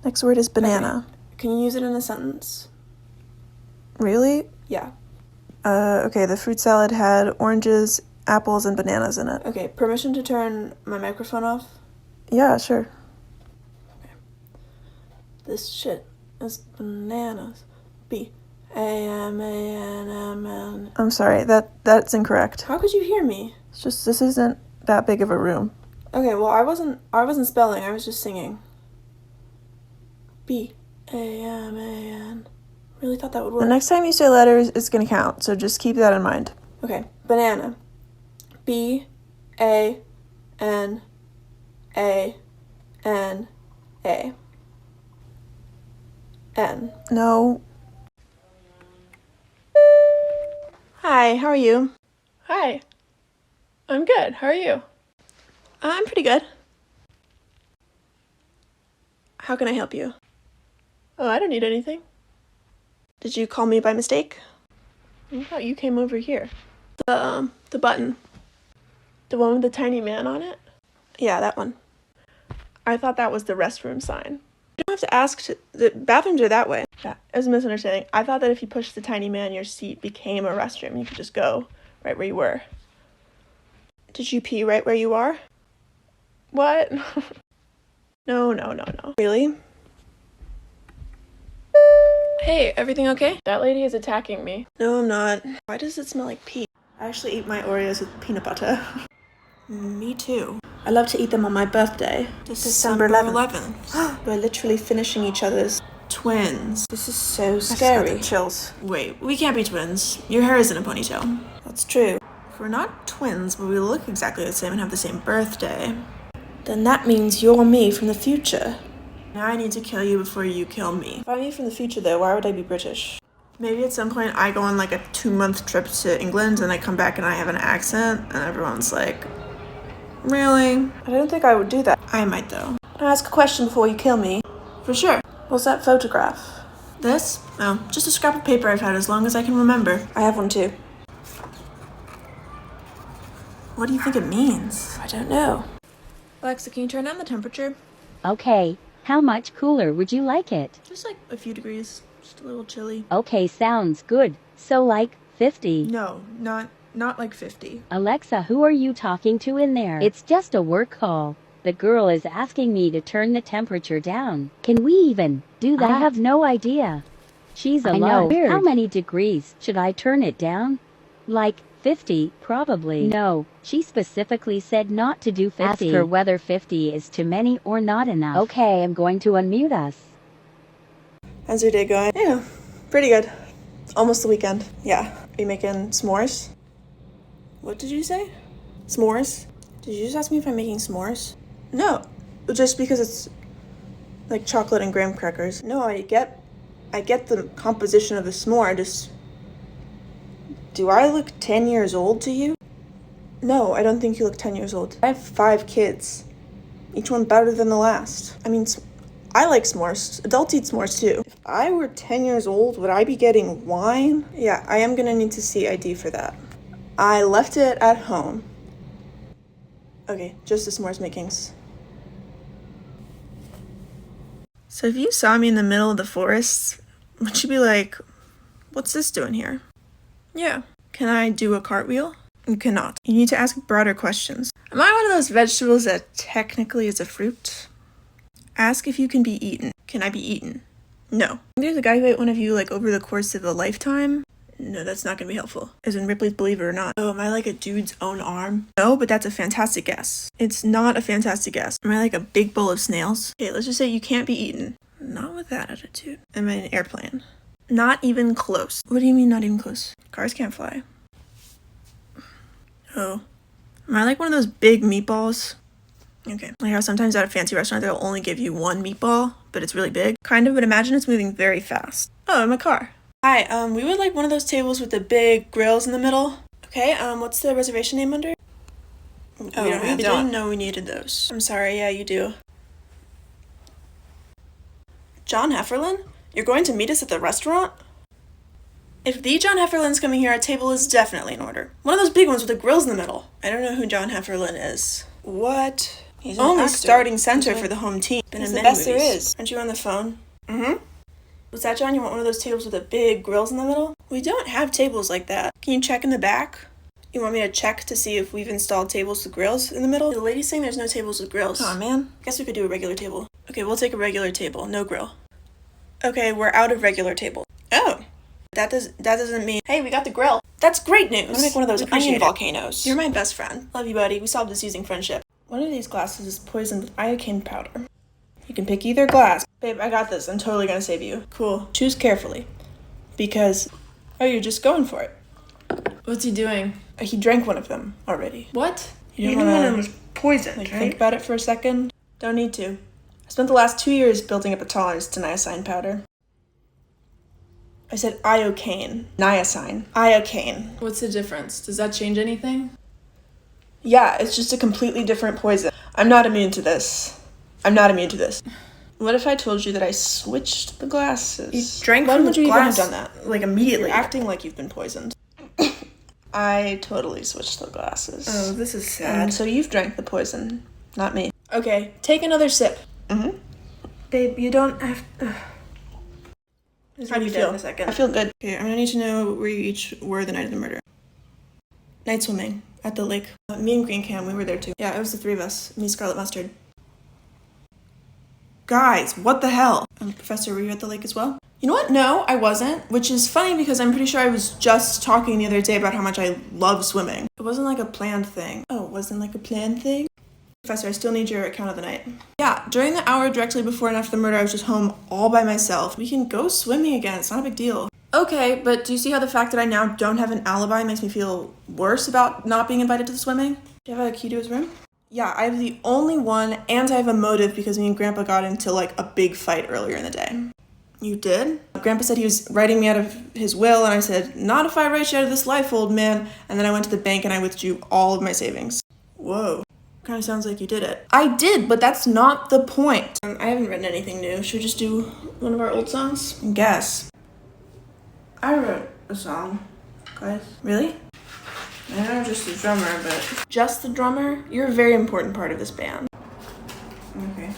Next word is banana. Okay. Can you use it in a sentence? Really? Yeah. Okay, the fruit salad had oranges, apples, and bananas in it. Okay, permission to turn my microphone off? Yeah, sure. Okay. This shit is bananas. B-A-M-A-N-M-N. I'm sorry, that's incorrect. How could you hear me? It's just, this isn't that big of a room. Okay, well, I wasn't spelling, I was just singing. B-A-M-A-N. Really thought that would work. The next time you say letters, it's gonna count, so just keep that in mind. Okay, banana. B-A-N-A-N-A. N. No. Hi, how are you? Hi. I'm good. How are you? I'm pretty good. How can I help you? Oh, I don't need anything. Did you call me by mistake? I thought you came over here. The button. The one with the tiny man on it? Yeah, that one. I thought that was the restroom sign. You don't have to ask the bathrooms are that way. Yeah, it was a misunderstanding. I thought that if you pushed the tiny man, your seat became a restroom. You could just go right where you were. Did you pee right where you are? What? No. Really? Hey, everything okay? That lady is attacking me. No, I'm not. Why does it smell like pee? I actually eat my Oreos with peanut butter. Me too. I love to eat them on my birthday. December 11th. We're literally finishing each other's twins. This is so scary. I got the chills. Wait, we can't be twins. Your hair is in a ponytail. That's true. If we're not twins, but we look exactly the same and have the same birthday, then that means you're me from the future. Now I need to kill you before you kill me. If I'm me from the future though, why would I be British? Maybe at some point I go on like a 2-month trip to England and I come back and I have an accent and everyone's like, really? I don't think I would do that. I might though. Can I ask a question before you kill me? For sure. What's that photograph? This? Oh, just a scrap of paper I've had as long as I can remember. I have one too. What do you think it means? I don't know. Alexa, can you turn down the temperature? Okay. How much cooler would you like it? Just like a few degrees. Just a little chilly. Okay, sounds good. So like 50? No, not like 50. Alexa, who are you talking to in there? It's just a work call. The girl is asking me to turn the temperature down. Can we even do that? I have no idea. She's a lot weird. How many degrees should I turn it down? Like 50, probably. No, she specifically said not to do 50. Ask her whether 50 is too many or not enough. Okay, I'm going to unmute us. How's your day going? Yeah, pretty good. Almost the weekend. Yeah. Are you making s'mores? What did you say? S'mores? Did you just ask me if I'm making s'mores? No, just because it's like chocolate and graham crackers. No, I get the composition of the s'more. Do I look 10 years old to you? No, I don't think you look 10 years old. I have 5 kids. Each one better than the last. I mean, I like s'mores. Adults eat s'mores too. If I were 10 years old, would I be getting wine? Yeah, I am gonna need to see ID for that. I left it at home. Okay, just the s'mores makings. So if you saw me in the middle of the forest, would you be like, what's this doing here? Yeah. Can I do a cartwheel? You cannot. You need to ask broader questions. Am I one of those vegetables that technically is a fruit? Ask if you can be eaten. Can I be eaten? No. There's a guy who ate one of you like over the course of a lifetime. No, that's not gonna be helpful. As in Ripley's Believe It or Not. Oh, am I like a dude's own arm? No, but that's a fantastic guess. It's not a fantastic guess. Am I like a big bowl of snails? Okay, let's just say you can't be eaten. Not with that attitude. Am I an airplane? Not even close. What do you mean not even close? Cars can't fly. Oh. Am I like one of those big meatballs? Okay. Like how sometimes at a fancy restaurant they'll only give you one meatball, but it's really big. Kind of, but imagine it's moving very fast. Oh, I'm a car. Hi, we would like one of those tables with the big grills in the middle. Okay, what's the reservation name under? Oh, we didn't know we needed those. I'm sorry, yeah, you do. John Hefferlin? You're going to meet us at the restaurant? If the John Hefferlin's coming here, our table is definitely in order. One of those big ones with the grills in the middle. I don't know who John Hefferlin is. What? He's only starting center for the home team. in It's the the many best there movies. is. Aren't you on the phone? Mm-hmm. What's that, John? You want one of those tables with the big grills in the middle? We don't have tables like that. Can you check in the back? You want me to check to see if we've installed tables with grills in the middle? The lady's saying there's no tables with grills. Aw, man. Guess we could do a regular table. Okay, we'll take a regular table, no grill. Okay, we're out of regular table. Oh. That doesn't mean, hey, we got the grill. That's great news. I'm gonna make one of those onion volcanoes. You're my best friend. Love you, buddy. We solved this using friendship. One of these glasses is poisoned with iocane powder. You can pick either glass. Babe, I got this. I'm totally gonna save you. Cool. Choose carefully. Because, oh, you're just going for it. What's he doing? He drank one of them already. What? You knew didn't one of wanna, them was poisoned, like, right? think about it for a second? Don't need to. I spent the last 2 years building up a tolerance to niacin powder. I said iocane. Niacin. Iocane. What's the difference? Does that change anything? Yeah, it's just a completely different poison. I'm not immune to this. I'm not immune to this. What if I told you that I switched the glasses? You drank When from would the you even have glass, done that? like, immediately. You're acting like you've been poisoned. I totally switched the glasses. Oh, this is And sad. so you've drank the poison, not me. Okay, take another sip. Mm-hmm. Babe, you don't have... How do you feel? In a second. I feel good. Okay, I'm gonna need to know where you each were the night of the murder. Night swimming at the lake. Me and Green Cam, we were there too. Yeah, it was the three of us. Me, Scarlet Mustard. Guys, what the hell? Professor, were you at the lake as well? You know what? No, I wasn't. Which is funny because I'm pretty sure I was just talking the other day about how much I love swimming. It wasn't like a planned thing. Oh, it wasn't like a planned thing? Professor, I still need your account of the night. Yeah, during the hour directly before and after the murder, I was just home all by myself. We can go swimming again. It's not a big deal. Okay, but do you see how the fact that I now don't have an alibi makes me feel worse about not being invited to the swimming? Do you have a key to his room? Yeah, I have the only one, and I have a motive because me and Grandpa got into like a big fight earlier in the day. You did? Grandpa said he was writing me out of his will, and I said, not if I write you out of this life, old man. And then I went to the bank and I withdrew all of my savings. Whoa. Kind of sounds like you did it. I did, but that's not the point. I haven't written anything new. Should we just do one of our old songs? I guess. I wrote a song, guys. Really? I know just the drummer, but... Just the drummer? You're a very important part of this band. Okay.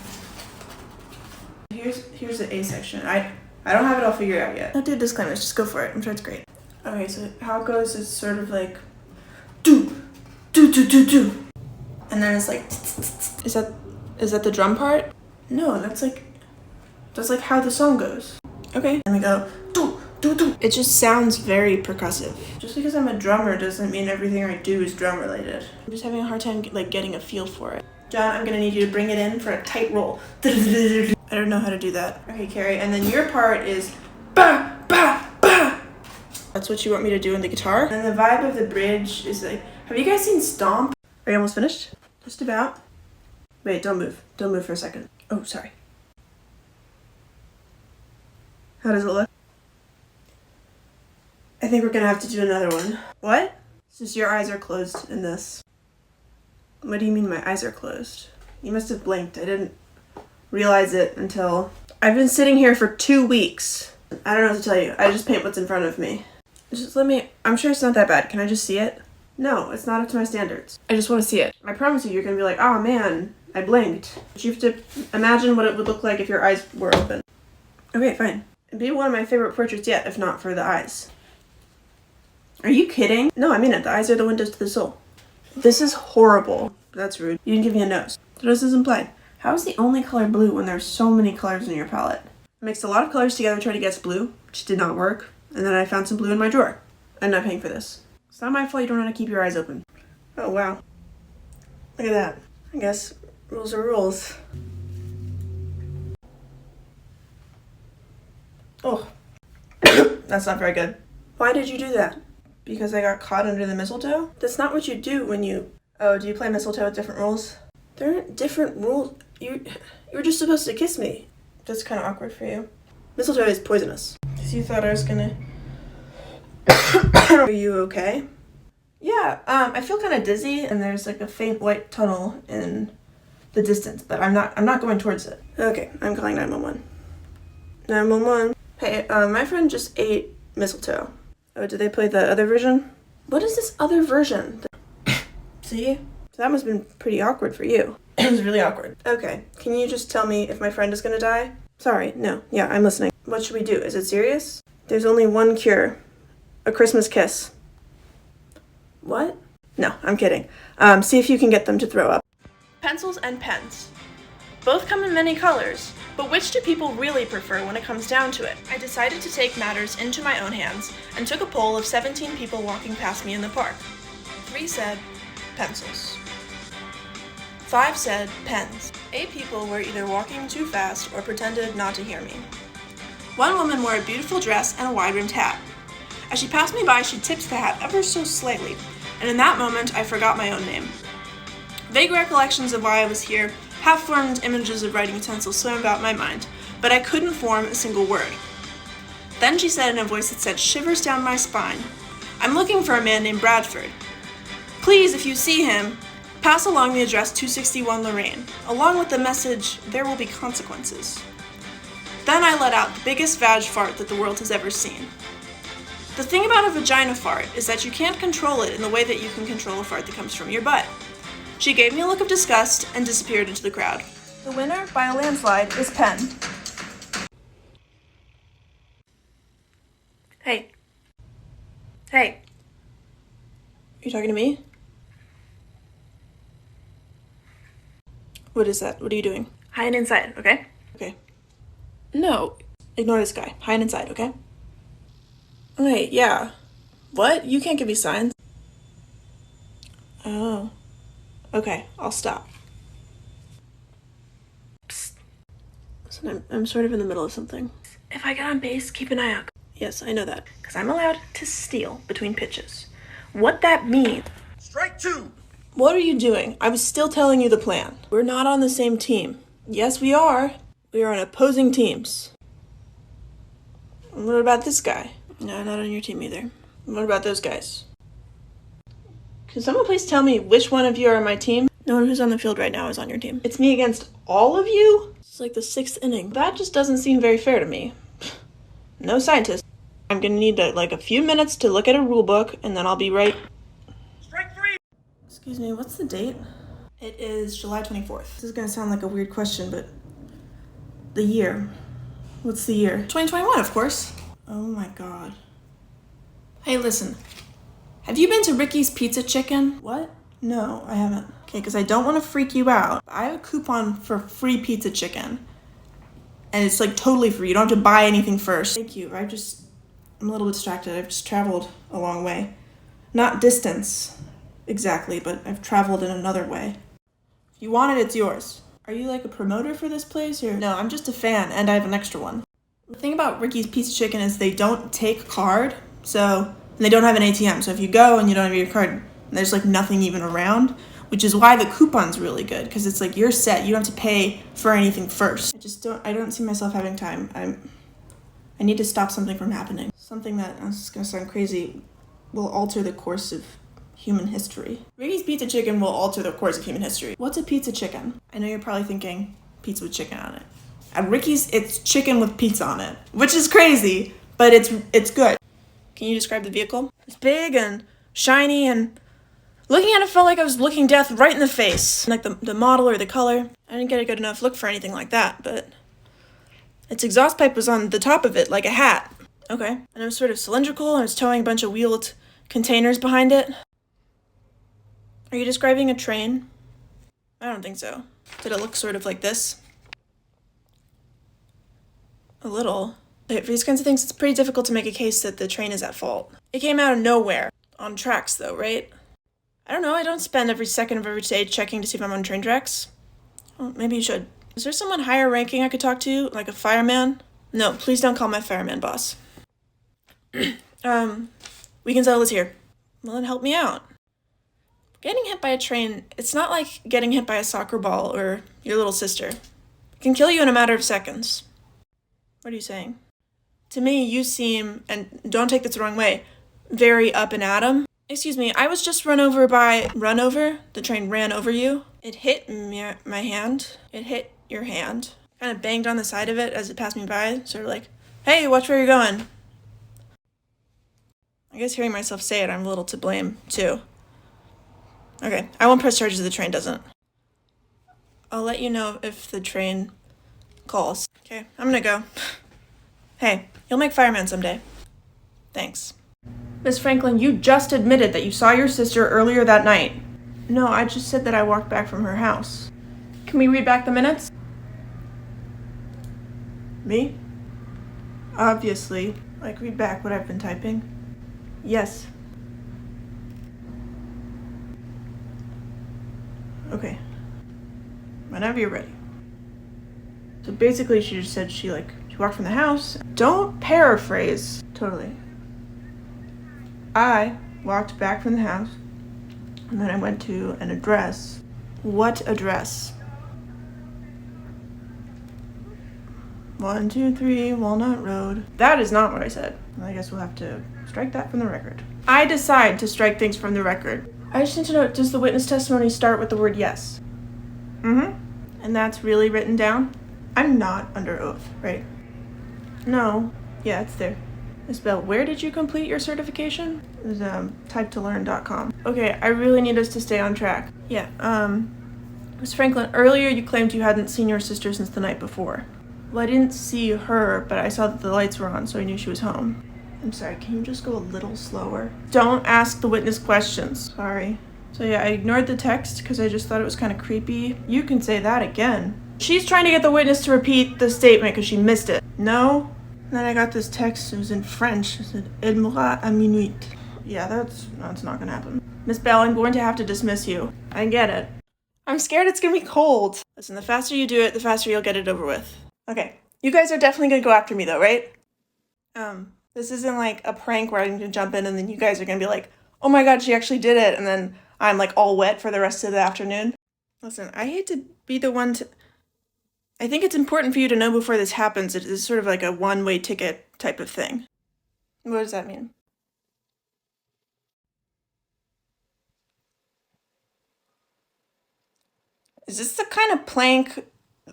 Here's the A section. I don't have it all figured out yet. Don't do disclaimers, just go for it. I'm sure it's great. Okay, so how it goes is sort of like... Do, do, do, do, do. And then it's like... Is that the drum part? No, that's like how the song goes. Okay. And we go... Do, do, do. It just sounds very percussive. Just because I'm a drummer doesn't mean everything I do is drum related. I'm just having a hard time like getting a feel for it. John, I'm gonna need you to bring it in for a tight roll. I don't know how to do that. Okay, Carrie, and then your part is ba ba ba. That's what you want me to do in the guitar. And the vibe of the bridge is like, have you guys seen Stomp? Are you almost finished? Just about. Wait, don't move. Don't move for a second. Oh, sorry. How does it look? I think we're gonna have to do another one. What? It's just your eyes are closed in this. What do you mean my eyes are closed? You must have blinked. I didn't realize it until... I've been sitting here for 2 weeks. I don't know what to tell you. I just paint what's in front of me. Just let me... I'm sure it's not that bad. Can I just see it? No, it's not up to my standards. I just want to see it. I promise you, you're gonna be like, oh man, I blinked. But you have to imagine what it would look like if your eyes were open. Okay, fine. It'd be one of my favorite portraits yet, if not for the eyes. Are you kidding? No, I mean it. The eyes are the windows to the soul. This is horrible. That's rude. You didn't give me a nose. The nose is implied. How is the only color blue when there's so many colors in your palette? I mixed a lot of colors together to try to guess blue, which did not work. And then I found some blue in my drawer. I'm not paying for this. It's not my fault you don't know how to keep your eyes open. Oh, wow. Look at that. I guess rules are rules. Oh. That's not very good. Why did you do that? Because I got caught under the mistletoe? That's not what you do when you... Oh, do you play mistletoe with different rules? There aren't different rules. You were just supposed to kiss me. That's kind of awkward for you. Mistletoe is poisonous. Because you thought I was gonna... Are you okay? Yeah, I feel kind of dizzy, and there's like a faint white tunnel in the distance, but I'm not going towards it. Okay, I'm calling 911. 911. Hey, my friend just ate mistletoe. Oh, did they play the other version? What is this other version? See? So that must have been pretty awkward for you. It was really awkward. Okay, can you just tell me if my friend is gonna die? Sorry, no. Yeah, I'm listening. What should we do? Is it serious? There's only one cure. A Christmas kiss. What? No, I'm kidding. See if you can get them to throw up. Pencils and pens. Both come in many colors, but which do people really prefer when it comes down to it? I decided to take matters into my own hands and took a poll of 17 people walking past me in the park. 3 said pencils. 5 said pens. 8 people were either walking too fast or pretended not to hear me. 1 woman wore a beautiful dress and a wide-brimmed hat. As she passed me by, she tipped the hat ever so slightly, and in that moment, I forgot my own name. Vague recollections of why I was here, half-formed images of writing utensils swam about my mind, but I couldn't form a single word. Then she said in a voice that sent shivers down my spine, "I'm looking for a man named Bradford. Please, if you see him, pass along the address 261 Lorraine, along with the message, there will be consequences." Then I let out the biggest vag fart that the world has ever seen. The thing about a vagina fart is that you can't control it in the way that you can control a fart that comes from your butt. She gave me a look of disgust and disappeared into the crowd. The winner, by a landslide, is pen. Hey. Hey. Are you talking to me? What is that? What are you doing? Hide inside, okay? Okay. No. Ignore this guy. Hide inside, okay? Wait, yeah. What? You can't give me signs. Oh. Okay, I'll stop. Psst. Listen, I'm sort of in the middle of something. If I get on base, keep an eye out. Yes, I know that. Because I'm allowed to steal between pitches. What that means... Strike 2! What are you doing? I was still telling you the plan. We're not on the same team. Yes, we are. We are on opposing teams. And what about this guy? No, not on your team either. What about those guys? Can someone please tell me which one of you are on my team? No one who's on the field right now is on your team. It's me against all of you? It's like the 6th inning. That just doesn't seem very fair to me. No scientist. I'm gonna need a few minutes to look at a rule book, and then I'll be right... Strike 3! Excuse me, what's the date? It is July 24th. This is gonna sound like a weird question, but... The year. What's the year? 2021, of course. Oh my god. Hey, listen. Have you been to Ricky's Pizza Chicken? What? No, I haven't. Okay, because I don't want to freak you out. I have a coupon for free pizza chicken. And it's totally free. You don't have to buy anything first. Thank you. I'm a little distracted. I've just traveled a long way. Not distance, exactly, but I've traveled in another way. If you want it, it's yours. Are you a promoter for this place, or? No, I'm just a fan, and I have an extra one. The thing about Ricky's Pizza Chicken is they don't take card, and they don't have an ATM. So if you go and you don't have your card, there's nothing even around, which is why the coupon's really good, because it's you're set. You don't have to pay for anything first. I don't see myself having time. I need to stop something from happening. Something that, this is gonna sound crazy, will alter the course of human history. Ricky's Pizza Chicken will alter the course of human history. What's a pizza chicken? I know you're probably thinking pizza with chicken on it. At Ricky's, it's chicken with pizza on it, which is crazy, but it's good. Can you describe the vehicle? It's big and shiny, and looking at it felt like I was looking death right in the face. The model or the color. I didn't get a good enough look for anything like that, but its exhaust pipe was on the top of it like a hat. Okay. And it was sort of cylindrical, and it was towing a bunch of wheeled containers behind it. Are you describing a train? I don't think so. Did it look sort of like this? A little. For these kinds of things, it's pretty difficult to make a case that the train is at fault. It came out of nowhere. On tracks, though, right? I don't know. I don't spend every second of every day checking to see if I'm on train tracks. Well, maybe you should. Is there someone higher ranking I could talk to? Like a fireman? No, please don't call my fireman boss. We can settle this here. Well, then help me out. Getting hit by a train, it's not like getting hit by a soccer ball or your little sister. It can kill you in a matter of seconds. What are you saying? To me, you seem, and don't take this the wrong way, very up and at 'em. Excuse me, I was just run over? The train ran over you? It hit my hand. It hit your hand. Kind of banged on the side of it as it passed me by, sort of hey, watch where you're going. I guess hearing myself say it, I'm a little to blame, too. Okay, I won't press charges if the train doesn't. I'll let you know if the train calls. Okay, I'm gonna go. Hey, you'll make fireman someday. Thanks. Miss Franklin, you just admitted that you saw your sister earlier that night. No, I just said that I walked back from her house. Can we read back the minutes? Me? Obviously. Like, read back what I've been typing. Yes. Okay. Whenever you're ready. So basically she just said she walked from the house. Don't paraphrase. Totally. I walked back from the house and then I went to an address. What address? 123 Walnut Road. That is not what I said. I guess we'll have to strike that from the record. I decide to strike things from the record. I just need to know, does the witness testimony start with the word yes? Mm-hmm. And that's really written down? I'm not under oath, right? No. Yeah, it's there. Miss Bell, where did you complete your certification? It was typetolearn.com. Okay, I really need us to stay on track. Yeah, Miss Franklin, earlier you claimed you hadn't seen your sister since the night before. Well, I didn't see her, but I saw that the lights were on, so I knew she was home. I'm sorry, can you just go a little slower? Don't ask the witness questions. Sorry. So yeah, I ignored the text because I just thought it was kind of creepy. You can say that again. She's trying to get the witness to repeat the statement because she missed it. No? And then I got this text, it was in French. It said, Elle mourra à minuit. Yeah, that's not gonna happen. Miss Bell, I'm going to have to dismiss you. I get it. I'm scared it's gonna be cold. Listen, the faster you do it, the faster you'll get it over with. Okay, you guys are definitely gonna go after me though, right? This isn't like a prank where I'm gonna jump in and then you guys are gonna be like, oh my god, she actually did it, and then I'm like all wet for the rest of the afternoon. Listen, I hate to be the one to... I think it's important for you to know before this happens. It is sort of like a one-way ticket type of thing. What does that mean? Is this the kind of plank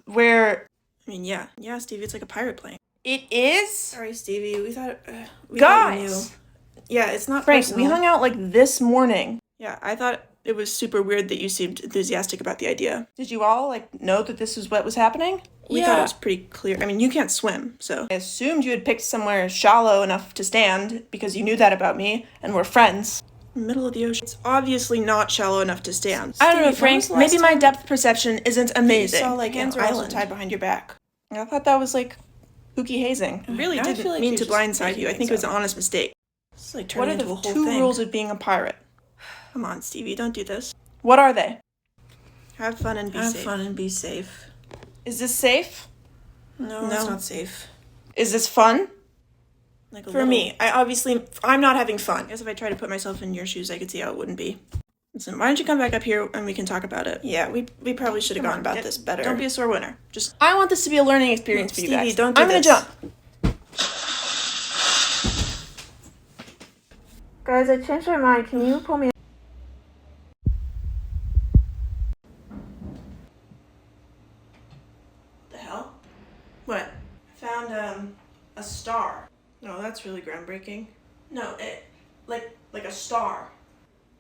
where... I mean, yeah, Stevie, it's like a pirate plank. It is? Sorry, Stevie, we thought we Guys! thought we knew. Yeah, it's not Frank, personal. we hung out like this morning. Yeah, I thought it was super weird that you seemed enthusiastic about the idea. Did you all, know that this was what was happening? We thought it was pretty clear. I mean, you can't swim, so... I assumed you had picked somewhere shallow enough to stand because you knew that about me and we're friends. Middle of the ocean. It's obviously not shallow enough to stand. I don't know, Frank. Maybe my depth perception isn't amazing. You saw, hands are also tied behind your back. I thought that was, spooky hazing. I really didn't mean to blindside you. I think it was an honest mistake. It's turning into a whole thing. What are the 2 rules of being a pirate? Come on, Stevie, don't do this. What are they? Have fun and be safe. Have fun and be safe. Is this safe? No, it's not safe. Is this fun? For me, I'm not having fun. I guess if I try to put myself in your shoes, I could see how it wouldn't be. Listen, why don't you come back up here and we can talk about it? Yeah, we probably should have gone about this better. Don't be a sore winner. I want this to be a learning experience for you guys. Stevie, don't do this. I'm gonna jump. Guys, I changed my mind. Can you pull me? The hell? What? I found a star. No, that's really groundbreaking. No, like a star.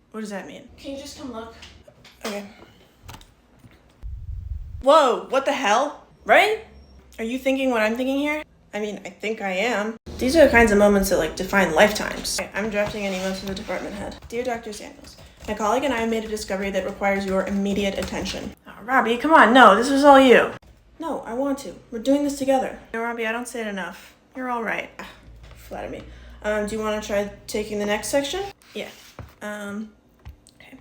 What does that mean? Can you just come look? Okay. Whoa, what the hell? Right? Are you thinking what I'm thinking here? I mean, I think I am. These are the kinds of moments that define lifetimes. Okay, I'm drafting an email to the department head. Dear Dr. Samuels, my colleague and I made a discovery that requires your immediate attention. Oh, Robbie, come on, no, this was all you. No, I want to. We're doing this together. No, Robbie, I don't say it enough. You're all right. Flatter me. Do you want to try taking the next section? Yeah. Okay.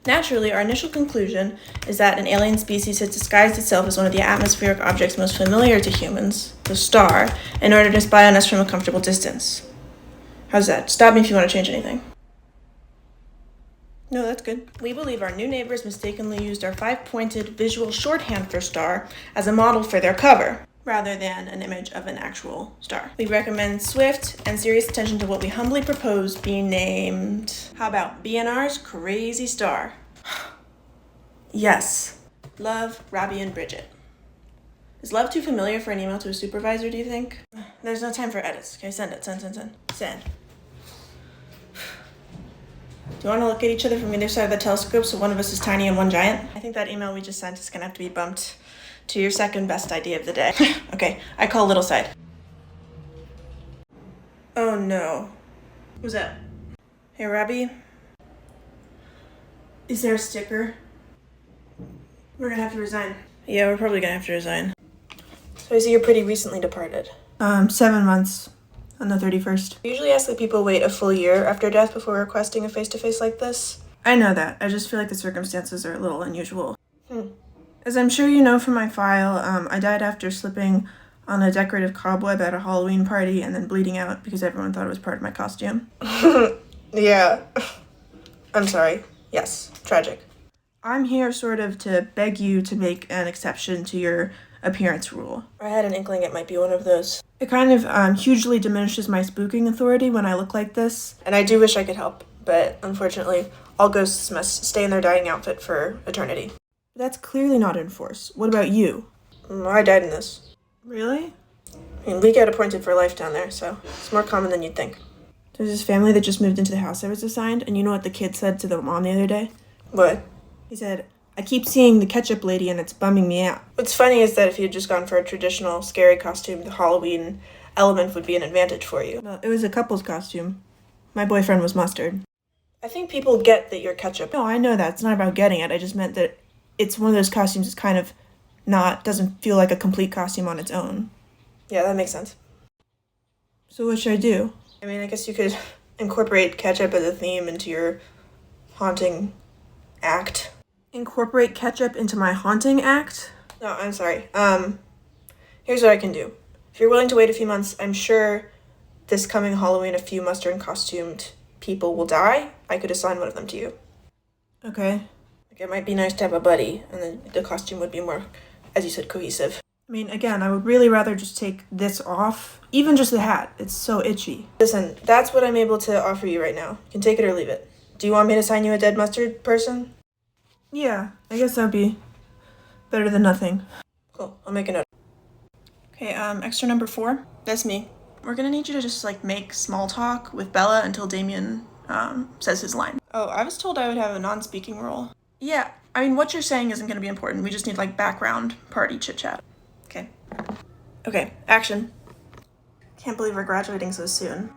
Naturally, our initial conclusion is that an alien species has disguised itself as one of the atmospheric objects most familiar to humans, the star, in order to spy on us from a comfortable distance. How's that? Stop me if you want to change anything. No, that's good. We believe our new neighbors mistakenly used our 5-pointed visual shorthand for star as a model for their cover, rather than an image of an actual star. We recommend swift and serious attention to what we humbly propose be named... How about BNR's Crazy Star? Yes. Love, Robbie and Bridget. Is love too familiar for an email to a supervisor, do you think? There's no time for edits. Okay, send it. Send. Do you want to look at each other from either side of the telescope so one of us is tiny and one giant? I think that email we just sent is gonna have to be bumped to your second best idea of the day. Okay, I call little side. Oh no. Who's that? Hey, Robbie? Is there a sticker? We're gonna have to resign. Yeah, we're probably gonna have to resign. So I see you're pretty recently departed. 7 months. On the 31st. I usually ask that people wait a full year after death before requesting a face-to-face like this. I know that. I just feel like the circumstances are a little unusual. As I'm sure you know from my file, I died after slipping on a decorative cobweb at a Halloween party and then bleeding out because everyone thought it was part of my costume. Yeah. I'm sorry. Yes. Tragic. I'm here sort of to beg you to make an exception to your appearance rule. I had an inkling it might be one of those. It kind of hugely diminishes my spooking authority when I look like this. And I do wish I could help, but unfortunately, all ghosts must stay in their dying outfit for eternity. That's clearly not enforced. What about you? I died in this. Really? I mean, we get appointed for life down there, so it's more common than you'd think. There's this family that just moved into the house I was assigned, and you know what the kid said to the mom the other day? What? He said, I keep seeing the ketchup lady and it's bumming me out. What's funny is that if you had just gone for a traditional scary costume, the Halloween element would be an advantage for you. Well, it was a couple's costume. My boyfriend was mustard. I think people get that you're ketchup. No, I know that. It's not about getting it. I just meant that it's one of those costumes that's kind of doesn't feel like a complete costume on its own. Yeah, that makes sense. So what should I do? I mean, I guess you could incorporate ketchup as a theme into your haunting act. Incorporate ketchup into my haunting act? No, I'm sorry. Here's what I can do. If you're willing to wait a few months, I'm sure this coming Halloween a few mustard costumed people will die. I could assign one of them to you. Okay. Like, it might be nice to have a buddy, and then the costume would be more, as you said, cohesive. I mean, again, I would really rather just take this off. Even just the hat. It's so itchy. Listen, that's what I'm able to offer you right now. You can take it or leave it. Do you want me to assign you a dead mustard person? Yeah, I guess that'd be better than nothing. Cool, I'll make a note. Okay, extra number 4, that's me. We're gonna need you to just, make small talk with Bella until Damien, says his line. Oh, I was told I would have a non-speaking role. Yeah, I mean, what you're saying isn't gonna be important. We just need, background party chit-chat. Okay. Okay, action. Can't believe we're graduating so soon.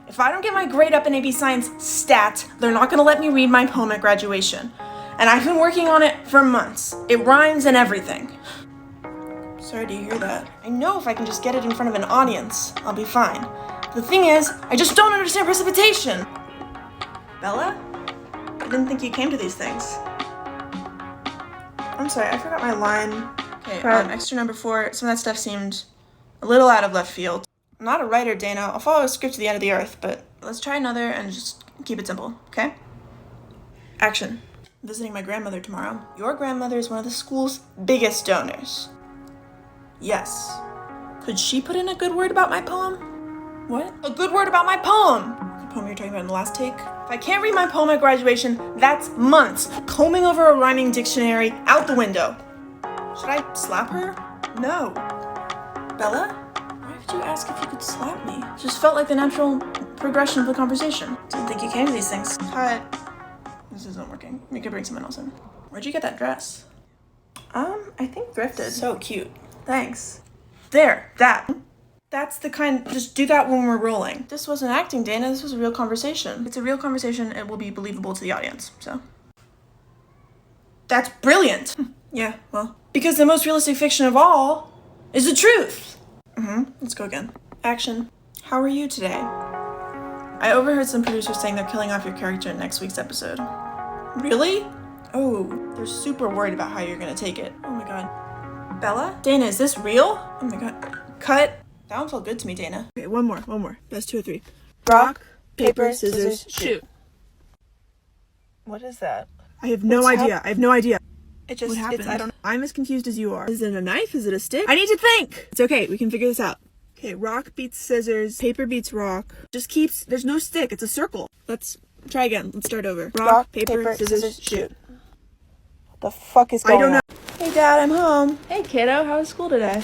If I don't get my grade up in AB Science stat, they're not gonna let me read my poem at graduation. And I've been working on it for months. It rhymes and everything. Sorry to hear that. I know if I can just get it in front of an audience, I'll be fine. The thing is, I just don't understand precipitation. Bella? I didn't think you came to these things. I'm sorry, I forgot my line. Okay, extra number 4, some of that stuff seemed a little out of left field. I'm not a writer, Dana. I'll follow a script to the end of the earth, but let's try another and just keep it simple, okay? Action. I'm visiting my grandmother tomorrow. Your grandmother is one of the school's biggest donors. Yes. Could she put in a good word about my poem? What? A good word about my poem! The poem you're talking about in the last take? If I can't read my poem at graduation, that's months combing over a rhyming dictionary out the window. Should I slap her? No. Bella? Why did you ask if you could slap me? It just felt like the natural progression of the conversation. Didn't think you came to these things. Cut. This isn't working. We could bring someone else in. Where'd you get that dress? I think thrifted. So cute. Thanks. There, that. That's the kind, just do that when we're rolling. This wasn't acting, Dana, this was a real conversation. It's a real conversation, it will be believable to the audience, so. That's brilliant! Yeah, well, because the most realistic fiction of all is the truth! Let's go again. Action. How are you today? I overheard some producers saying they're killing off your character in next week's episode. Really? Oh, they're super worried about how you're gonna take it. Oh my god. Bella? Dana, is this real? Oh my god. Cut. That one felt good to me, Dana. Okay, one more. Best 2 or 3. Rock, paper, scissors, shoot. What is that? I have no idea. It just, what happened? I'm as confused as you are. Is it a knife? Is it a stick? I need to think! It's okay, we can figure this out. Okay, rock beats scissors, paper beats rock. Just keeps, there's no stick, it's a circle. Let's try again, let's start over. Rock, paper, scissors, shoot. What the fuck is going on? I don't know. Hey Dad, I'm home. Hey kiddo, how was school today?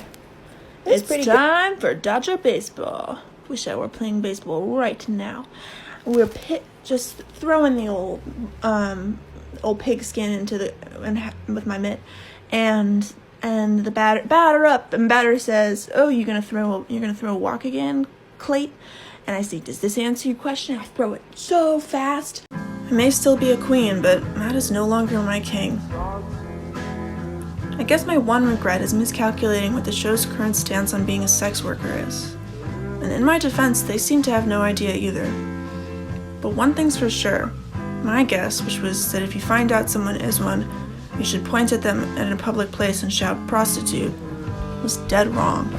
It's time for Dodger baseball. Wish I were playing baseball right now. We were just throwing the old pigskin into the with my mitt, and the batter up, and batter says, "Oh, you're gonna throw a walk again, Clate?" And I say, "Does this answer your question?" I throw it so fast. I may still be a queen, but Matt is no longer my king. I guess my one regret is miscalculating what the show's current stance on being a sex worker is. And in my defense, they seem to have no idea either. But one thing's for sure, my guess, which was that if you find out someone is one, you should point at them in a public place and shout prostitute, was dead wrong.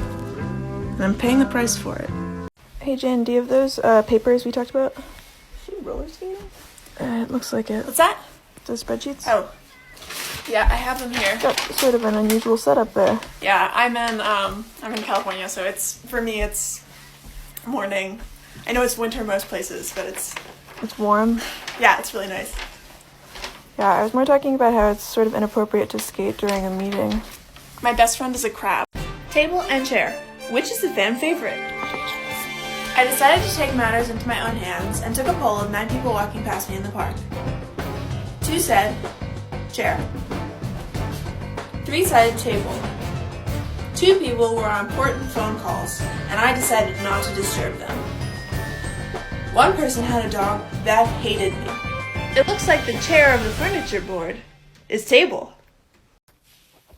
And I'm paying the price for it. Hey Jen, do you have those papers we talked about? Is she roller skating? It looks like it. What's that? Those spreadsheets? Oh. Yeah, I have them here. Got sort of an unusual setup there. Yeah, I'm in California, so for me it's morning. I know it's winter most places, but it's warm. Yeah, it's really nice. Yeah, I was more talking about how it's sort of inappropriate to skate during a meeting. My best friend is a crab. Table and chair. Which is the fan favorite? I decided to take matters into my own hands and took a poll of 9 people walking past me in the park. 2 said, chair. 3 said, table. 2 people were on important phone calls, and I decided not to disturb them. 1 person had a dog that hated me. It looks like the chair of the furniture board is table.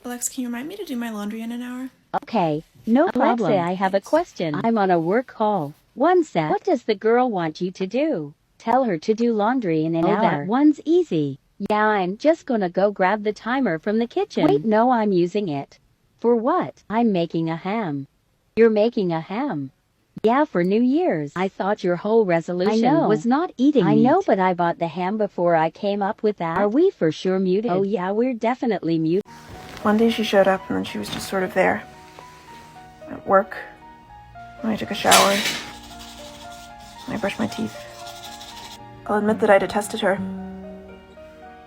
Alex, can you remind me to do my laundry in an hour? Okay, no problem. Alexa, I have a question. I'm on a work call. One sec. What does the girl want you to do? Tell her to do laundry in an hour. That one's easy. Yeah, I'm just gonna go grab the timer from the kitchen. Wait, no, I'm using it. For what? I'm making a ham. You're making a ham? Yeah, for New Year's. I thought your whole resolution was not eating meat. I know, but I bought the ham before I came up with that. Are we for sure muted? Oh yeah, we're definitely muted. One day she showed up and then she was just sort of there. At work. When I took a shower. When I brushed my teeth. I'll admit that I detested her.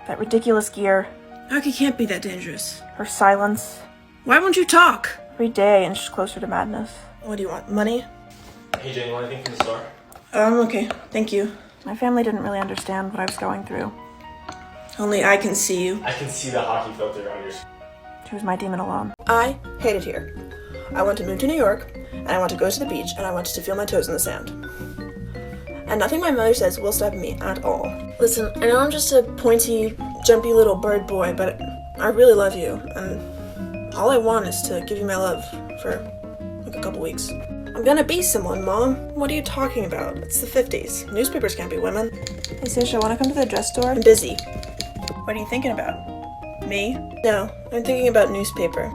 That ridiculous gear. Hockey can't be that dangerous. Her silence. Why won't you talk? Every day inches closer to madness. What do you want, money? Hey Jane, you want anything from the store? I'm okay, thank you. My family didn't really understand what I was going through. Only I can see you. I can see the hockey filter on your screen. She was my demon alone. I hate it here. I want to move to New York, and I want to go to the beach, and I want to feel my toes in the sand. And nothing my mother says will stop me at all. Listen, I know I'm just a pointy, jumpy little bird boy, but I really love you, and all I want is to give you my love for like a couple weeks. I'm gonna be someone, Mom. What are you talking about? It's the 50s. Newspapers can't be women. Hey Sasha, wanna come to the dress store? I'm busy. What are you thinking about? Me? No, I'm thinking about newspaper.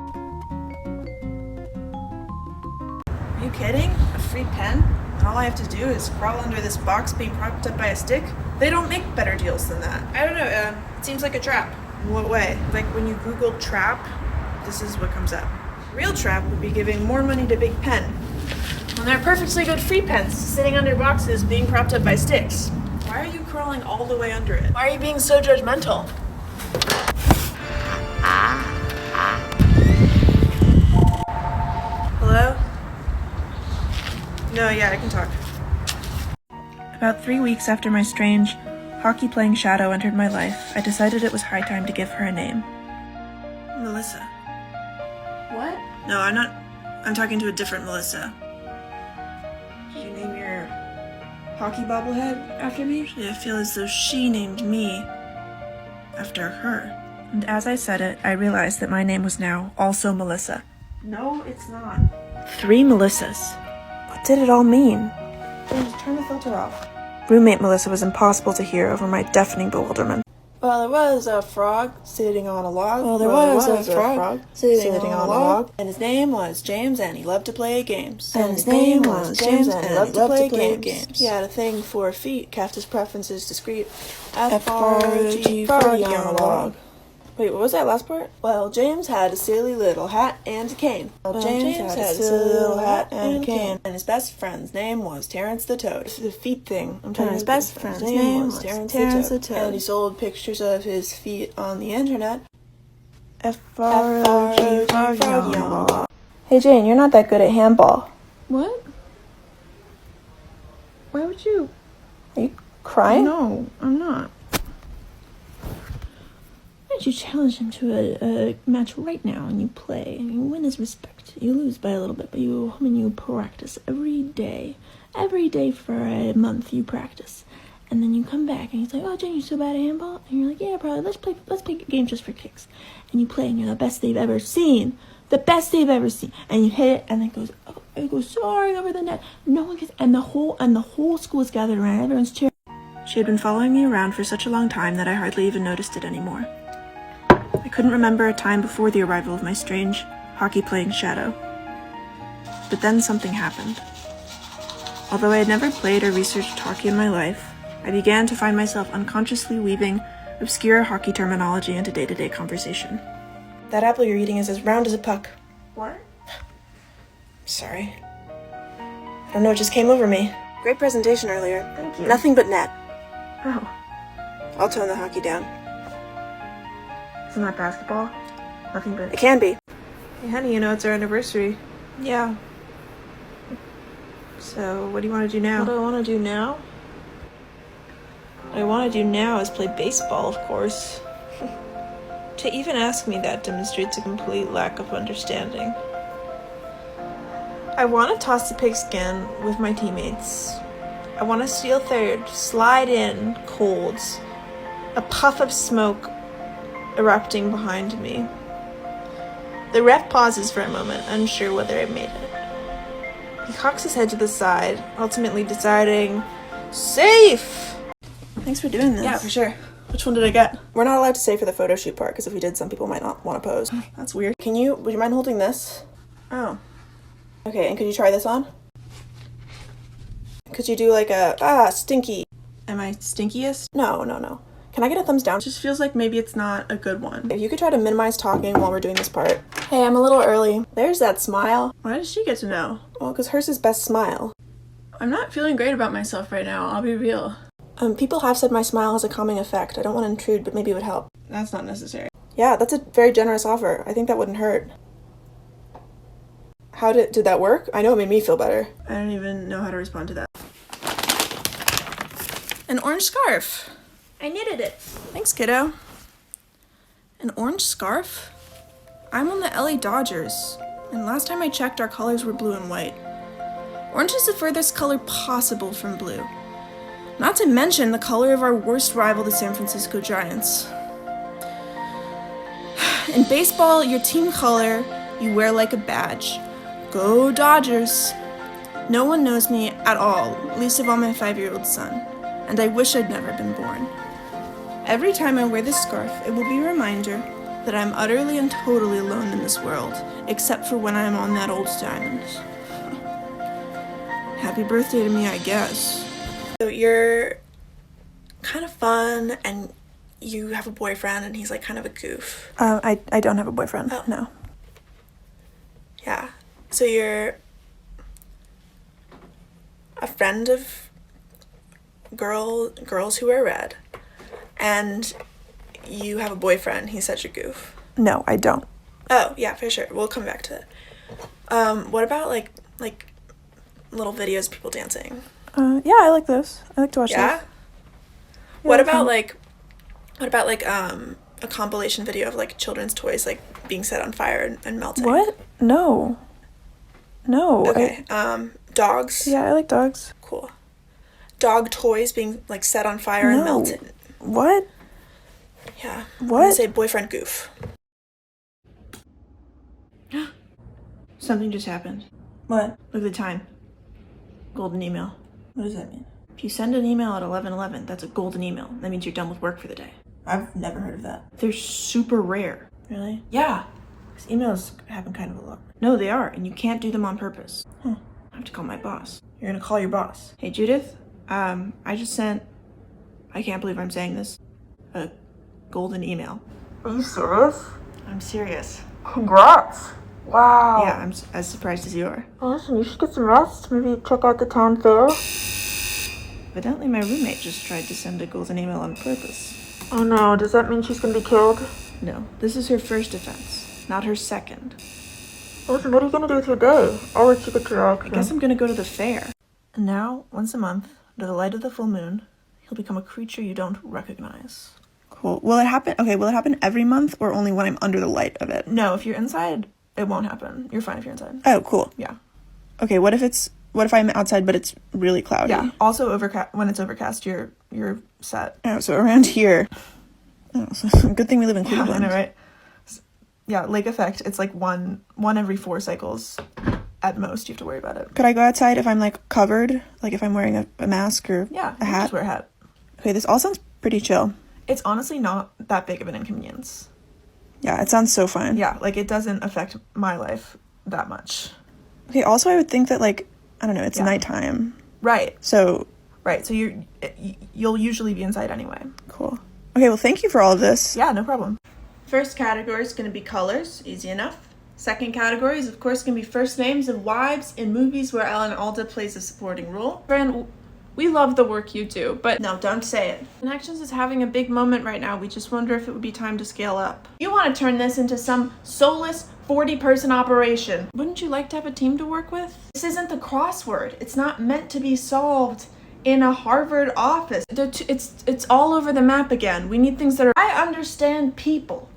Are you kidding? A free pen? And all I have to do is crawl under this box being propped up by a stick? They don't make better deals than that. I don't know, it seems like a trap. In what way? Like when you Google trap, this is what comes up. Real trap would be giving more money to Big Pen. When there are perfectly good free pens sitting under boxes being propped up by sticks. Why are you crawling all the way under it? Why are you being so judgmental? Hello? No, yeah, I can talk. About 3 weeks after my strange, hockey-playing shadow entered my life, I decided it was high time to give her a name. Melissa. What? No, I'm talking to a different Melissa. Did you name your hockey bobblehead after me? I feel as though she named me after her. And as I said it, I realized that my name was now also Melissa. No, it's not. 3 Melissas. What did it all mean? James, turn the filter off. Roommate Melissa was impossible to hear over my deafening bewilderment. Well, there was a frog sitting on a log. Well, there was a frog sitting on a log. And his name was James, and he loved to play games. And his name was James, and he loved to play games. He had a thing for feet, kept his preferences discreet. F-R-O-G, froggy on a log. Wait, what was that last part? Well, James had a silly little hat and a cane. Well, James had a silly little hat and a cane. And his best friend's name was Terrence the Toad. The feet thing. I'm telling you, his best friend's name was Terrence the Toad. And he sold pictures of his feet on the internet. F-R-O-G, froggy on a log. Hey Jane, you're not that good at handball. What? Why would you? Are you crying? No, I'm not. Why don't you challenge him to a match right now and you play and you win his respect? You lose by a little bit, but you practice every day. Every day for a month you practice. And then you come back and he's like, oh, Jen, you so bad at handball? And you're like, yeah, probably. Let's play games just for kicks. And you play and you're the best they've ever seen. The best they've ever seen. And you hit it and it goes soaring over the net. No one gets, and the whole school is gathered around. Everyone's cheering. She had been following me around for such a long time that I hardly even noticed it anymore. I couldn't remember a time before the arrival of my strange hockey-playing shadow. But then something happened. Although I had never played or researched hockey in my life, I began to find myself unconsciously weaving obscure hockey terminology into day-to-day conversation. That apple you're eating is as round as a puck. What? Sorry. I don't know, it just came over me. Great presentation earlier. Thank you. Nothing but net. Oh, I'll tone the hockey down. isn't that basketball? Nothing but... It can be. Hey, honey, you know it's our anniversary. Yeah. So, what do you want to do now? What do I want to do now? What I want to do now is play baseball, of course. To even ask me that demonstrates a complete lack of understanding. I want to toss the pigskin with my teammates. I want to steal third, slide in, cold, a puff of smoke erupting behind me. The ref pauses for a moment, unsure whether I made it. He cocks his head to the side, ultimately deciding, safe! Thanks for doing this. Yeah, for sure. Which one did I get? We're not allowed to say for the photo shoot part, because if we did, some people might not want to pose. That's weird. Would you mind holding this? Oh. Okay, and could you try this on? Could you do like stinky? Am I stinkiest? No. Can I get a thumbs down? It just feels like maybe it's not a good one. If you could try to minimize talking while we're doing this part. Hey, I'm a little early. There's that smile. Why does she get to know? Well, because hers is best smile. I'm not feeling great about myself right now, I'll be real. People have said my smile has a calming effect. I don't want to intrude, but maybe it would help. That's not necessary. Yeah, that's a very generous offer. I think that wouldn't hurt. Did that work? I know it made me feel better. I don't even know how to respond to that. An orange scarf. I knitted it. Thanks, kiddo. An orange scarf? I'm on the LA Dodgers, and last time I checked, our colors were blue and white. Orange is the furthest color possible from blue. Not to mention the color of our worst rival, the San Francisco Giants. In baseball, your team color you wear like a badge. Go Dodgers! No one knows me at all, least of all my 5-year-old son, and I wish I'd never been born. Every time I wear this scarf, it will be a reminder that I'm utterly and totally alone in this world, except for when I'm on that old diamond. Happy birthday to me, I guess. So you're kind of fun, and you have a boyfriend, and he's like kind of a goof. I don't have a boyfriend, Oh. no. Yeah. So you're a friend of girls who wear red, and you have a boyfriend. He's such a goof. No, I don't. Oh, yeah, for sure. We'll come back to that. What about like little videos of people dancing? Yeah, I like those. I like to watch Yeah? those. What that's about fun. a compilation video of like children's toys like being set on fire and melting? What? No. No. Okay. Dogs? Yeah, I like dogs. Cool. Dog toys being like set on fire and No. melted. What? Yeah. What? I'm gonna say boyfriend goof. Something just happened. What? Look at the time. Golden email. What does that mean? If you send an email at 11:11, that's a golden email. That means you're done with work for the day. I've never heard of that. They're super rare. Really? Yeah. Because emails happen kind of a lot. No, they are, and you can't do them on purpose. I have to call my boss. You're gonna call your boss. Hey, Judith, I just sent, I can't believe I'm saying this, a golden email. Are you serious? I'm serious. Congrats. Wow. Yeah, I'm as surprised as you are. Well, listen, you should get some rest. Maybe check out the town fair. Evidently, my roommate just tried to send a golden email on purpose. Oh no, does that mean she's gonna be killed? No, this is her first offense, not her second. Listen, what are you gonna do with your day? I'll let you get to your I guess I'm gonna go to the fair. And now, once a month, Under the light of the full moon, he'll become a creature you don't recognize. Cool. Will it happen? Okay, will it happen every month or only when I'm under the light of it? No, if you're inside, it won't happen. You're fine if you're inside. Oh, cool. Yeah. Okay, what if I'm outside but it's really cloudy? Yeah. Also when it's overcast, you're set. Oh, so around here. Oh, so good thing we live in Cleveland. Yeah, I know, right? Yeah, lake effect. It's like one every 4 cycles at most. You have to worry about it. Could I go outside if I'm like covered? Like if I'm wearing a mask or a hat? Just wear a hat. Okay, this all sounds pretty chill. It's honestly not that big of an inconvenience. Yeah, it sounds so fun. Yeah, like it doesn't affect my life that much. Okay, also I would think that like, I don't know, it's nighttime. Right. So you'll usually be inside anyway. Cool. Okay, well thank you for all of this. Yeah, no problem. First category is going to be colors, easy enough. Second category is, of course, going to be first names of wives in movies where Ellen Alda plays a supporting role. Fran, we love the work you do, but No, don't say it. Connections is having a big moment right now. We just wonder if it would be time to scale up. You want to turn this into some soulless 40-person operation. Wouldn't you like to have a team to work with? This isn't the crossword. It's not meant to be solved in a Harvard office. It's all over the map again. We need things that are... I understand people.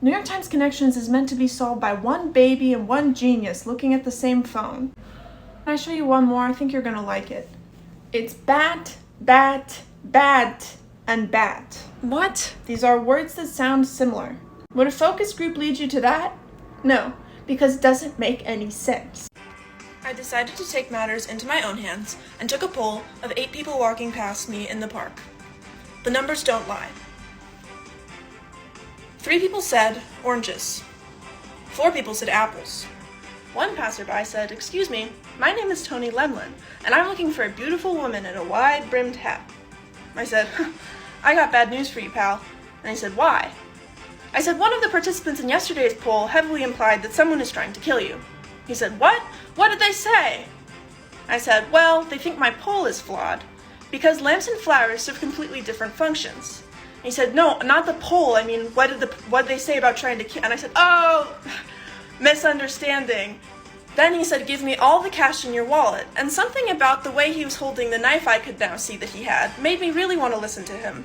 New York Times Connections is meant to be solved by one baby and one genius looking at the same phone. Can I show you one more? I think you're gonna like it. It's bat, bat, bat, and bat. What? These are words that sound similar. Would a focus group lead you to that? No, because it doesn't make any sense. I decided to take matters into my own hands and took a poll of 8 people walking past me in the park. The numbers don't lie. 3 people said oranges. 4 people said apples. One passerby said, "Excuse me, my name is Tony Lemlin, and I'm looking for a beautiful woman in a wide-brimmed hat." I said, "I got bad news for you, pal." And he said, "Why?" I said, "One of the participants in yesterday's poll heavily implied that someone is trying to kill you." He said, "What? What did they say?" I said, "Well, they think my poll is flawed, because lamps and flowers serve completely different functions." And he said, "No, not the poll. I mean, what did they say about trying to kill?" And I said, "Oh, misunderstanding." Then he said, "Give me all the cash in your wallet." And something about the way he was holding the knife I could now see that he had made me really want to listen to him.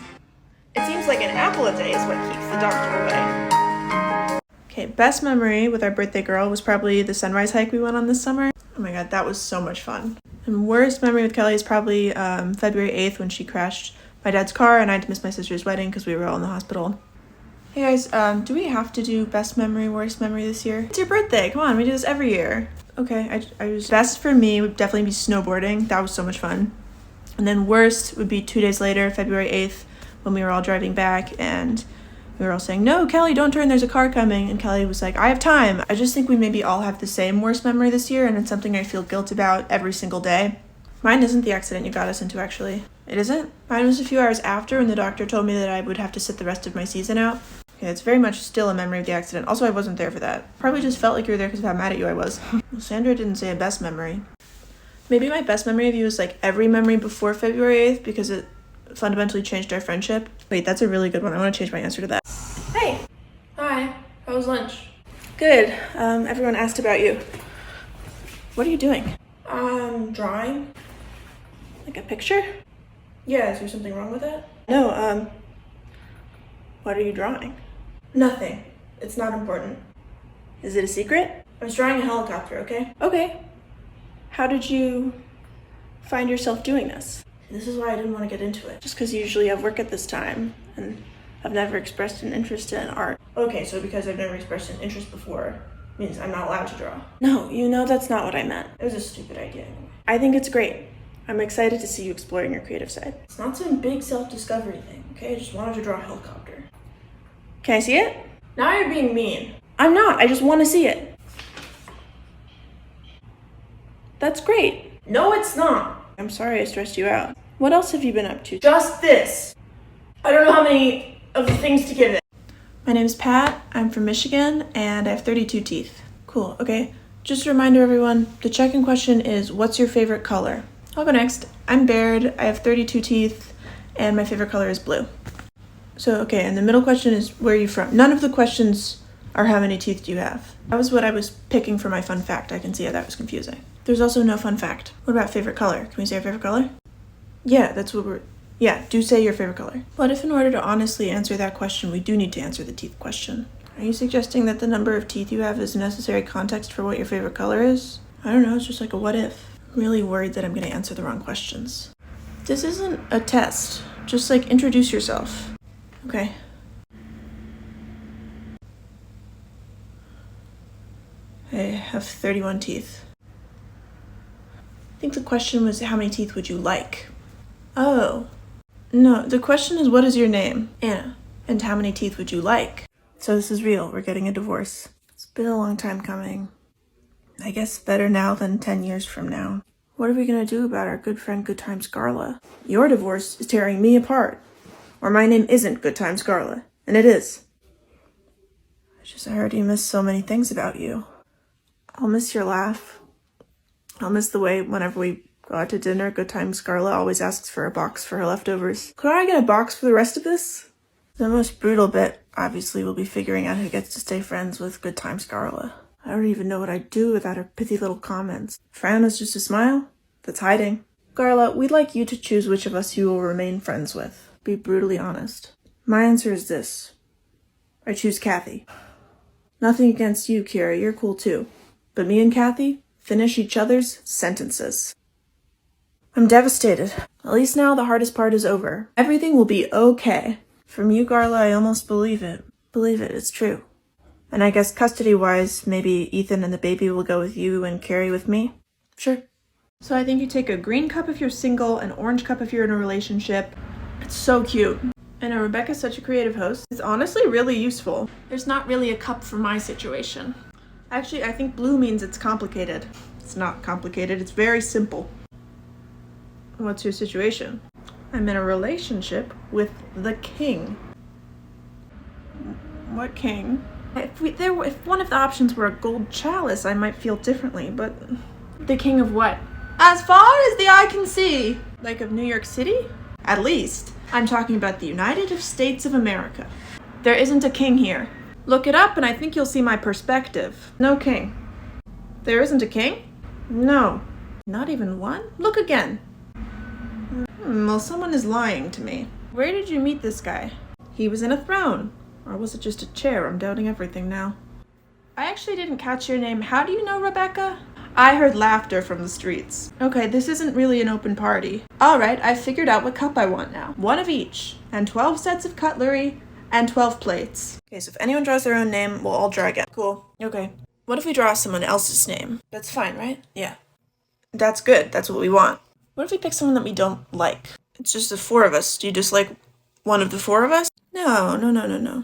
It seems like an apple a day is what keeps the doctor away. Okay, best memory with our birthday girl was probably the sunrise hike we went on this summer. Oh my god, that was so much fun. And worst memory with Kelly is probably February 8th when she crashed my dad's car and I had to miss my sister's wedding because we were all in the hospital. Hey guys, do we have to do best memory, worst memory this year? It's your birthday, come on, we do this every year. Okay, I was best for me would definitely be snowboarding. That was so much fun. And then worst would be 2 days later, February 8th, when we were all driving back and we were all saying, "No, Kelly, don't turn, there's a car coming." And Kelly was like, "I have time." I just think we maybe all have the same worst memory this year, and it's something I feel guilt about every single day. Mine isn't the accident you got us into, actually. It isn't? Mine was a few hours after when the doctor told me that I would have to sit the rest of my season out. Okay, it's very much still a memory of the accident. Also, I wasn't there for that. Probably just felt like you were there because of how mad at you I was. Well, Sandra didn't say a best memory. Maybe my best memory of you is like every memory before February 8th because it fundamentally changed our friendship. Wait, that's a really good one. I want to change my answer to that. Hey. Hi. How was lunch? Good. Everyone asked about you. What are you doing? Drawing. Like a picture? Yeah, is there something wrong with it? No, what are you drawing? Nothing. It's not important. Is it a secret? I was drawing a helicopter, okay? Okay. How did you find yourself doing this? This is why I didn't want to get into it. Just because you usually have work at this time, and I've never expressed an interest in art. Okay, so because I've never expressed an interest before, means I'm not allowed to draw. No, you know that's not what I meant. It was a stupid idea anyway. I think it's great. I'm excited to see you exploring your creative side. It's not some big self-discovery thing, okay? I just wanted to draw a helicopter. Can I see it? Now you're being mean. I'm not. I just want to see it. That's great. No, it's not. I'm sorry I stressed you out. What else have you been up to? Just this. I don't know how many of the things to give it. My name's Pat. I'm from Michigan, and I have 32 teeth. Cool. Okay. Just a reminder, everyone. The check-in question is, what's your favorite color? I'll go next. I'm Baird. I have 32 teeth, and my favorite color is blue. So, okay, and the middle question is, where are you from? None of the questions are how many teeth do you have. That was what I was picking for my fun fact. I can see how that was confusing. There's also no fun fact. What about favorite color? Can we say our favorite color? Yeah, that's what we're... Yeah, do say your favorite color. But if in order to honestly answer that question, we do need to answer the teeth question. Are you suggesting that the number of teeth you have is necessary context for what your favorite color is? I don't know, it's just like a what if. I'm really worried that I'm gonna answer the wrong questions. This isn't a test. Just like introduce yourself. Okay. I have 31 teeth. I think the question was how many teeth would you like? Oh. No, the question is what is your name? Anna. And how many teeth would you like? So this is real. We're getting a divorce. It's been a long time coming. I guess better now than 10 years from now. What are we gonna do about our good friend Good Times Carla? Your divorce is tearing me apart. Or my name isn't Good Times Carla. And it is. I already miss so many things about you. I'll miss your laugh. I'll miss the way whenever we go out to dinner, Good Times Carla always asks for a box for her leftovers. Could I get a box for the rest of this? The most brutal bit, obviously, will be figuring out who gets to stay friends with Good Times Carla. I don't even know what I'd do without her pithy little comments. Frown is just a smile? That's hiding. Carla, we'd like you to choose which of us you will remain friends with. Be brutally honest. My answer is this. I choose Kathy. Nothing against you, Kira, you're cool too. But me and Kathy finish each other's sentences. I'm devastated. At least now the hardest part is over. Everything will be okay. From you, Carla, I almost believe it. Believe it, it's true. And I guess custody-wise, maybe Ethan and the baby will go with you and Carrie with me? Sure. So I think you take a green cup if you're single, an orange cup if you're in a relationship. It's so cute. And Rebecca's such a creative host. It's honestly really useful. There's not really a cup for my situation. Actually, I think blue means it's complicated. It's not complicated, it's very simple. What's your situation? I'm in a relationship with the king. What king? If one of the options were a gold chalice, I might feel differently, but... The king of what? As far as the eye can see! Like of New York City? At least. I'm talking about the United States of America. There isn't a king here. Look it up and I think you'll see my perspective. No king. There isn't a king? No. Not even one? Look again. Well, someone is lying to me. Where did you meet this guy? He was in a throne. Or was it just a chair? I'm doubting everything now. I actually didn't catch your name. How do you know Rebecca? I heard laughter from the streets. Okay, this isn't really an open party. Alright, I've figured out what cup I want now. One of each. And 12 sets of cutlery. And 12 plates. Okay, so if anyone draws their own name, we'll all draw again. Cool. Okay. What if we draw someone else's name? That's fine, right? Yeah. That's good. That's what we want. What if we pick someone that we don't like? It's just the four of us. Do you dislike one of the four of us? No.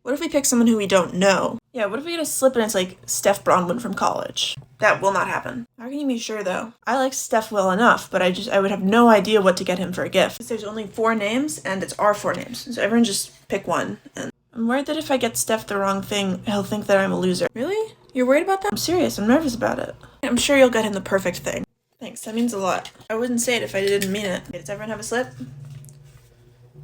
What if we pick someone who we don't know? Yeah, what if we get a slip and it's like Steph Bronwyn from college? That will not happen. How can you be sure though? I like Steph well enough, but I would have no idea what to get him for a gift. There's only 4 names and it's our 4 names. So everyone just pick one. And I'm worried that if I get Steph the wrong thing, he'll think that I'm a loser. Really? You're worried about that? I'm serious. I'm nervous about it. I'm sure you'll get him the perfect thing. Thanks. That means a lot. I wouldn't say it if I didn't mean it. Does everyone have a slip?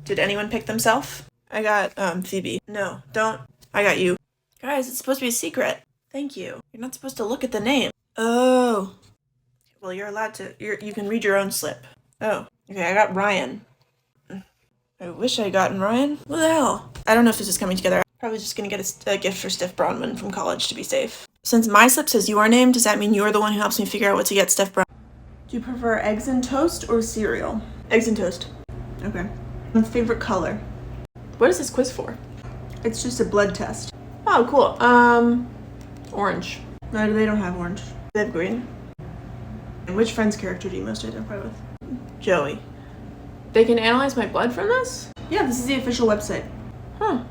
Did anyone pick themselves? I got, Phoebe. No, don't. I got you. Guys, it's supposed to be a secret. Thank you. You're not supposed to look at the name. Oh. Well, you're allowed to. You can read your own slip. Oh. Okay, I got Ryan. I wish I gotten Ryan. What the hell? I don't know if this is coming together. Probably just gonna get a gift for Steph Bronwyn from college to be safe. Since my slip says your name, does that mean you're the one who helps me figure out what to get Steph Bronwyn? Do you prefer eggs and toast or cereal? Eggs and toast. Okay. My favorite color. What is this quiz for? It's just a blood test. Oh, cool. Orange. No, they don't have orange. They have green. And which Friends character do you most identify with? Joey. They can analyze my blood from this? Yeah, this is the official website. Huh.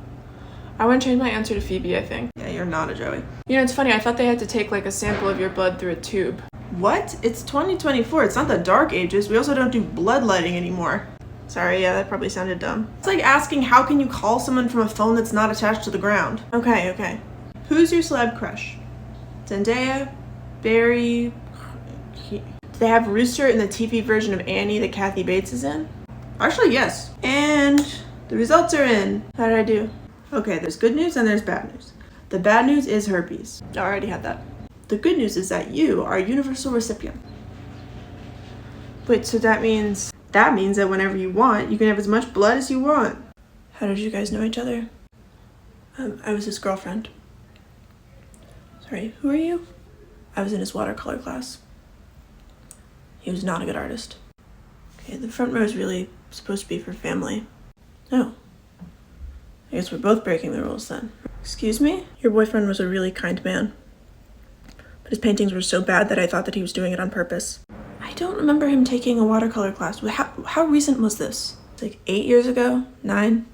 I want to change my answer to Phoebe, I think. Yeah, you're not a Joey. You know, it's funny. I thought they had to take like a sample of your blood through a tube. What? It's 2024. It's not the dark ages. We also don't do bloodletting anymore. Sorry, yeah, that probably sounded dumb. It's like asking how can you call someone from a phone that's not attached to the ground? Okay. Who's your celeb crush? Zendaya? Barry? Do they have Rooster in the TV version of Annie that Kathy Bates is in? Actually, yes. And the results are in. How did I do? Okay, there's good news and there's bad news. The bad news is herpes. I already had that. The good news is that you are a universal recipient. Wait, so that means that whenever you want, you can have as much blood as you want. How did you guys know each other? I was his girlfriend. Sorry, who are you? I was in his watercolor class. He was not a good artist. Okay, the front row is really supposed to be for family. Oh. I guess we're both breaking the rules then. Excuse me? Your boyfriend was a really kind man. But his paintings were so bad that I thought that he was doing it on purpose. I don't remember him taking a watercolor class. How recent was this? It's like 8 years ago? 9?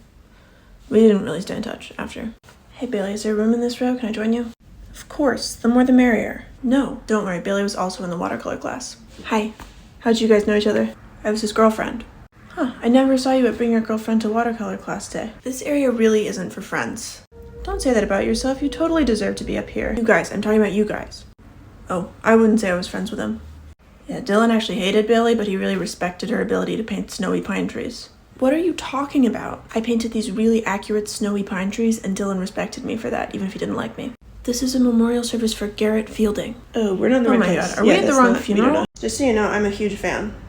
We didn't really stay in touch after. Hey Bailey, is there room in this row? Can I join you? Of course, the more the merrier. No, don't worry, Bailey was also in the watercolor class. Hi. How'd you guys know each other? I was his girlfriend. Huh, I never saw you bring your girlfriend to watercolor class day. This area really isn't for friends. Don't say that about yourself, you totally deserve to be up here. You guys, I'm talking about you guys. Oh, I wouldn't say I was friends with him. Yeah, Dylan actually hated Bailey, but he really respected her ability to paint snowy pine trees. What are you talking about? I painted these really accurate snowy pine trees, and Dylan respected me for that, even if he didn't like me. This is a memorial service for Garrett Fielding. Oh, we're not in the right place. God, are we at the wrong funeral? Just so you know, I'm a huge fan.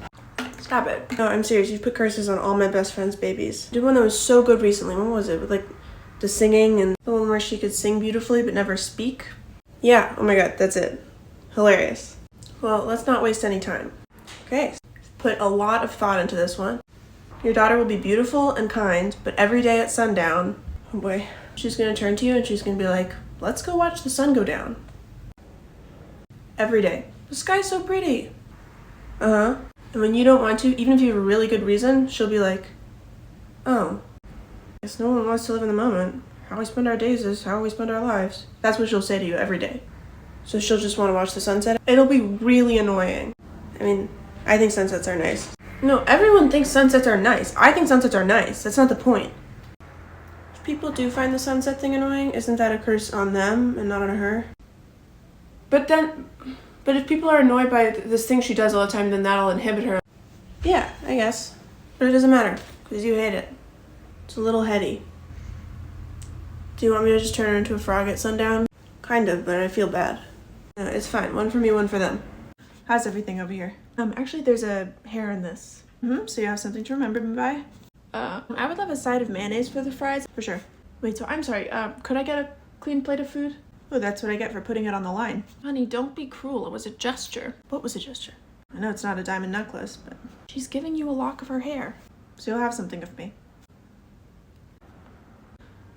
Stop it. No, I'm serious. You put curses on all my best friend's babies. I did one that was so good recently. What was it? With like the singing and the one where she could sing beautifully but never speak? Yeah, oh my god, that's it. Hilarious. Well, let's not waste any time. Okay, put a lot of thought into this one. Your daughter will be beautiful and kind, but every day at sundown, oh boy, she's gonna turn to you and she's gonna be like, let's go watch the sun go down. Every day. The sky's so pretty. Uh-huh. And when you don't want to, even if you have a really good reason, she'll be like, oh, I guess no one wants to live in the moment. How we spend our days is how we spend our lives. That's what she'll say to you every day. So she'll just want to watch the sunset. It'll be really annoying. I mean, I think sunsets are nice. No, everyone thinks sunsets are nice. I think sunsets are nice. That's not the point. If people do find the sunset thing annoying, isn't that a curse on them and not on her? But if people are annoyed by this thing she does all the time, then that'll inhibit her. Yeah, I guess. But it doesn't matter, because you hate it. It's a little heady. Do you want me to just turn her into a frog at sundown? Kind of, but I feel bad. No, it's fine. One for me, one for them. How's everything over here? Actually, there's a hair in this. So you have something to remember me by? I would love a side of mayonnaise for the fries. For sure. Wait, so I'm sorry, could I get a clean plate of food? Oh, that's what I get for putting it on the line. Honey, don't be cruel. It was a gesture. What was a gesture? I know it's not a diamond necklace, but she's giving you a lock of her hair. So you'll have something of me.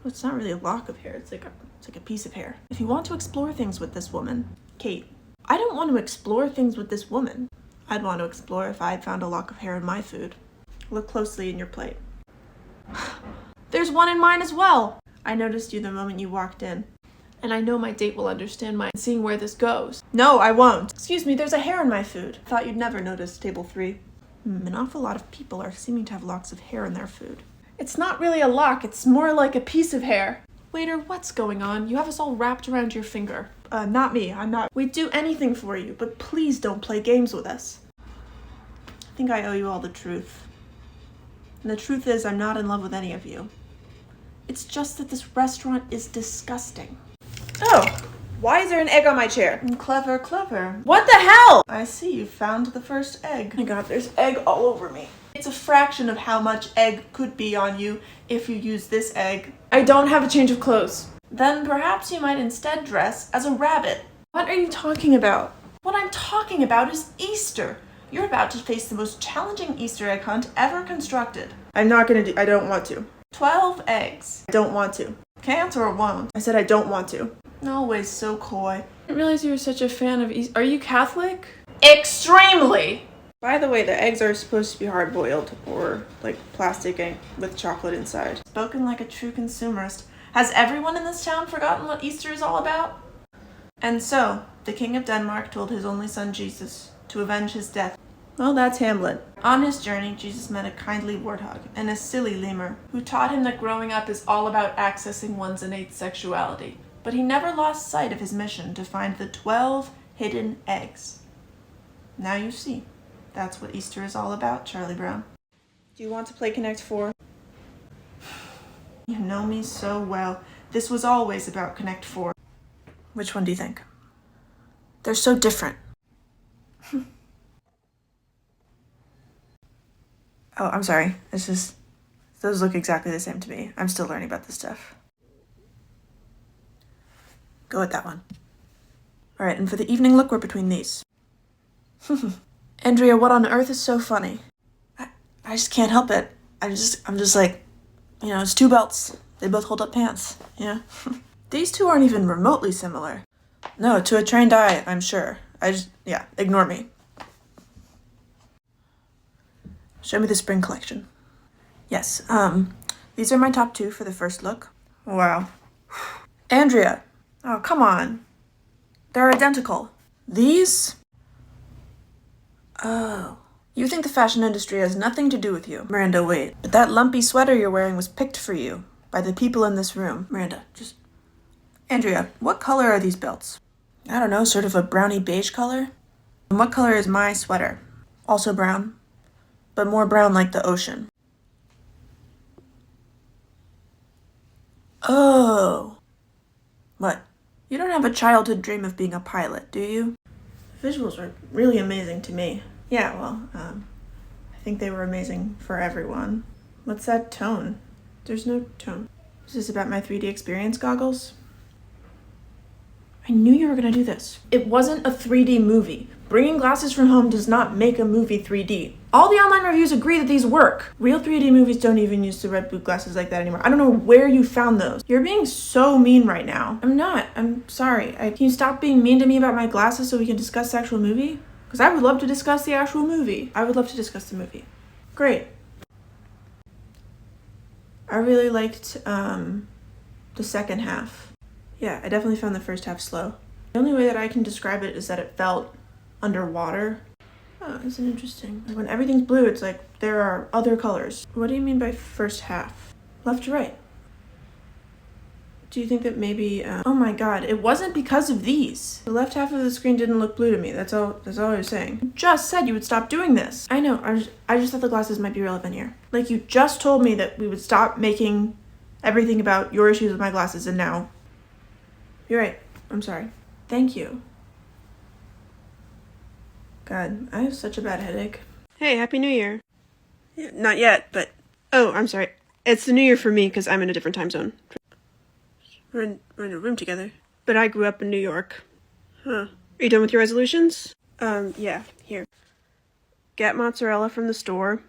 Well, it's not really a lock of hair. It's like a piece of hair. If you want to explore things with this woman, Kate, I don't want to explore things with this woman. I'd want to explore if I had found a lock of hair in my food. Look closely in your plate. There's one in mine as well. I noticed you the moment you walked in. And I know my date will understand my seeing where this goes. No, I won't. Excuse me, there's a hair in my food. Thought you'd never notice, table 3. An awful lot of people are seeming to have locks of hair in their food. It's not really a lock, it's more like a piece of hair. Waiter, what's going on? You have us all wrapped around your finger. Not me, I'm not. We'd do anything for you, but please don't play games with us. I think I owe you all the truth. And the truth is, I'm not in love with any of you. It's just that this restaurant is disgusting. Oh, why is there an egg on my chair? Clever, clever. What the hell? I see, you found the first egg. Oh my god, there's egg all over me. It's a fraction of how much egg could be on you if you use this egg. I don't have a change of clothes. Then perhaps you might instead dress as a rabbit. What are you talking about? What I'm talking about is Easter. You're about to face the most challenging Easter egg hunt ever constructed. I don't want to. 12 eggs. I don't want to. Can't or won't. I said I don't want to. Always so coy. I didn't realize you were such a fan of Easter. Are you Catholic? Extremely! By the way, the eggs are supposed to be hard-boiled, or like plastic egg with chocolate inside. Spoken like a true consumerist. Has everyone in this town forgotten what Easter is all about? And so, the King of Denmark told his only son Jesus to avenge his death. Well, that's Hamlet. On his journey, Jesus met a kindly warthog and a silly lemur who taught him that growing up is all about accessing one's innate sexuality. But he never lost sight of his mission to find the 12 hidden eggs. Now you see. That's what Easter is all about, Charlie Brown. Do you want to play Connect 4? You know me so well. This was always about Connect 4. Which one do you think? They're so different. Oh, I'm sorry. It's just, those look exactly the same to me. I'm still learning about this stuff. Go with that one. All right, and for the evening look, we're between these. Andrea, what on earth is so funny? I just can't help it. I'm just like, you know, it's two belts. They both hold up pants, yeah. These two aren't even remotely similar. No, to a trained eye, I'm sure. Yeah, ignore me. Show me the spring collection. Yes, these are my top two for the first look. Wow. Andrea, oh, come on. They're identical. These? Oh. You think the fashion industry has nothing to do with you. Miranda, wait. But that lumpy sweater you're wearing was picked for you by the people in this room. Miranda, just... Andrea, what color are these belts? I don't know, sort of a browny beige color? And what color is my sweater? Also brown, but more brown like the ocean. Oh. What? You don't have a childhood dream of being a pilot, do you? Visuals were really amazing to me. Yeah, well, I think they were amazing for everyone. What's that tone? There's no tone. Is this about my 3D experience goggles? I knew you were gonna do this. It wasn't a 3D movie. Bringing glasses from home does not make a movie 3D. All the online reviews agree that these work. Real 3D movies don't even use the red boot glasses like that anymore. I don't know where you found those. You're being so mean right now. I'm not. I'm sorry. Can you stop being mean to me about my glasses so we can discuss the actual movie? Because I would love to discuss the actual movie. I would love to discuss the movie. Great. I really liked the second half. Yeah, I definitely found the first half slow. The only way that I can describe it is that it felt underwater. Oh, isn't interesting. When everything's blue, it's like there are other colors. What do you mean by first half? Left to right. Do you think that maybe, oh my god, it wasn't because of these. The left half of the screen didn't look blue to me. That's all I was saying. You just said you would stop doing this. I know, I just thought the glasses might be relevant here. Like, you just told me that we would stop making everything about your issues with my glasses, and now... You're right. I'm sorry. Thank you. God, I have such a bad headache. Hey, Happy New Year. Yeah, not yet, but... Oh, I'm sorry. It's the New Year for me because I'm in a different time zone. We're in a room together. But I grew up in New York. Huh. Are you done with your resolutions? Yeah, here. Get mozzarella from the store.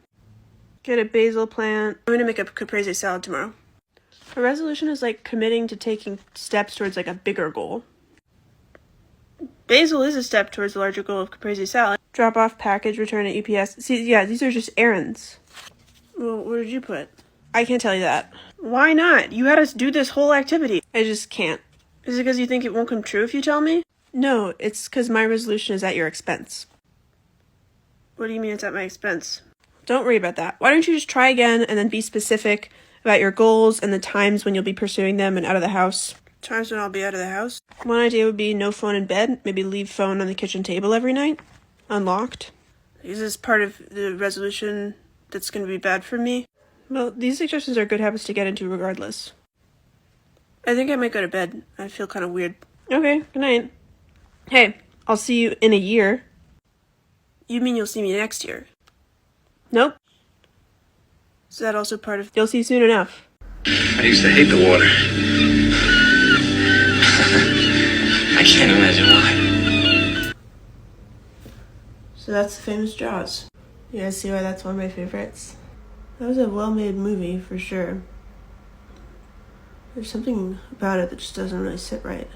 Get a basil plant. I'm gonna make a caprese salad tomorrow. A resolution is like committing to taking steps towards like a bigger goal. Basil is a step towards the larger goal of caprese salad. Drop off package, return at UPS. See, yeah, these are just errands. Well, what did you put? I can't tell you that. Why not? You had us do this whole activity. I just can't. Is it because you think it won't come true if you tell me? No, it's because my resolution is at your expense. What do you mean it's at my expense? Don't worry about that. Why don't you just try again and then be specific about your goals and the times when you'll be pursuing them and out of the house? Times when I'll be out of the house? One idea would be no phone in bed. Maybe leave phone on the kitchen table every night. Unlocked. Is this part of the resolution that's going to be bad for me? Well, these suggestions are good habits to get into regardless. I think I might go to bed. I feel kind of weird. Okay, good night. Hey, I'll see you in a year. You mean you'll see me next year? Nope. Is that also part of... You'll see soon enough. I used to hate the water. I can't imagine why. So that's the famous Jaws. You guys see why that's one of my favorites? That was a well-made movie, for sure. There's something about it that just doesn't really sit right.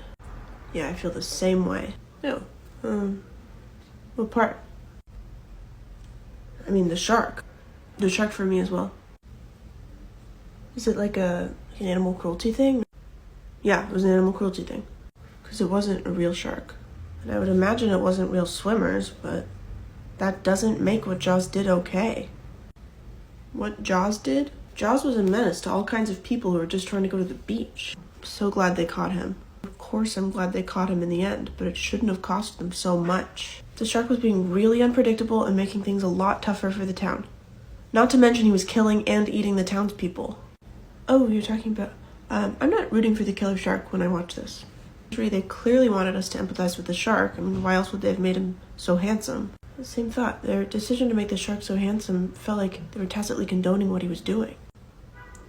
Yeah, I feel the same way. No. What part? I mean, the shark. The shark for me as well. Is it like an animal cruelty thing? Yeah, it was an animal cruelty thing. Because it wasn't a real shark. And I would imagine it wasn't real swimmers, but that doesn't make what Jaws did okay. What Jaws did? Jaws was a menace to all kinds of people who were just trying to go to the beach. I'm so glad they caught him. Of course I'm glad they caught him in the end, but it shouldn't have cost them so much. The shark was being really unpredictable and making things a lot tougher for the town. Not to mention he was killing and eating the townspeople. Oh, you're talking about... I'm not rooting for the killer shark when I watch this. They clearly wanted us to empathize with the shark. I mean, why else would they have made him so handsome? The same thought. Their decision to make the shark so handsome felt like they were tacitly condoning what he was doing.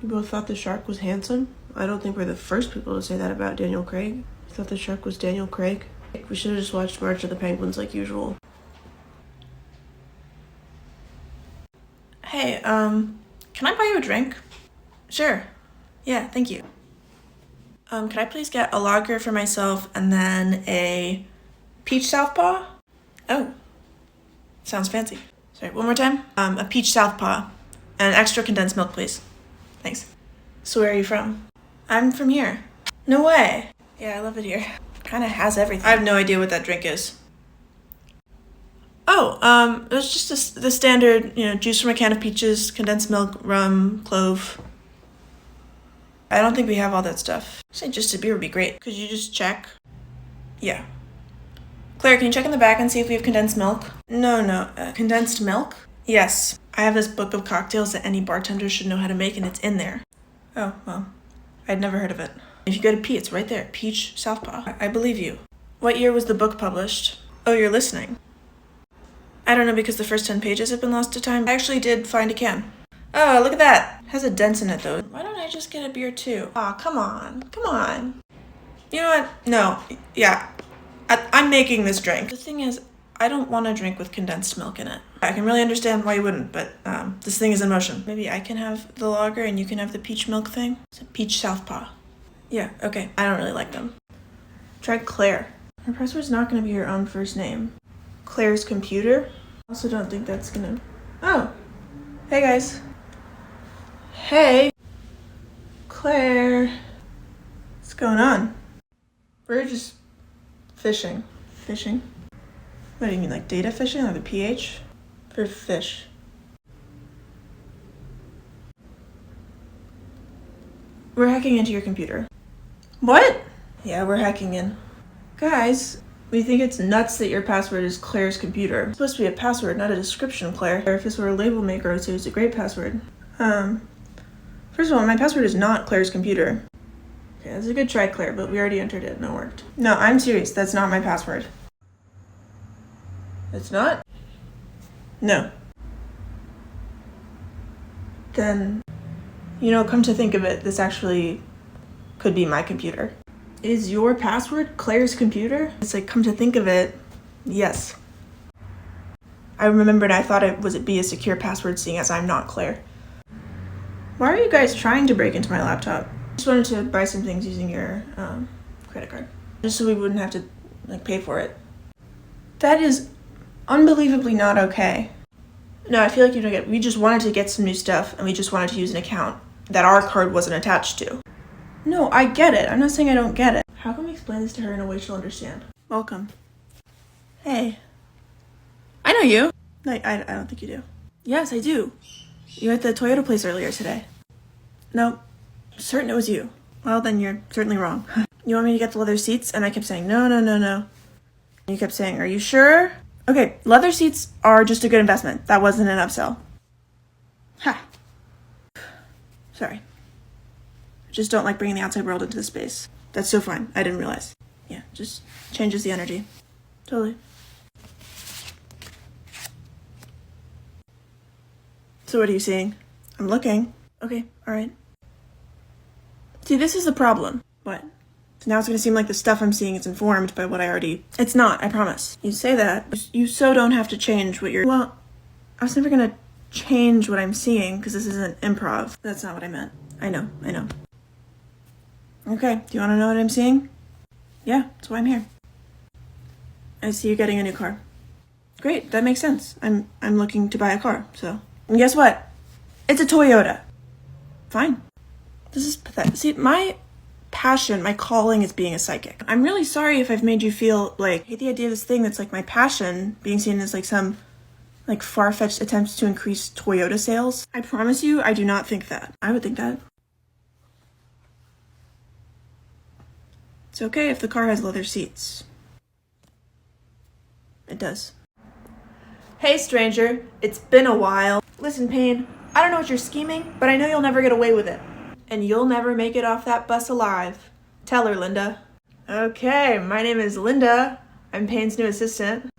You both thought the shark was handsome? I don't think we're the first people to say that about Daniel Craig. You thought the shark was Daniel Craig? We should have just watched March of the Penguins like usual. Hey, can I buy you a drink? Sure. Yeah, thank you. Could I please get a lager for myself and then a peach southpaw? Oh, sounds fancy. Sorry, one more time. A peach southpaw and extra condensed milk, please. Thanks. So where are you from? I'm from here. No way. Yeah, I love it here. Kinda has everything. I have no idea what that drink is. Oh, it was just the standard, juice from a can of peaches, condensed milk, rum, clove. I don't think we have all that stuff. Say just a beer would be great. Could you just check? Yeah. Claire, can you check in the back and see if we have condensed milk? No, condensed milk? Yes. I have this book of cocktails that any bartender should know how to make, and it's in there. Oh, well, I'd never heard of it. If you go to P, it's right there. Peach Southpaw. I believe you. What year was the book published? Oh, you're listening. I don't know because the first 10 pages have been lost to time. I actually did find a can. Oh, look at that. It has a dent in it, though. Why don't I just get a beer, too? Aw, come on. You know what? No. Yeah. I'm making this drink. The thing is, I don't want a drink with condensed milk in it. I can really understand why you wouldn't, but this thing is in motion. Maybe I can have the lager and you can have the peach milk thing? It's a peach southpaw. Yeah, okay. I don't really like them. Try Claire. Her password's not going to be her own first name. Claire's computer? I also don't think that's gonna... Oh! Hey, guys. Hey! Claire. What's going on? We're just fishing. Fishing? What do you mean, like data fishing? Like the pH? For fish. We're hacking into your computer. What? Yeah, we're hacking in. Guys, we think it's nuts that your password is Claire's computer. It's supposed to be a password, not a description, Claire. If this were a label maker, I would say it's a great password. First of all, my password is not Claire's computer. Okay, that's a good try, Claire, but we already entered it and it worked. No, I'm serious. That's not my password. It's not? No. Then, come to think of it, this actually could be my computer. Is your password Claire's computer? It's like, come to think of it, yes. I remembered I thought it would be a secure password seeing as I'm not Claire. Why are you guys trying to break into my laptop? I just wanted to buy some things using your credit card. Just so we wouldn't have to pay for it. That is unbelievably not okay. No, I feel like you don't get it. We just wanted to get some new stuff and we just wanted to use an account that our card wasn't attached to. No, I get it. I'm not saying I don't get it. How can we explain this to her in a way she'll understand? Welcome. Hey. I know you. No, I don't think you do. Yes, I do. You were at the Toyota place earlier today. No, certain it was you. Well, then you're certainly wrong. You want me to get the leather seats? And I kept saying, no. And you kept saying, are you sure? Okay, leather seats are just a good investment. That wasn't an upsell. Ha. Sorry. I just don't like bringing the outside world into the space. That's so fine. I didn't realize. Yeah, just changes the energy. Totally. So what are you seeing? I'm looking. Okay, alright. See, this is the problem. What? So now it's gonna seem like the stuff I'm seeing is informed by what I already... It's not, I promise. You say that, but you so don't have to change what you're... Well, I was never gonna change what I'm seeing, because this isn't improv. That's not what I meant. I know. Okay, do you want to know what I'm seeing? Yeah, that's why I'm here. I see you getting a new car. Great, that makes sense. I'm looking to buy a car, so... And guess what? It's a Toyota. Fine. This is pathetic. See, my passion, my calling is being a psychic. I'm really sorry if I've made you feel I hate the idea of this thing that's my passion being seen as some far-fetched attempts to increase Toyota sales. I promise you, I do not think that. I would think that. It's okay if the car has leather seats. It does. Hey, stranger. It's been a while. Listen, Payne, I don't know what you're scheming, but I know you'll never get away with it. And you'll never make it off that bus alive. Tell her, Linda. Okay, my name is Linda. I'm Payne's new assistant.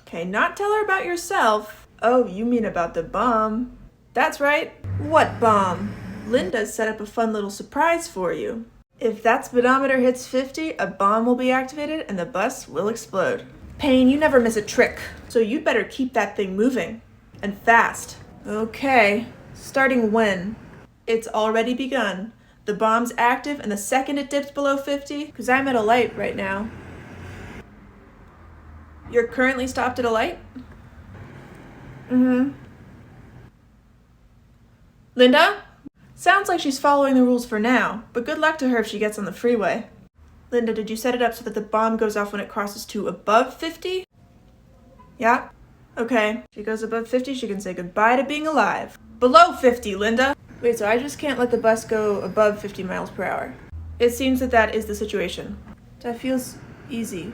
Okay, Okay, not tell her about yourself. Oh, you mean about the bomb. That's right. What bomb? Linda set up a fun little surprise for you. If that speedometer hits 50, a bomb will be activated and the bus will explode. Payne, you never miss a trick, so you'd better keep that thing moving. And fast. Okay, starting when? It's already begun. The bomb's active, and the second it dips below 50, because I'm at a light right now. You're currently stopped at a light? Mm-hmm. Linda? Sounds like she's following the rules for now, but good luck to her if she gets on the freeway. Linda, did you set it up so that the bomb goes off when it crosses to above 50? Yeah? Okay. If she goes above 50, she can say goodbye to being alive. Below 50, Linda! Wait, so I just can't let the bus go above 50 miles per hour. It seems that that is the situation. That feels easy.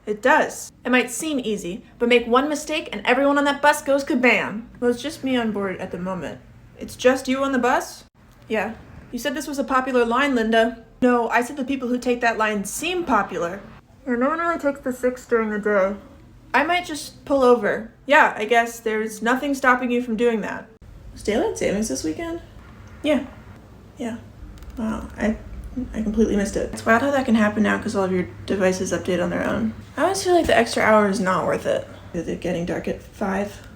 It does. It might seem easy, but make one mistake and everyone on that bus goes kabam. Well, it's just me on board at the moment. It's just you on the bus? Yeah. You said this was a popular line, Linda. No, I said the people who take that line seem popular. Yeah, no one really takes the 6 during the day. I might just pull over. Yeah, I guess there's nothing stopping you from doing that. Was daylight savings this weekend? Yeah. Wow, I completely missed it. It's wild how that can happen now because all of your devices update on their own. I always feel like the extra hour is not worth it. Is it getting dark at 5?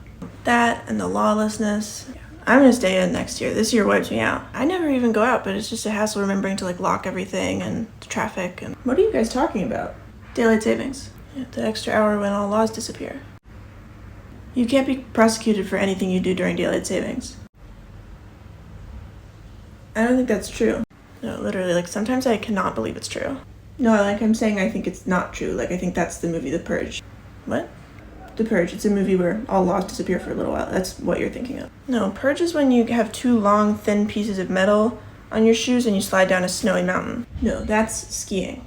That and the lawlessness. I'm gonna stay in next year. This year wipes me out. I never even go out, but it's just a hassle remembering to lock everything and traffic and... What are you guys talking about? Daylight savings. Yeah, the extra hour when all laws disappear. You can't be prosecuted for anything you do during daylight savings. I don't think that's true. No, literally, sometimes I cannot believe it's true. No, I'm saying I think it's not true. I think that's the movie The Purge. What? The Purge. It's a movie where all laws disappear for a little while. That's what you're thinking of. No, Purge is when you have 2 long, thin pieces of metal on your shoes and you slide down a snowy mountain. No, that's skiing.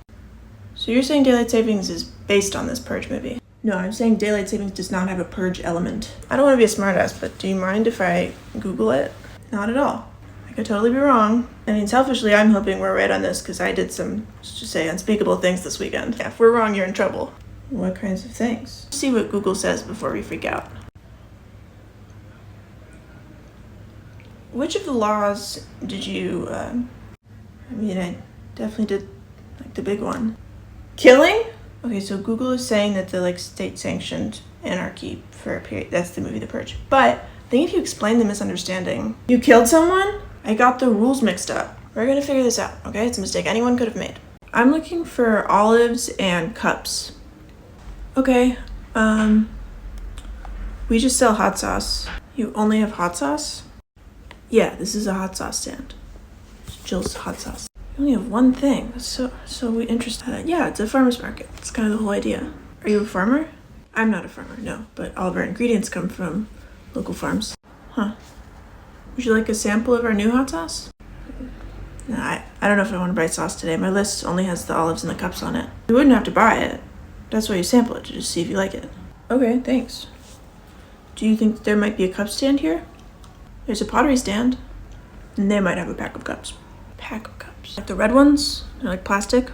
So you're saying daylight savings is based on this Purge movie? No, I'm saying daylight savings does not have a Purge element. I don't want to be a smartass, but do you mind if I Google it? Not at all. I could totally be wrong. I mean, selfishly, I'm hoping we're right on this because I did some, let's just say, unspeakable things this weekend. Yeah, if we're wrong, you're in trouble. What kinds of things? See what Google says before we freak out. Which of the laws did you, I definitely did, the big one. Killing? Okay, so Google is saying that the, state-sanctioned anarchy for a period, that's the movie The Purge. But I think if you explain the misunderstanding, you killed someone? I got the rules mixed up. We're gonna figure this out, okay? It's a mistake anyone could have made. I'm looking for olives and cups. Okay, we just sell hot sauce. You only have hot sauce? Yeah, this is a hot sauce stand. It's Jill's hot sauce. You only have one thing. That's so interesting. Yeah, it's a farmer's market. It's kind of the whole idea. Are you a farmer? I'm not a farmer, no, but all of our ingredients come from local farms. Huh. Would you like a sample of our new hot sauce? No, I don't know if I want to buy sauce today. My list only has the olives and the cups on it. You wouldn't have to buy it. That's why you sample it, to just see if you like it. Okay, thanks. Do you think there might be a cup stand here? There's a pottery stand. And they might have a pack of cups. Pack of cups. Like the red ones? They're plastic?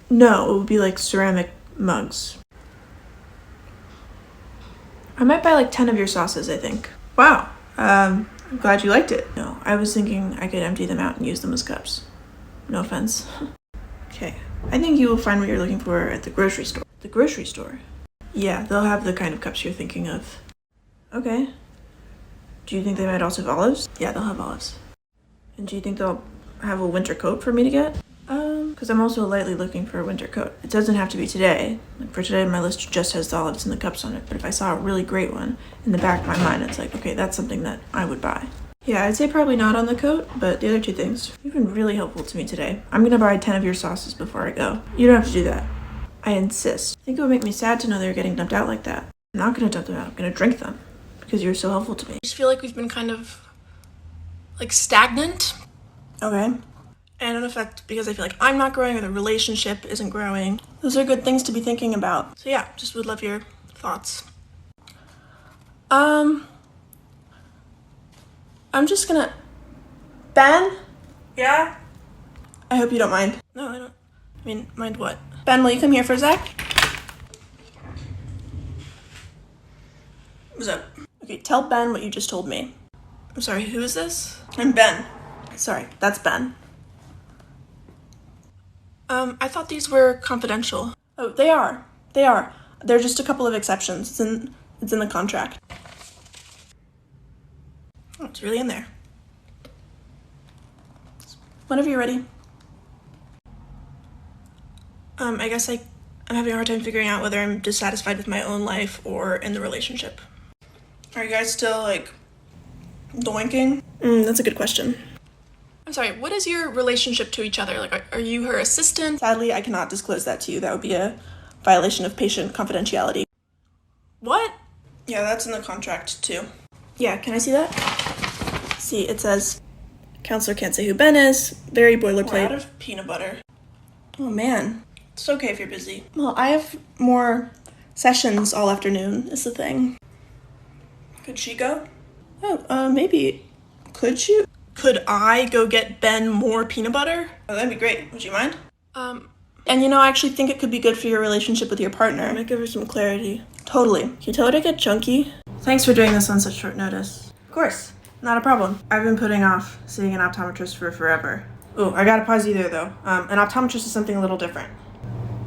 No, it would be ceramic mugs. I might buy 10 of your sauces, I think. Wow. I'm glad you liked it. No, I was thinking I could empty them out and use them as cups. No offense. Okay. I think you will find what you're looking for at the grocery store. The grocery store? Yeah, they'll have the kind of cups you're thinking of. Okay. Do you think they might also have olives? Yeah, they'll have olives. And do you think they'll have a winter coat for me to get? Because I'm also lightly looking for a winter coat. It doesn't have to be today. For today, my list just has the olives and the cups on it. But if I saw a really great one, in the back of my mind, it's okay, that's something that I would buy. Yeah, I'd say probably not on the coat, but the other 2 things. You've been really helpful to me today. I'm gonna buy 10 of your sauces before I go. You don't have to do that. I insist. I think it would make me sad to know they're getting dumped out like that. I'm not gonna dump them out. I'm gonna drink them. Because you're so helpful to me. I just feel like we've been kind of, stagnant. Okay. And I don't know if that's because I feel like I'm not growing or the relationship isn't growing. Those are good things to be thinking about. So yeah, just would love your thoughts. I'm just gonna... Ben? Yeah? I hope you don't mind. No, I don't. Mind what? Ben, will you come here for a sec? What's up? Okay, tell Ben what you just told me. I'm sorry, who is this? I'm Ben. Sorry, that's Ben. I thought these were confidential. Oh, they are. They are. There are just a couple of exceptions. It's in the contract. Oh, it's really in there. Whenever you're ready. I guess I'm having a hard time figuring out whether I'm dissatisfied with my own life or in the relationship. Are you guys still, like, doinking? That's a good question. I'm sorry, what is your relationship to each other? Like, are you her assistant? Sadly, I cannot disclose that to you. That would be a violation of patient confidentiality. What? Yeah, that's in the contract, too. Yeah, can I see that? See, it says, counselor can't say who Ben is. Very boilerplate. We're out of peanut butter. Oh, man. It's okay if you're busy. Well, I have more sessions all afternoon, is the thing. Could she go? Oh, maybe. Could she? Could I go get Ben more peanut butter? Oh, that'd be great. Would you mind? And I actually think it could be good for your relationship with your partner. I might give her some clarity. Totally. Can you tell her to get chunky? Thanks for doing this on such short notice. Of course. Not a problem. I've been putting off seeing an optometrist for forever. Oh, I gotta pause you there, though. An optometrist is something a little different.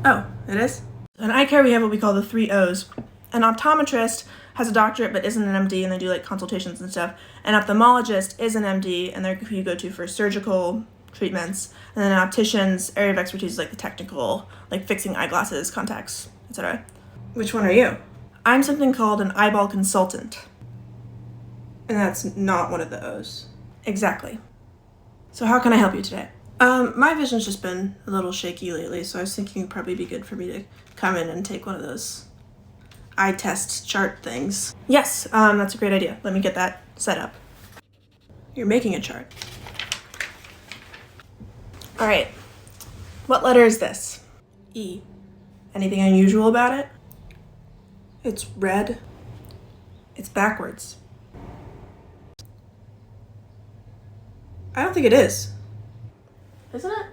Oh, it is? In eye care, we have what we call the 3 O's. An optometrist has a doctorate but isn't an MD, and they do like consultations and stuff. An ophthalmologist is an MD, and they're who you go to for surgical treatments. And then an optician's area of expertise is like the technical, like fixing eyeglasses, contacts, etc. Which one are you? I'm something called an eyeball consultant. And that's not one of the O's. Exactly. So how can I help you today? My vision's just been a little shaky lately, so I was thinking it'd probably be good for me to come in and take one of those eye test chart things. Yes, that's a great idea. Let me get that set up. You're making a chart. All right. What letter is this? E. Anything unusual about it? It's red. It's backwards. I don't think it is. Isn't it?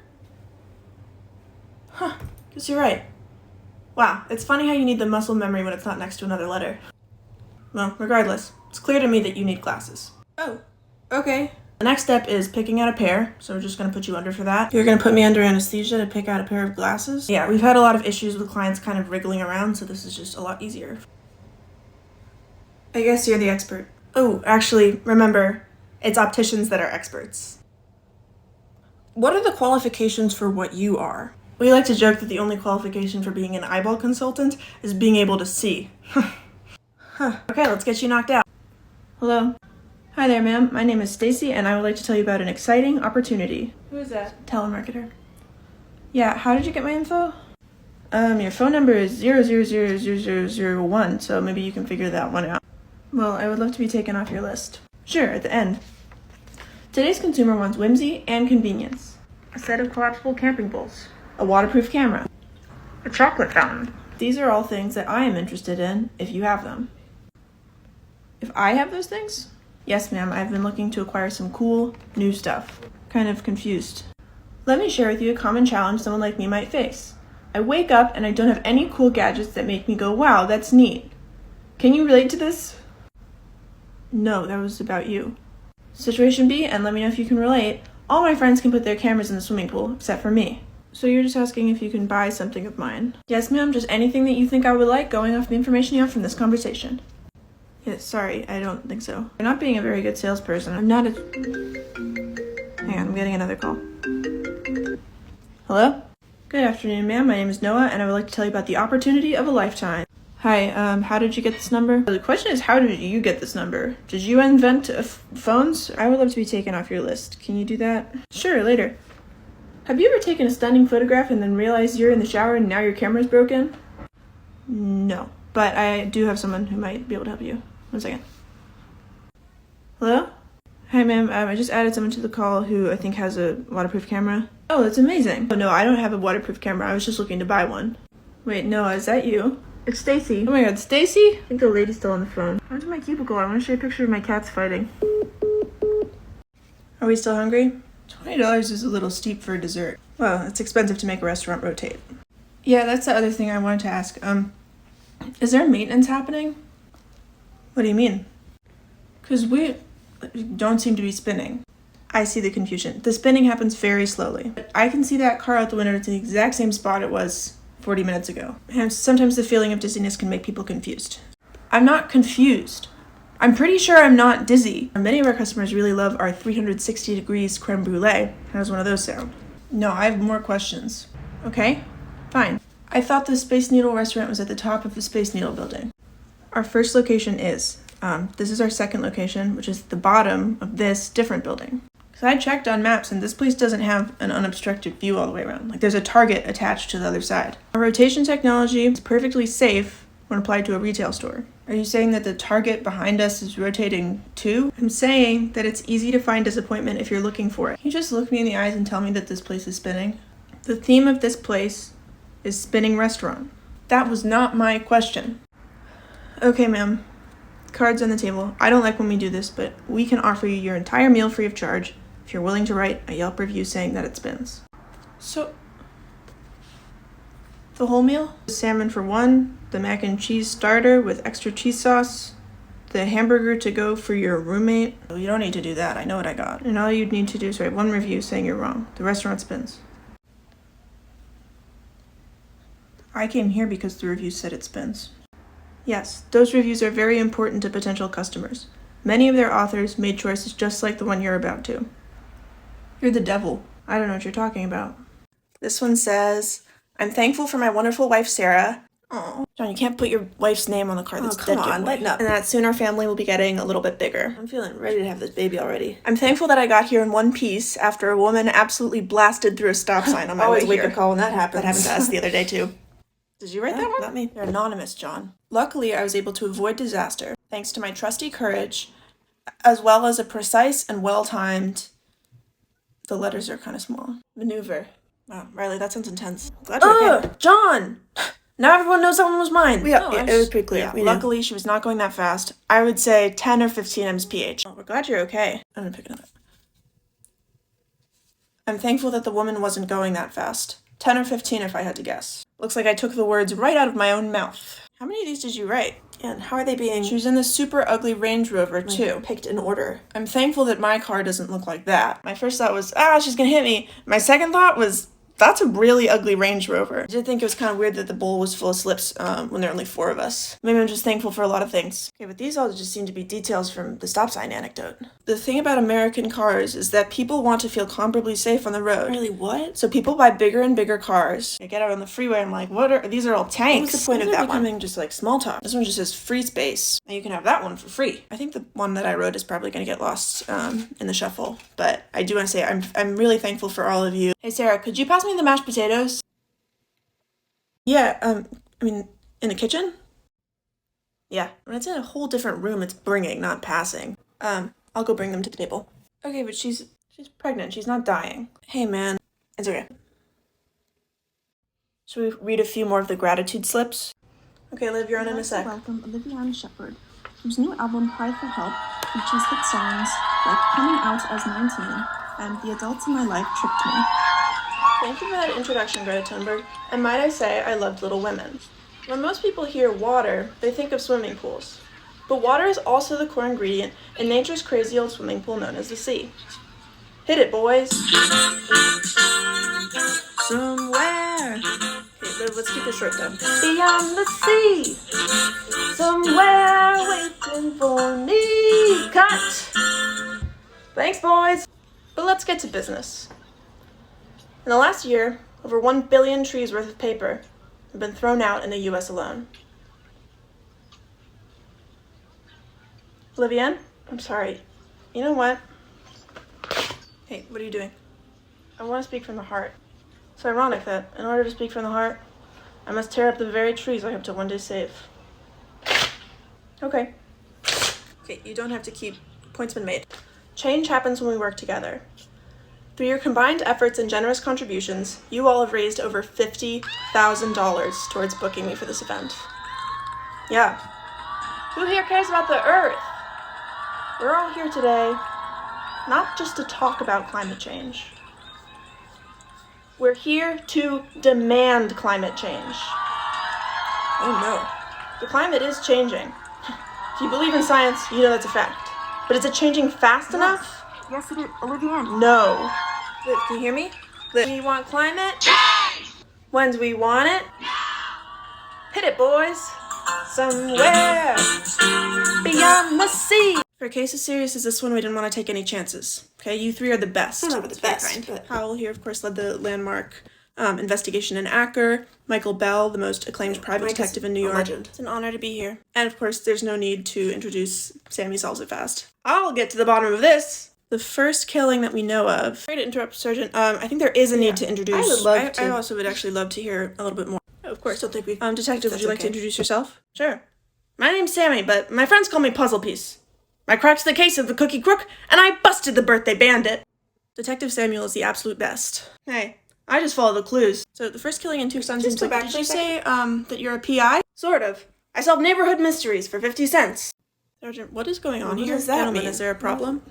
Huh. Guess you're right. Wow, it's funny how you need the muscle memory when it's not next to another letter. Well, regardless, it's clear to me that you need glasses. Oh, okay. The next step is picking out a pair, so we're just gonna put you under for that. You're gonna put me under anesthesia to pick out a pair of glasses? Yeah, we've had a lot of issues with clients kind of wriggling around, so this is just a lot easier. I guess you're the expert. Oh, actually, remember, it's opticians that are experts. What are the qualifications for what you are? We like to joke that the only qualification for being an eyeball consultant is being able to see. Okay, let's get you knocked out. Hello. Hi there, ma'am. My name is Stacy, and I would like to tell you about an exciting opportunity. Who is that? Telemarketer. Yeah, how did you get my info? Your phone number is 0000001, so maybe you can figure that one out. Well, I would love to be taken off your list. Sure, at the end. Today's consumer wants whimsy and convenience. A set of collapsible camping poles. A waterproof camera. A chocolate fountain. These are all things that I am interested in if you have them. If I have those things? Yes, ma'am, I've been looking to acquire some cool, new stuff. Kind of confused. Let me share with you a common challenge someone like me might face. I wake up and I don't have any cool gadgets that make me go, wow, that's neat. Can you relate to this? No, that was about you. Situation B, and let me know if you can relate. All my friends can put their cameras in the swimming pool, except for me. So you're just asking if you can buy something of mine? Yes, ma'am, just anything that you think I would like, going off the information you have from this conversation. Yes, sorry, I don't think so. You're not being a very good salesperson. I'm not a... Hang on, I'm getting another call. Hello? Good afternoon, ma'am. My name is Noah, and I would like to tell you about the opportunity of a lifetime. Hi, how did you get this number? The question is, how did you get this number? Did you invent phones? I would love to be taken off your list. Can you do that? Sure, later. Have you ever taken a stunning photograph and then realized you're in the shower and now your camera's broken? No, but I do have someone who might be able to help you. 1 second. Hello? Hi, ma'am. I just added someone to the call who I think has a waterproof camera. Oh, that's amazing. Oh, no, I don't have a waterproof camera. I was just looking to buy one. Wait, Noah, is that you? It's Stacy. Oh my god, Stacy? I think the lady's still on the phone. I'm to my cubicle. I want to show you a picture of my cats fighting. Are we still hungry? $20 is a little steep for dessert. Well, it's expensive to make a restaurant rotate. Yeah, that's the other thing I wanted to ask. Is there maintenance happening? What do you mean? Because we don't seem to be spinning. I see the confusion. The spinning happens very slowly. I can see that car out the window to the exact same spot it was 40 minutes ago. And sometimes the feeling of dizziness can make people confused. I'm not confused. I'm pretty sure I'm not dizzy. Many of our customers really love our 360 degrees creme brulee. How does one of those sound? No, I have more questions. Okay, fine. I thought the Space Needle restaurant was at the top of the Space Needle building. Our first location is. This is our second location, which is the bottom of this different building. So I checked on maps and this place doesn't have an unobstructed view all the way around. Like there's a target attached to the other side. Our rotation technology is perfectly safe when applied to a retail store. Are you saying that the target behind us is rotating too? I'm saying that it's easy to find disappointment if you're looking for it. Can you just look me in the eyes and tell me that this place is spinning? The theme of this place is spinning restaurant. That was not my question. Okay, ma'am. Cards on the table. I don't like when we do this, but we can offer you your entire meal free of charge if you're willing to write a Yelp review saying that it spins. So, the whole meal? Salmon for one, the mac and cheese starter with extra cheese sauce, the hamburger to go for your roommate. Well, you don't need to do that. I know what I got. And all you'd need to do is write one review saying you're wrong. The restaurant spins. I came here because the review said it spins. Yes, those reviews are very important to potential customers. Many of their authors made choices just like the one you're about to. You're the devil. I don't know what you're talking about. This one says, I'm thankful for my wonderful wife, Sarah. Oh, John, you can't put your wife's name on the card that's dead. Come on, lighten up. And that soon our family will be getting a little bit bigger. I'm feeling ready to have this baby already. I'm thankful that I got here in one piece after a woman absolutely blasted through a stop sign on my way here. Always wake up call when that happens. That happened to us the other day, too. Did you write that one? Not me. You're anonymous, John. Luckily, I was able to avoid disaster, thanks to my trusty courage, as well as a precise and well-timed, the letters are kind of small, maneuver. Wow, Riley, that sounds intense. Glad you're okay. John! Now everyone knows that one was mine. Yeah, it was pretty clear. Yeah, luckily, she was not going that fast. I would say 10 or 15 mph. Oh, we're glad you're okay. I'm gonna pick another. I'm thankful that the woman wasn't going that fast. 10 or 15 if I had to guess. Looks like I took the words right out of my own mouth. How many of these did you write? And how are they being... She was in this super ugly Range Rover, too. Picked in order. I'm thankful that my car doesn't look like that. My first thought was, she's gonna hit me. My second thought was, that's a really ugly Range Rover. I did think it was kind of weird that the bowl was full of slips when there are only 4 of us. Maybe I'm just thankful for a lot of things. Okay, but these all just seem to be details from the stop sign anecdote. The thing about American cars is that people want to feel comparably safe on the road. Really, what? So people buy bigger and bigger cars. I get out on the freeway, I'm like, these are all tanks. What's the point of that one? Becoming just like small talk. This one just says free space. And you can have that one for free. I think the one that I wrote is probably gonna get lost in the shuffle. But I do want to say I'm really thankful for all of you. Hey Sarah, could you pass me the mashed potatoes? Yeah, I mean, in the kitchen? Yeah, when it's in a whole different room, it's bringing, not passing. I'll go bring them to the table. Okay, but she's pregnant. She's not dying. Hey, man. It's okay. Should we read a few more of the gratitude slips? Okay, Liv, you're on in a sec. Welcome Olivia Shepherd, whose new album Cry for Help features hit songs like Coming Out as 19 and The Adults in My Life Tricked Me. Thank you for that introduction, Greta Thunberg. And might I say, I loved Little Women. When most people hear water, they think of swimming pools. But water is also the core ingredient in nature's crazy old swimming pool known as the sea. Hit it, boys. Somewhere. Okay, let's keep it short though. Beyond the sea. Somewhere waiting for me. Cut. Thanks, boys. But let's get to business. In the last year, over 1 billion trees worth of paper have been thrown out in the US alone. Olivienne? I'm sorry. You know what? Hey, what are you doing? I want to speak from the heart. It's ironic that, in order to speak from the heart, I must tear up the very trees I hope to one day save. Okay. Okay, you don't have to keep... Point's been made. Change happens when we work together. Through your combined efforts and generous contributions, you all have raised over $50,000 towards booking me for this event. Yeah. Who here cares about the Earth? We're all here today, not just to talk about climate change. We're here to demand climate change. Oh no. The climate is changing. If you believe in science, you know that's a fact. But is it changing fast enough? Yes, it is. Olivia. No. Liv, can you hear me? Liv, we want climate? When do we want it? Hit it, boys. Somewhere beyond the sea. For a case as serious as this one, we didn't want to take any chances. Okay, you three are the best. Not the best, but Howell here, of course, led the landmark investigation in Acker. Michael Bell, the most acclaimed private detective in New York. legend. It's an honor to be here. And of course, there's no need to introduce Sammy Solves It Fast. I'll get to the bottom of this. The first killing that we know of. Sorry to interrupt, Sergeant. I think there is a need to introduce. I would love to. I also would actually love to hear a little bit more. Of course, don't think we. Detective, would you like to introduce yourself? Sure. My name's Sammy, but my friends call me Puzzle Piece. I cracked the case of the Cookie Crook, and I busted the birthday bandit. Detective Samuel is the absolute best. Hey, I just follow the clues. So the first killing in Tucson seems go like. back Did for a you say that you're a PI? Sort of. I solve neighborhood mysteries for 50 cents. Sergeant, what is going on What here? does that Gentlemen, mean? is there a problem?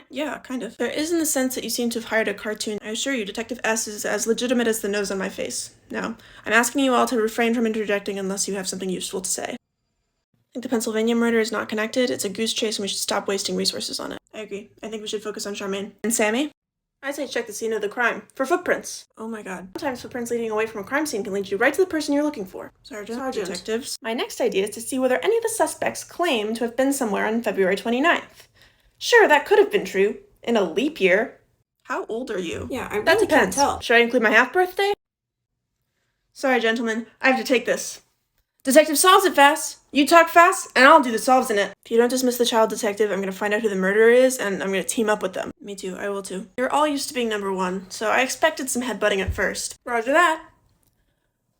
Yeah, kind of. There is in the sense that you seem to have hired a cartoon. I assure you, Detective S is as legitimate as the nose on my face. Now, I'm asking you all to refrain from interjecting unless you have something useful to say. I think the Pennsylvania murder is not connected. It's a goose chase and we should stop wasting resources on it. I agree. I think we should focus on Charmaine. And Sammy? I say check the scene of the crime. For footprints. Oh my god. Sometimes footprints leading away from a crime scene can lead you right to the person you're looking for. Sergeant. Detectives. My next idea is to see whether any of the suspects claim to have been somewhere on February 29th. Sure, that could have been true. In a leap year. How old are you? Yeah, I really That can't depends. tell. Should I include my half-birthday? Sorry, gentlemen. I have to take this. Detective solves it fast. You talk fast, and I'll do the solves in it. If you don't dismiss the child detective, I'm going to find out who the murderer is, and I'm going to team up with them. Me too. I will too. You're all used to being number one, so I expected some headbutting at first. Roger that.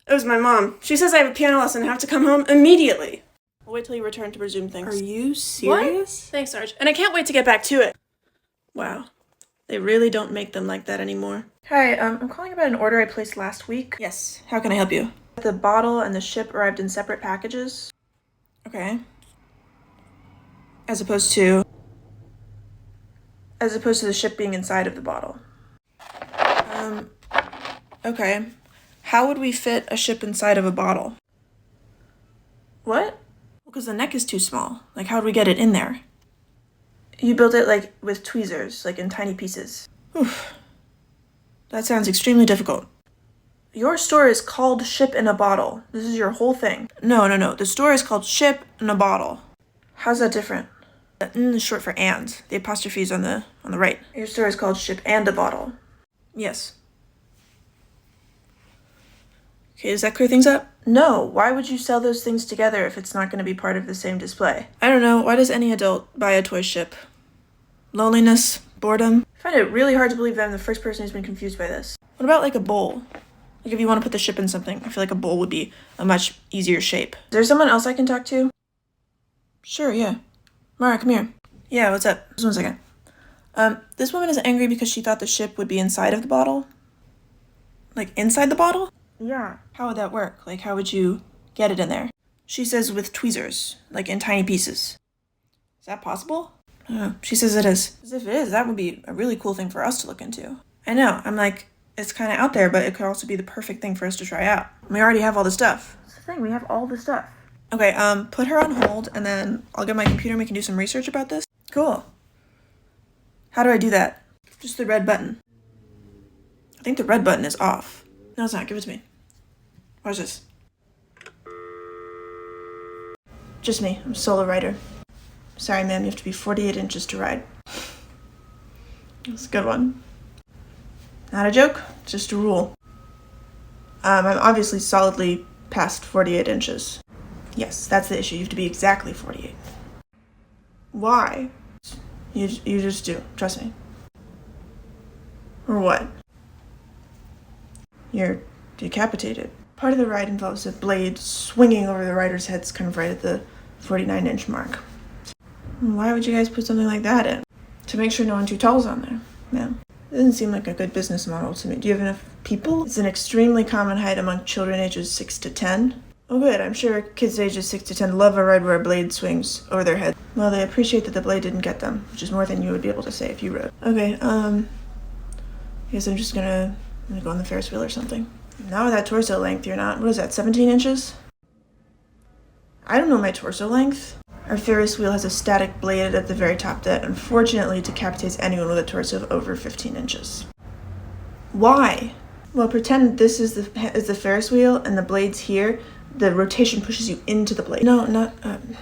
It was my mom. She says I have a piano lesson and have to come home immediately. I'll wait till you return to resume things. Are you serious? Thanks, Sarge. And I can't wait to get back to it. Wow. They really don't make them like that anymore. Hi, I'm calling about an order I placed last week. Yes. How can I help you? The bottle and the ship arrived in separate packages. Okay. As opposed to the ship being inside of the bottle. Okay. How would we fit a ship inside of a bottle? What? Because the neck is too small. Like, how would we get it in there? You built it, like, with tweezers, like in tiny pieces. Oof. That sounds extremely difficult. Your store is called Ship in a Bottle. This is your whole thing. No. The store is called Ship in a Bottle. How's that different? The N is short for and. The apostrophe is on the right. Your store is called Ship and a Bottle. Yes. Okay, does that clear things up? No. Why would you sell those things together if it's not going to be part of the same display? I don't know. Why does any adult buy a toy ship? Loneliness? Boredom? I find it really hard to believe that I'm the first person who's been confused by this. What about, like, a bowl? Like, if you want to put the ship in something, I feel like a bowl would be a much easier shape. Is there someone else I can talk to? Sure, yeah. Mara, come here. Yeah, what's up? Just 1 second. This woman is angry because she thought the ship would be inside of the bottle. Like, inside the bottle? Yeah. How would that work? Like, how would you get it in there? She says with tweezers, like in tiny pieces. Is that possible? She says it is. As if it is, that would be a really cool thing for us to look into. I know, I'm like, it's kind of out there, but it could also be the perfect thing for us to try out. We already have all the stuff. That's the thing, we have all the stuff. Okay, put her on hold, and then I'll get my computer and we can do some research about this. Cool. How do I do that? Just the red button. I think the red button is off. No, it's not. Give it to me. Watch this. Just me. I'm a solo rider. Sorry, ma'am. You have to be 48 inches to ride. That's a good one. Not a joke. Just a rule. I'm obviously solidly past 48 inches. Yes, that's the issue. You have to be exactly 48. Why? You just do. Trust me. Or what? You're decapitated. Part of the ride involves a blade swinging over the rider's heads kind of right at the 49-inch mark. Why would you guys put something like that in? To make sure no one too tall is on there. Yeah. It doesn't seem like a good business model to me. Do you have enough people? It's an extremely common height among children ages 6 to 10. Oh good, I'm sure kids ages 6 to 10 love a ride where a blade swings over their head. Well, they appreciate that the blade didn't get them, which is more than you would be able to say if you rode. Okay, I guess I'm just gonna go on the Ferris wheel or something. Not with that torso length, you're not. What is that, 17 inches? I don't know my torso length. Our Ferris wheel has a static blade at the very top that unfortunately decapitates anyone with a torso of over 15 inches. Why? Well, pretend this is the Ferris wheel and the blade's here. The rotation pushes you into the blade. No, not,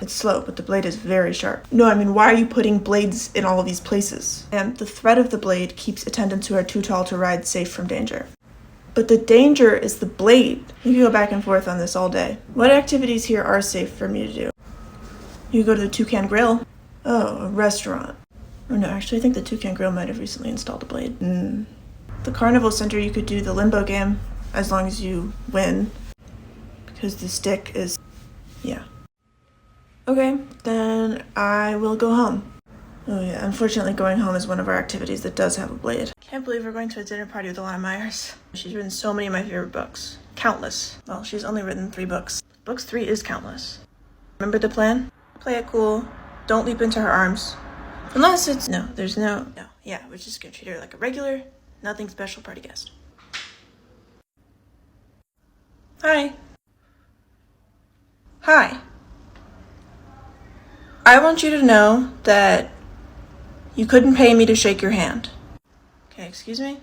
it's slow, but the blade is very sharp. No, I mean, why are you putting blades in all of these places? And the thread of the blade keeps attendants who are too tall to ride safe from danger. But the danger is the blade. You can go back and forth on this all day. What activities here are safe for me to do? You could go to the Toucan Grill. Oh, a restaurant. Oh no, actually I think the Toucan Grill might have recently installed a blade. The Carnival Center, you could do the limbo game, as long as you win. Because the stick is, yeah. Okay, then I will go home. Oh yeah, unfortunately going home is one of our activities that does have a blade. Can't believe we're going to a dinner party with Alana Myers. She's written so many of my favorite books. Countless. Well, she's only written 3 books. Books 3 is countless. Remember the plan? Play it cool. Don't leap into her arms. Unless it's, no, yeah, we're just gonna treat her like a regular, nothing special party guest. Hi. Hi. I want you to know that you couldn't pay me to shake your hand. Okay, excuse me?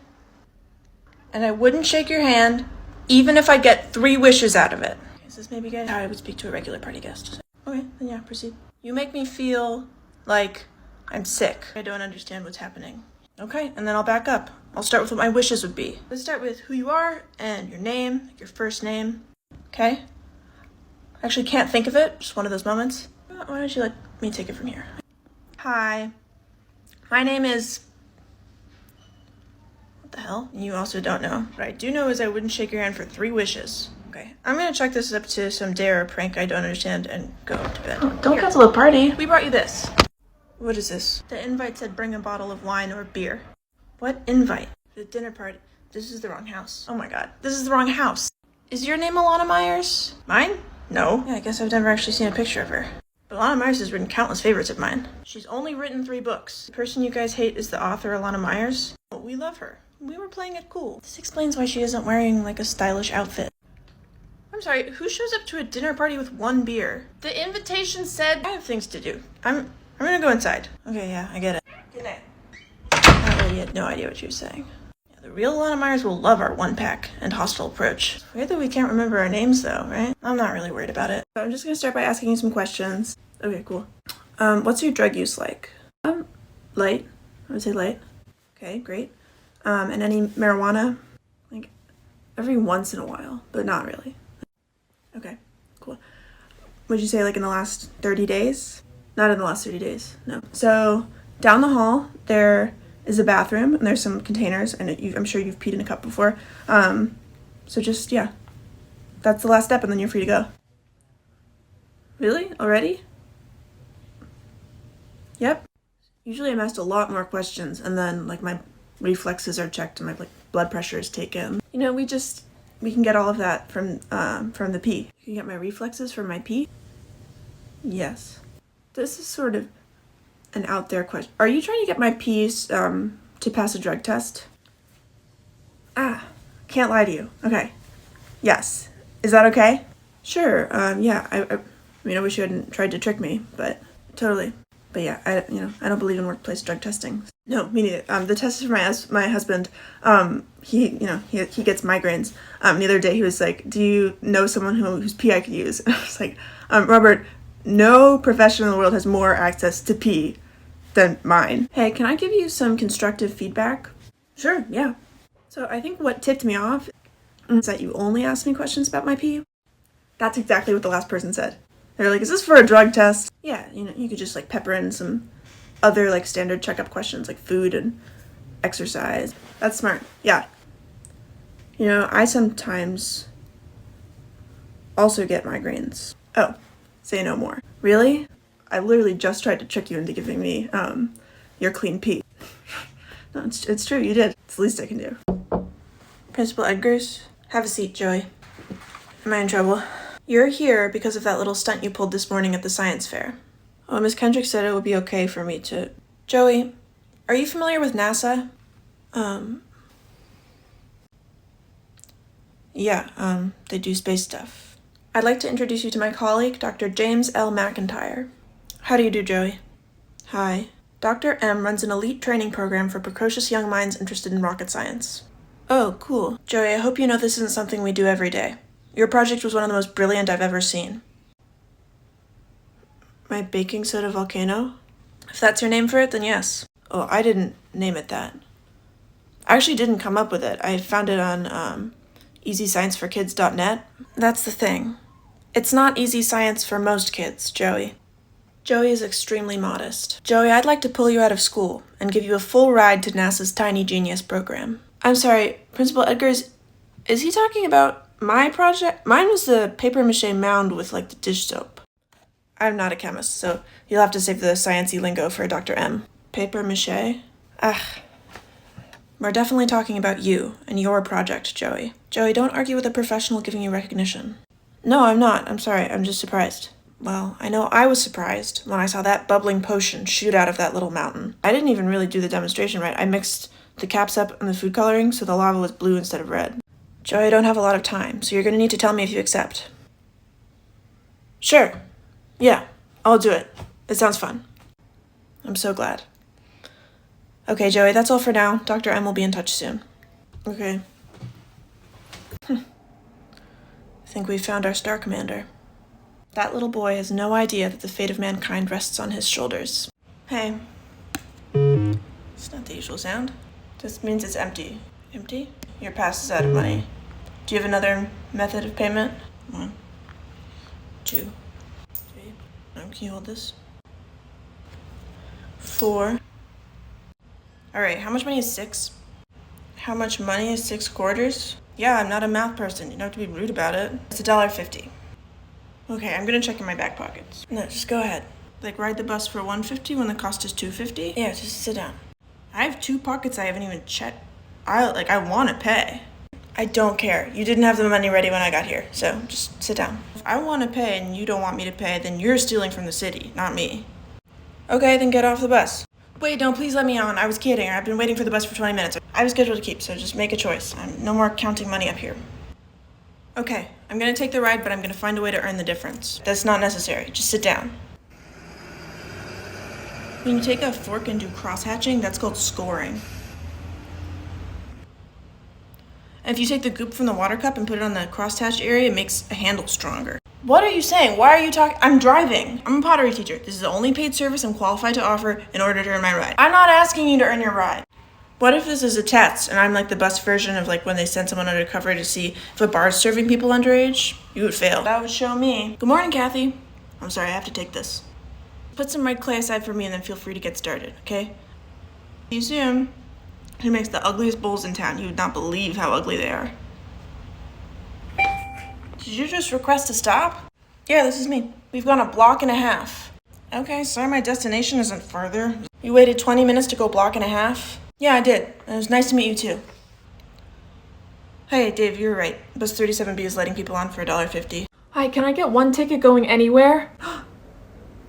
And I wouldn't shake your hand even if I get 3 wishes out of it. Okay, is this maybe good? How I would speak to a regular party guest. Okay, then yeah, proceed. You make me feel like I'm sick. I don't understand what's happening. Okay, and then I'll back up. I'll start with what my wishes would be. Let's start with who you are and your name, like your first name. Okay? I actually can't think of it. Just one of those moments. Why don't you let me take it from here? Hi. My name is... What the hell? You also don't know. What I do know is I wouldn't shake your hand for 3 wishes. Okay, I'm gonna chalk this up to some dare or prank I don't understand and go to bed. Oh, don't cancel the party. We brought you this. What is this? The invite said bring a bottle of wine or beer. What invite? The dinner party. This is the wrong house. Oh my god, this is the wrong house. Is your name Alana Myers? Mine? No. Yeah, I guess I've never actually seen a picture of her. But Alana Myers has written countless favorites of mine. She's only written 3 books. The person you guys hate is the author Alana Myers. But we love her. We were playing it cool. This explains why she isn't wearing like a stylish outfit. I'm sorry, who shows up to a dinner party with 1 beer? The invitation said I have things to do. I'm gonna go inside. Okay, yeah, I get it. Good night. I really had no idea what she was saying. Yeah, the real Alana Myers will love our 1-pack and hostile approach. It's weird that we can't remember our names though, right? I'm not really worried about it. So I'm just gonna start by asking you some questions. Okay, cool. What's your drug use like? Light. I would say light. Okay, great. And any marijuana? Like, every once in a while, but not really. Okay, cool. Would you say like in the last 30 days? Not in the last 30 days, no. So down the hall, there is a bathroom and there's some containers and I'm sure you've peed in a cup before. So just, yeah, that's the last step and then you're free to go. Really? Already? Yep. Usually I'm asked a lot more questions and then like my reflexes are checked and my like blood pressure is taken. You know, we can get all of that from the pee. You can get my reflexes from my pee? Yes. This is sort of an out there question. Are you trying to get my pees to pass a drug test? Can't lie to you. Okay. Yes. Is that okay? Sure. Yeah. I mean, I wish you hadn't tried to trick me, but totally. But yeah, I don't believe in workplace drug testing. No, me neither. The test is for my husband. He gets migraines. The other day he was like, "Do you know someone whose pee I could use?" And I was like, "Robert, no professional in the world has more access to pee than mine. Hey, can I give you some constructive feedback?" Sure, yeah. So I think what tipped me off is that you only asked me questions about my pee. That's exactly what the last person said. They were like, "Is this for a drug test?" Yeah, you could just like pepper in some other like standard checkup questions like food and exercise. That's smart. Yeah. I sometimes also get migraines. Oh, say no more. Really? I literally just tried to trick you into giving me your clean pee. No, it's true, you did. It's the least I can do. Principal Edgars? Have a seat, Joey. Am I in trouble? You're here because of that little stunt you pulled this morning at the science fair. Oh, Miss Kendrick said it would be okay for me to... Joey, are you familiar with NASA? Yeah, they do space stuff. I'd like to introduce you to my colleague, Dr. James L. McIntyre. How do you do, Joey? Hi. Dr. M runs an elite training program for precocious young minds interested in rocket science. Oh, cool. Joey, I hope you know this isn't something we do every day. Your project was one of the most brilliant I've ever seen. My baking soda volcano? If that's your name for it, then yes. Oh, I didn't name it that. I actually didn't come up with it. I found it on easyscienceforkids.net. That's the thing. It's not easy science for most kids, Joey. Joey is extremely modest. Joey, I'd like to pull you out of school and give you a full ride to NASA's Tiny Genius program. I'm sorry, Principal Edgar's... Is he talking about my project? Mine was the papier-mâché mound with, like, the dish soap. I'm not a chemist, so you'll have to save the sciencey lingo for Dr. M. Papier-mâché? We're definitely talking about you and your project, Joey. Joey, don't argue with a professional giving you recognition. No, I'm not. I'm sorry. I'm just surprised. Well, I know I was surprised when I saw that bubbling potion shoot out of that little mountain. I didn't even really do the demonstration right. I mixed the caps up and the food coloring so the lava was blue instead of red. Joey, I don't have a lot of time, so you're gonna need to tell me if you accept. Sure. Yeah, I'll do it. It sounds fun. I'm so glad. Okay, Joey, that's all for now. Dr. M will be in touch soon. Okay. I think we've found our star commander. That little boy has no idea that the fate of mankind rests on his shoulders. Hey. It's not the usual sound. This means it's empty. Empty? Your pass is out of money. Do you have another method of payment? 1, 2, 3. Can you hold this? 4. Alright, how much money is 6? How much money is 6 quarters? Yeah, I'm not a math person. You don't have to be rude about it. It's $1.50. Okay, I'm gonna check in my back pockets. No, just go ahead. Like, ride the bus for $1.50 when the cost is $2.50? Yeah, just sit down. I have 2 pockets I haven't even checked. I want to pay. I don't care. You didn't have the money ready when I got here, so just sit down. If I want to pay and you don't want me to pay, then you're stealing from the city, not me. Okay, then get off the bus. Wait, no, please let me on. I was kidding. I've been waiting for the bus for 20 minutes. I was scheduled to keep, so just make a choice. No more counting money up here. Okay, I'm gonna take the ride, but I'm gonna find a way to earn the difference. That's not necessary. Just sit down. When you take a fork and do cross-hatching, that's called scoring. And if you take the goop from the water cup and put it on the cross-hatch area, it makes a handle stronger. What are you saying? Why are you talking? I'm driving. I'm a pottery teacher. This is the only paid service I'm qualified to offer in order to earn my ride. I'm not asking you to earn your ride. What if this is a test and I'm like the bus version of like when they send someone undercover to see if a bar is serving people underage? You would fail. That would show me. Good morning, Kathy. I'm sorry, I have to take this. Put some red clay aside for me and then feel free to get started, okay? See you soon. Who makes the ugliest bowls in town? You would not believe how ugly they are. Did you just request to stop? Yeah, this is me. We've gone 1.5 blocks. Okay, sorry my destination isn't further. You waited 20 minutes to go 1.5 blocks? Yeah, I did. And it was nice to meet you too. Hey, Dave, you're right. Bus 37B is letting people on for $1.50. Hi, can I get 1 ticket going anywhere?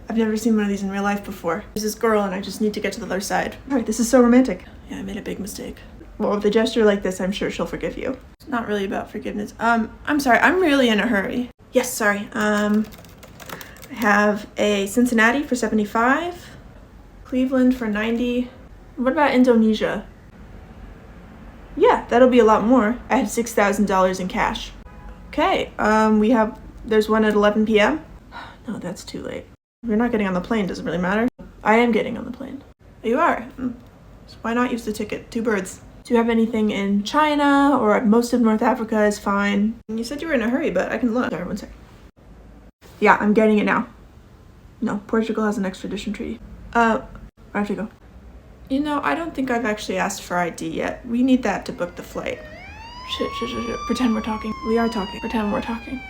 I've never seen one of these in real life before. There's this girl and I just need to get to the other side. Alright, this is so romantic. Yeah, I made a big mistake. Well, with a gesture like this, I'm sure she'll forgive you. It's not really about forgiveness. I'm sorry, I'm really in a hurry. Yes, sorry. I have a Cincinnati for 75, Cleveland for 90. What about Indonesia? Yeah, that'll be a lot more. I have $6,000 in cash. Okay, there's one at 11 p.m. No, that's too late. If you're not getting on the plane, does it really matter? I am getting on the plane. You are? So why not use the ticket? 2 birds. Do you have anything in China or most of North Africa is fine? You said you were in a hurry, but I can look. Sorry, 1 second. Yeah, I'm getting it now. No, Portugal has an extradition treaty. Where have to go? You know, I don't think I've actually asked for ID yet. We need that to book the flight. Shit. Pretend we're talking. We are talking. Pretend we're talking.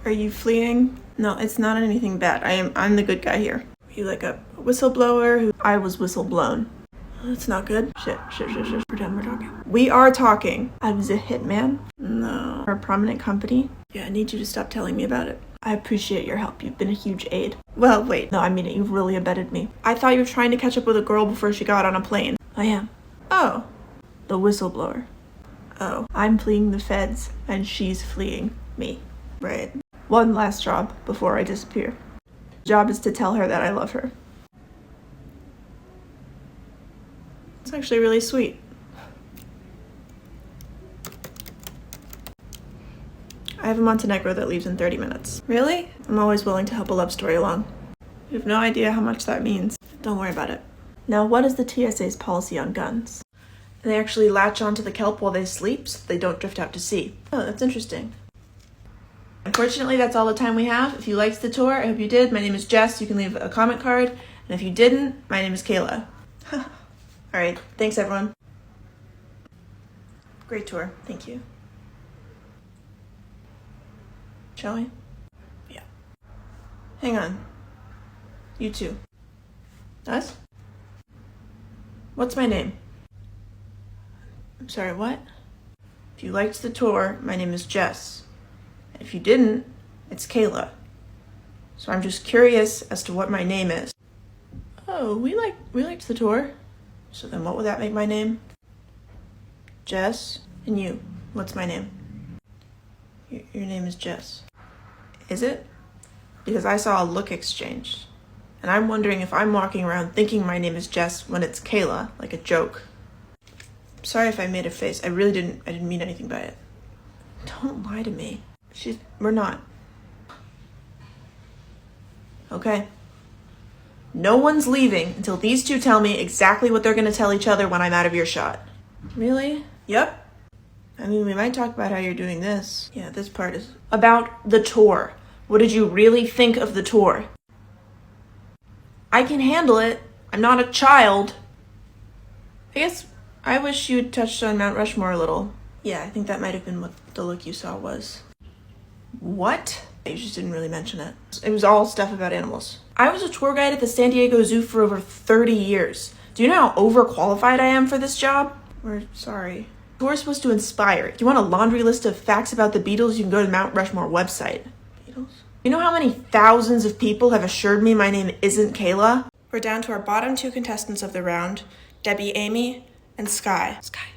Are you fleeing? No, it's not anything bad. I'm the good guy here. Are you like a whistleblower? I was whistleblown. That's not good. Shit. Pretend we're talking. We are talking. I was a hitman. No. For a prominent company. Yeah, I need you to stop telling me about it. I appreciate your help. You've been a huge aid. Well, wait. No, I mean it. You've really abetted me. I thought you were trying to catch up with a girl before she got on a plane. I am. Oh. The whistleblower. Oh. I'm fleeing the feds, and she's fleeing me. Right. One last job before I disappear. Job is to tell her that I love her. It's actually really sweet. I have a Montenegro that leaves in 30 minutes. Really? I'm always willing to help a love story along. You have no idea how much that means. Don't worry about it. Now, what is the TSA's policy on guns? They actually latch onto the kelp while they sleep so they don't drift out to sea. Oh, that's interesting. Unfortunately, that's all the time we have. If you liked the tour, I hope you did. My name is Jess. You can leave a comment card. And if you didn't, my name is Kayla. All right. Thanks, everyone. Great tour. Thank you. Shall we? Yeah. Hang on. You too. Us? What's my name? I'm sorry, what? If you liked the tour, my name is Jess. If you didn't, it's Kayla. So I'm just curious as to what my name is. Oh, we liked the tour. So then what would that make my name? Jess. And you, what's my name? Your name is Jess. Is it? Because I saw a look exchange. And I'm wondering if I'm walking around thinking my name is Jess when it's Kayla, like a joke. Sorry if I made a face. I didn't mean anything by it. Don't lie to me. We're not. Okay. No one's leaving until these two tell me exactly what they're gonna tell each other when I'm out of earshot. Really? Yep. I mean, we might talk about how you're doing this. Yeah, this part is about the tour. What did you really think of the tour? I can handle it. I'm not a child. I guess I wish you'd touched on Mount Rushmore a little. Yeah, I think that might have been what the look you saw was. What? You just didn't really mention it. It was all stuff about animals. I was a tour guide at the San Diego Zoo for over 30 years. Do you know how overqualified I am for this job? We're sorry. Tour's supposed to inspire. If you want a laundry list of facts about the Beatles, you can go to the Mount Rushmore website. Beatles? You know how many thousands of people have assured me my name isn't Kayla? We're down to our bottom two contestants of the round, Debbie Amy and Sky. Sky.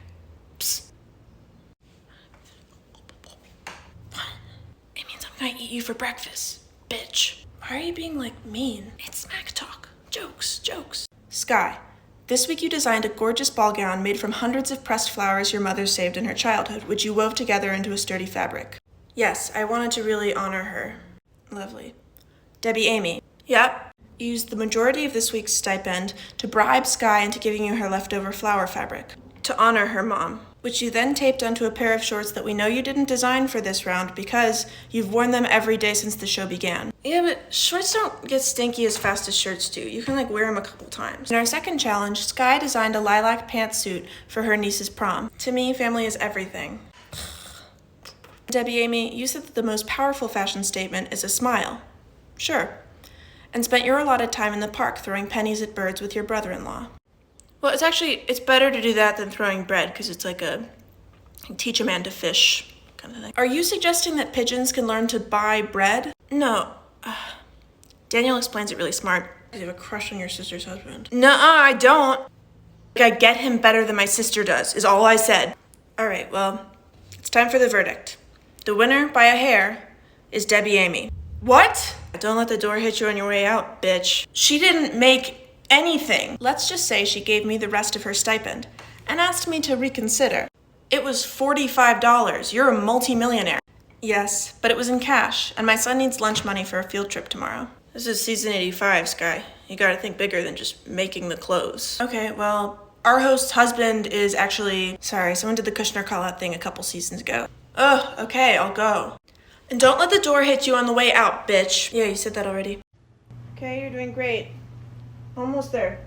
Psst. What? It means I'm gonna eat you for breakfast, bitch. Why are you being, mean? It's smack talk. Jokes. Sky, this week you designed a gorgeous ball gown made from hundreds of pressed flowers your mother saved in her childhood, which you wove together into a sturdy fabric. Yes, I wanted to really honor her. Lovely. Debbie Amy. Yep. You used the majority of this week's stipend to bribe Sky into giving you her leftover flower fabric. To honor her mom, which you then taped onto a pair of shorts that we know you didn't design for this round because you've worn them every day since the show began. Yeah, but shorts don't get stinky as fast as shirts do. You can wear them a couple times. In our second challenge, Sky designed a lilac pantsuit for her niece's prom. To me, family is everything. Debbie Amy, you said that the most powerful fashion statement is a smile. Sure. And spent your allotted time in the park throwing pennies at birds with your brother-in-law. Well, it's better to do that than throwing bread, because it's teach a man to fish kind of thing. Are you suggesting that pigeons can learn to buy bread? No. Daniel explains it really smart. You have a crush on your sister's husband. Nuh-uh, I don't. I get him better than my sister does, is all I said. All right, well, it's time for the verdict. The winner, by a hair, is Debbie Amy. What? Don't let the door hit you on your way out, bitch. She didn't make anything. Let's just say she gave me the rest of her stipend and asked me to reconsider. It was $45. You're a multimillionaire. Yes, but it was in cash, and my son needs lunch money for a field trip tomorrow. This is season 85, Sky. You gotta think bigger than just making the clothes. Okay, well, our host's husband is actually... Sorry, someone did the Kushner call-out thing a couple seasons ago. Ugh, okay, I'll go. And don't let the door hit you on the way out, bitch. Yeah, you said that already. Okay, you're doing great. Almost there.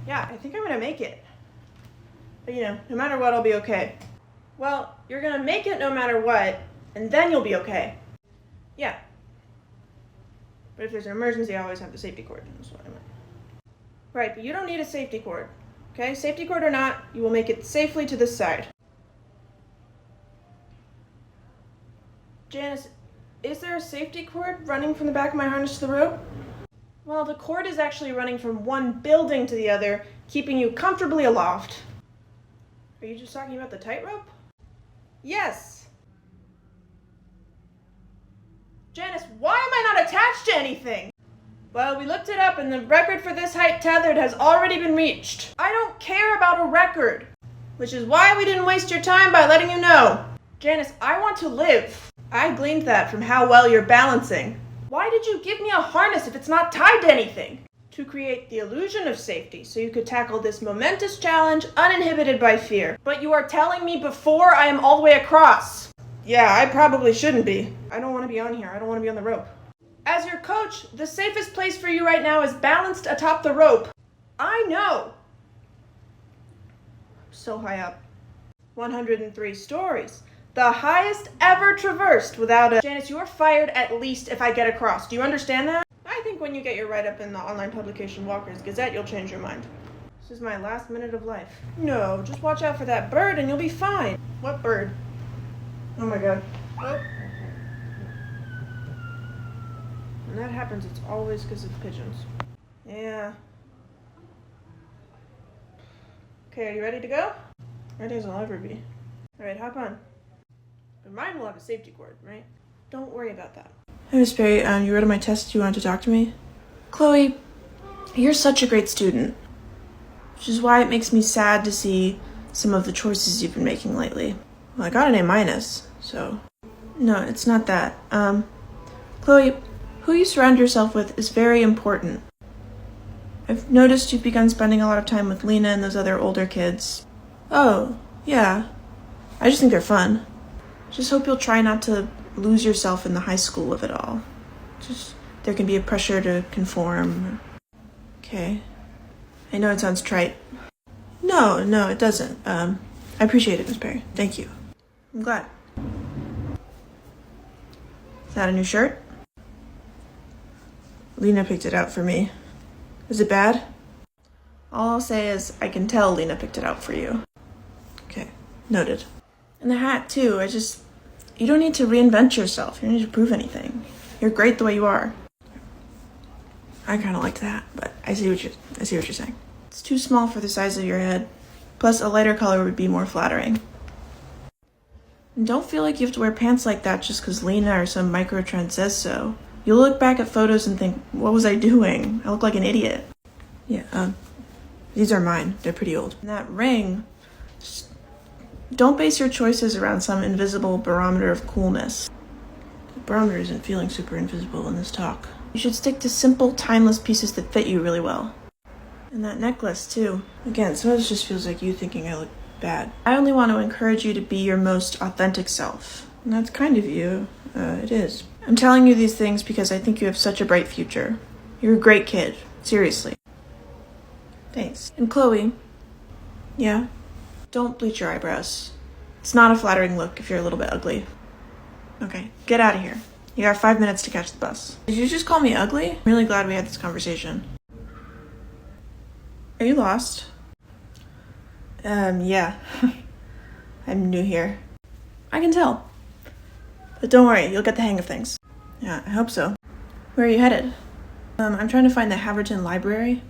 Yeah, I think I'm gonna make it. But no matter what, I'll be okay. Well, you're gonna make it no matter what, and then you'll be okay. Yeah. But if there's an emergency, I always have the safety cord. That's what I meant. Right, but you don't need a safety cord. Okay, safety cord or not, you will make it safely to this side. Janice, is there a safety cord running from the back of my harness to the rope? Well, the cord is actually running from one building to the other, keeping you comfortably aloft. Are you just talking about the tightrope? Yes. Janice, why am I not attached to anything? Well, we looked it up and the record for this height tethered has already been reached. I don't care about a record, which is why we didn't waste your time by letting you know. Janice, I want to live. I gleaned that from how well you're balancing. Why did you give me a harness if it's not tied to anything? To create the illusion of safety so you could tackle this momentous challenge uninhibited by fear. But you are telling me before I am all the way across. Yeah, I probably shouldn't be. I don't want to be on here. I don't want to be on the rope. As your coach, the safest place for you right now is balanced atop the rope. I know. So high up. 103 stories. The highest ever traversed without a... Janice, you are fired at least if I get across. Do you understand that? I think when you get your write-up in the online publication Walker's Gazette, you'll change your mind. This is my last minute of life. No, just watch out for that bird and you'll be fine. What bird? Oh my god. Oh. When that happens, it's always because of pigeons. Yeah. Okay, are you ready to go? Ready as I'll ever be. Alright, hop on. But mine will have a safety cord, right? Don't worry about that. Hey, Miss Perry, you wrote on my test you wanted to talk to me? Chloe, you're such a great student. Which is why it makes me sad to see some of the choices you've been making lately. Well, I got an A-, so... No, it's not that. Chloe, who you surround yourself with is very important. I've noticed you've begun spending a lot of time with Lena and those other older kids. Oh, yeah. I just think they're fun. Just hope you'll try not to lose yourself in the high school of it all. Just, there can be a pressure to conform. Okay. I know it sounds trite. No, it doesn't. I appreciate it, Miss Perry. Thank you. I'm glad. Is that a new shirt? Lena picked it out for me. Is it bad? All I'll say is I can tell Lena picked it out for you. Okay, noted. And the hat, too. You don't need to reinvent yourself. You don't need to prove anything. You're great the way you are. I kind of liked that, but I see what you're saying. It's too small for the size of your head. Plus, a lighter color would be more flattering. And don't feel like you have to wear pants like that just because Lena or some microtrend says so. You'll look back at photos and think, what was I doing? I look like an idiot. Yeah, these are mine. They're pretty old. And that ring, just don't base your choices around some invisible barometer of coolness. The barometer isn't feeling super invisible in this talk. You should stick to simple, timeless pieces that fit you really well. And that necklace, too. Again, some of this just feels like you thinking I look bad. I only want to encourage you to be your most authentic self. And that's kind of you. It is. I'm telling you these things because I think you have such a bright future. You're a great kid. Seriously. Thanks. And Chloe. Yeah? Don't bleach your eyebrows. It's not a flattering look if you're a little bit ugly. Okay, get out of here. You got 5 minutes to catch the bus. Did you just call me ugly? I'm really glad we had this conversation. Are you lost? Yeah. I'm new here. I can tell. But don't worry, you'll get the hang of things. Yeah, I hope so. Where are you headed? I'm trying to find the Haverton Library.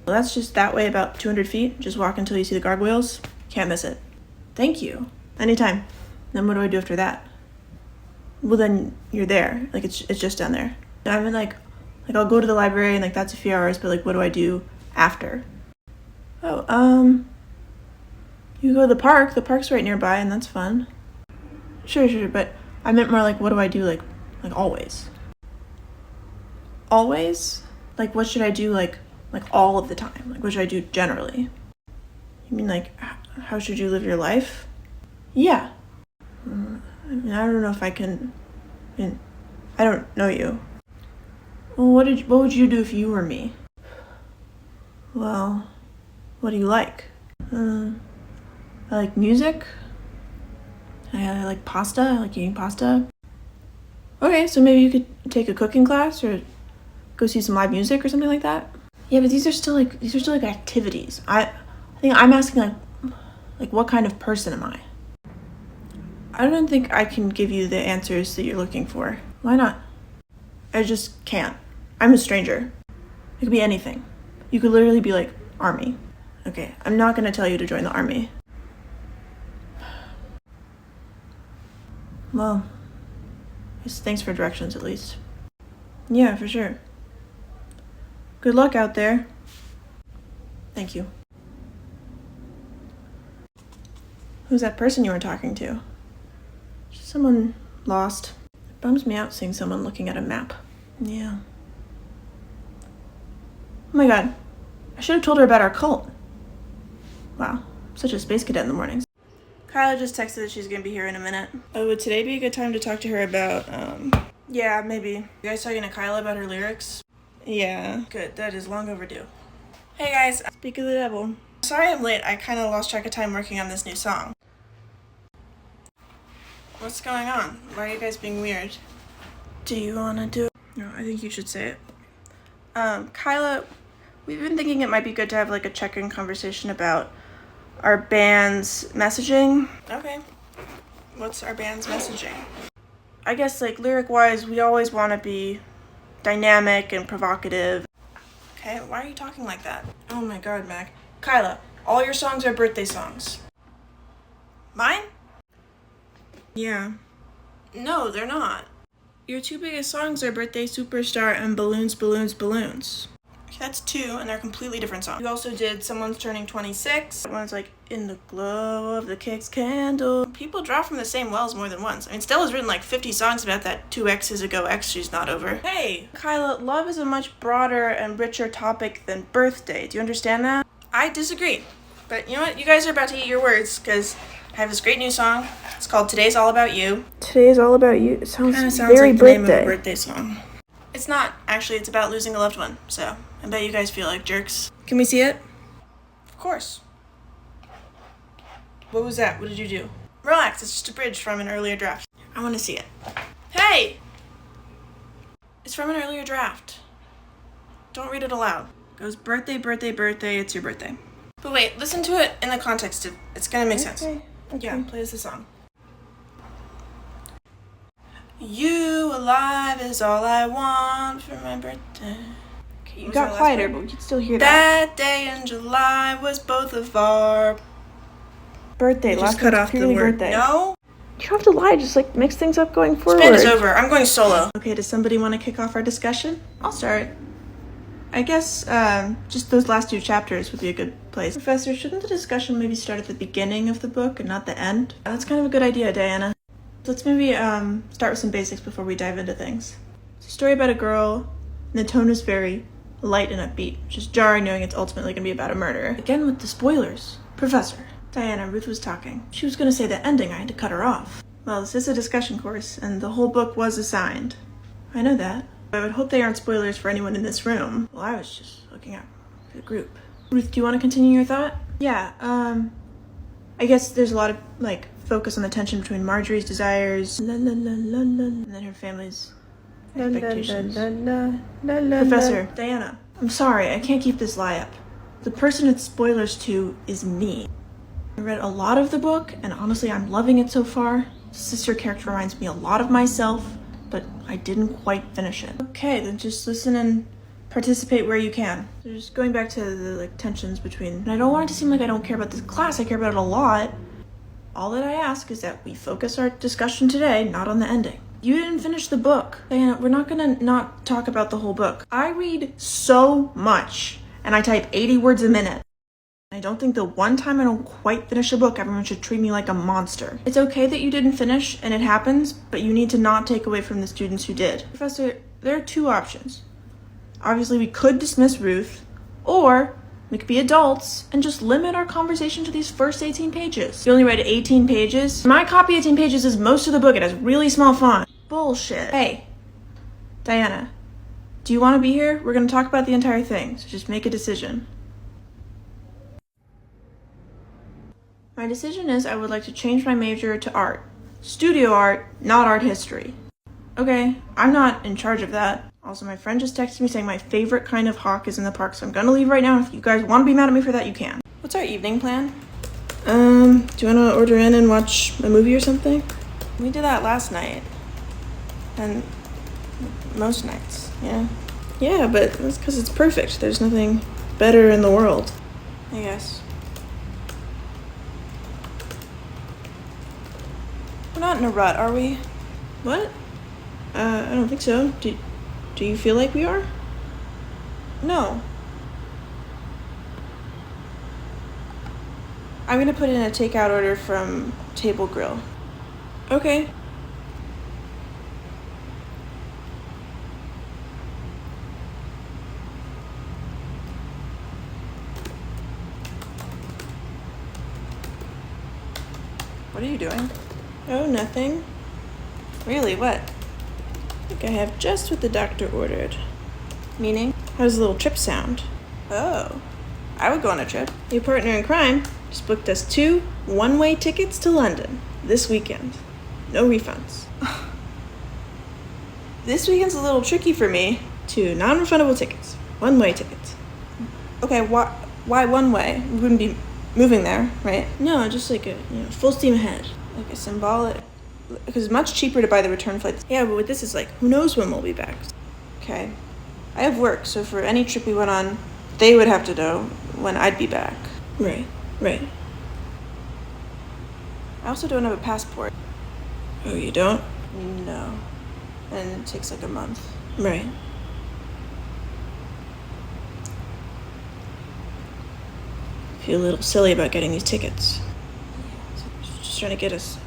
Well, that's just that way about 200 feet. Just walk until you see the gargoyles. Can't miss it. Thank you. Anytime. Then what do I do after that? Well, then you're there. Like, it's just down there. I mean, like I'll go to the library and, like, that's a few hours, but, like, what do I do after? Oh, you go to the park. The park's right nearby, and that's fun. Sure, but I meant more like, what do I do, like always? Always? Like, what should I do, like all of the time? Like, what should I do generally? You mean, like, how should you live your life? Yeah. I mean, I don't know if I can... I don't know you. Well, what would you do if you were me? Well, what do you like? I like music. I like pasta. I like eating pasta. Okay, so maybe you could take a cooking class or go see some live music or something like that. Yeah, but these are still like activities. I think I'm asking like what kind of person am I? I don't think I can give you the answers that you're looking for. Why not? I just can't. I'm a stranger. It could be anything. You could literally be like, army. Okay, I'm not gonna tell you to join the army. Well, thanks for directions at least. Yeah, for sure. Good luck out there. Thank you. Who's that person you were talking to? Someone lost. It bums me out seeing someone looking at a map. Yeah. Oh my god. I should have told her about our cult. Wow. Such a space cadet in the mornings. Kyla just texted that she's gonna be here in a minute. Oh, would today be a good time to talk to her about, yeah, maybe. You guys talking to Kyla about her lyrics? Yeah. Good. That is long overdue. Hey guys. Speak of the devil. Sorry I'm late. I kind of lost track of time working on this new song. What's going on? Why are you guys being weird? Do you want to do it? No, I think you should say it. Kyla, we've been thinking it might be good to have like a check-in conversation about our band's messaging. Okay. What's our band's messaging? I guess like lyric-wise, we always want to be dynamic and provocative. Okay, why are you talking like that? Oh my god, Mac. Kyla, all your songs are birthday songs. Mine? Yeah. No, they're not. Your two biggest songs are Birthday Superstar and Balloons, Balloons, Balloons. Okay, that's two, and they're completely different songs. You also did Someone's Turning 26. That one's like, In the Glow of the Kix Candle. People draw from the same wells more than once. I mean, Stella's written like 50 songs about that 2 X's ago X she's not over. Hey! Kyla, love is a much broader and richer topic than birthday. Do you understand that? I disagree. But you know what? You guys are about to eat your words, because I have this great new song. It's called Today's All About You. Today's all about you. It sounds Very like the name of birthday. a birthday song. It's not, actually. It's about losing a loved one. So, I bet you guys feel like jerks. Can we see it? Of course. What was that? What did you do? Relax, it's just a bridge from an earlier draft. I want to see it. Hey! It's from an earlier draft. Don't read it aloud. It goes birthday, birthday, birthday, it's your birthday. But wait, listen to it in the context of, it's gonna make sense. Okay. Yeah, plays the song. You alive is all I want for my birthday. Okay, You got quieter, but we could still hear that. That day in July was both of our Birthday. You Last just cut one's off the clearly word. birthday. No? You don't have to lie. Just like mix things up going forward. Spin is over. I'm going solo. Okay, does somebody want to kick off our discussion? I'll start. I guess just those last 2 chapters would be a good place. Professor, shouldn't the discussion maybe start at the beginning of the book and not the end? That's kind of a good idea, Diana. Let's maybe start with some basics before we dive into things. It's a story about a girl, and the tone is very light and upbeat, which is jarring knowing it's ultimately going to be about a murder. Again with the spoilers. Professor. Diana, Ruth was talking. She was going to say the ending. I had to cut her off. Well, this is a discussion course, and the whole book was assigned. I know that. I would hope they aren't spoilers for anyone in this room. Well, I was just looking out for the group. Ruth, do you want to continue your thought? Yeah, I guess there's a lot of, like, focus on the tension between Marjorie's desires and then her family's expectations. Professor, Diana, I'm sorry, I can't keep this lie up. The person it's spoilers to is me. I read a lot of the book, and honestly, I'm loving it so far. The sister character reminds me a lot of myself, but I didn't quite finish it. Okay, then just listen and participate where you can. So just going back to the like tensions between, and I don't want it to seem like I don't care about this class, I care about it a lot. All that I ask is that we focus our discussion today, not on the ending. You didn't finish the book. Diana, we're not gonna not talk about the whole book. I read so much, and I type 80 words a minute. I don't think the one time I don't quite finish a book, everyone should treat me like a monster. It's okay that you didn't finish, and it happens, but you need to not take away from the students who did. Professor, there are 2 options. Obviously, we could dismiss Ruth, or we could be adults and just limit our conversation to these first 18 pages. You only read 18 pages? My copy 18 pages is most of the book. It has really small font. Bullshit. Hey, Diana, do you want to be here? We're going to talk about the entire thing, so just make a decision. My decision is I would like to change my major to art. Studio art, not art history. Okay, I'm not in charge of that. Also, my friend just texted me saying my favorite kind of hawk is in the park, so I'm gonna leave right now. If you guys want to be mad at me for that, you can. What's our evening plan? Do you want to order in and watch a movie or something? We did that last night. And most nights, yeah. Yeah, but that's because it's perfect. There's nothing better in the world, I guess. We're not in a rut, are we? What? I don't think so. Do you feel like we are? No. I'm gonna put in a takeout order from Table Grill. Okay. What are you doing? Oh, nothing. Really, what? I think I have just what the doctor ordered. Meaning? How does the little trip sound? Oh, I would go on a trip. Your partner in crime just booked us 2 one-way tickets to London this weekend. No refunds. This weekend's a little tricky for me. 2 non-refundable tickets. One-way tickets. Okay, why one way? We wouldn't be moving there, right? No, just like a full steam ahead. Like a symbolic, because it's much cheaper to buy the return flights. Yeah, but with this is like, who knows when we'll be back. Okay. I have work, so for any trip we went on, they would have to know when I'd be back. Right. I also don't have a passport. Oh, you don't? No. And it takes like a month. Right. Feel a little silly about getting these tickets. Just trying to get us.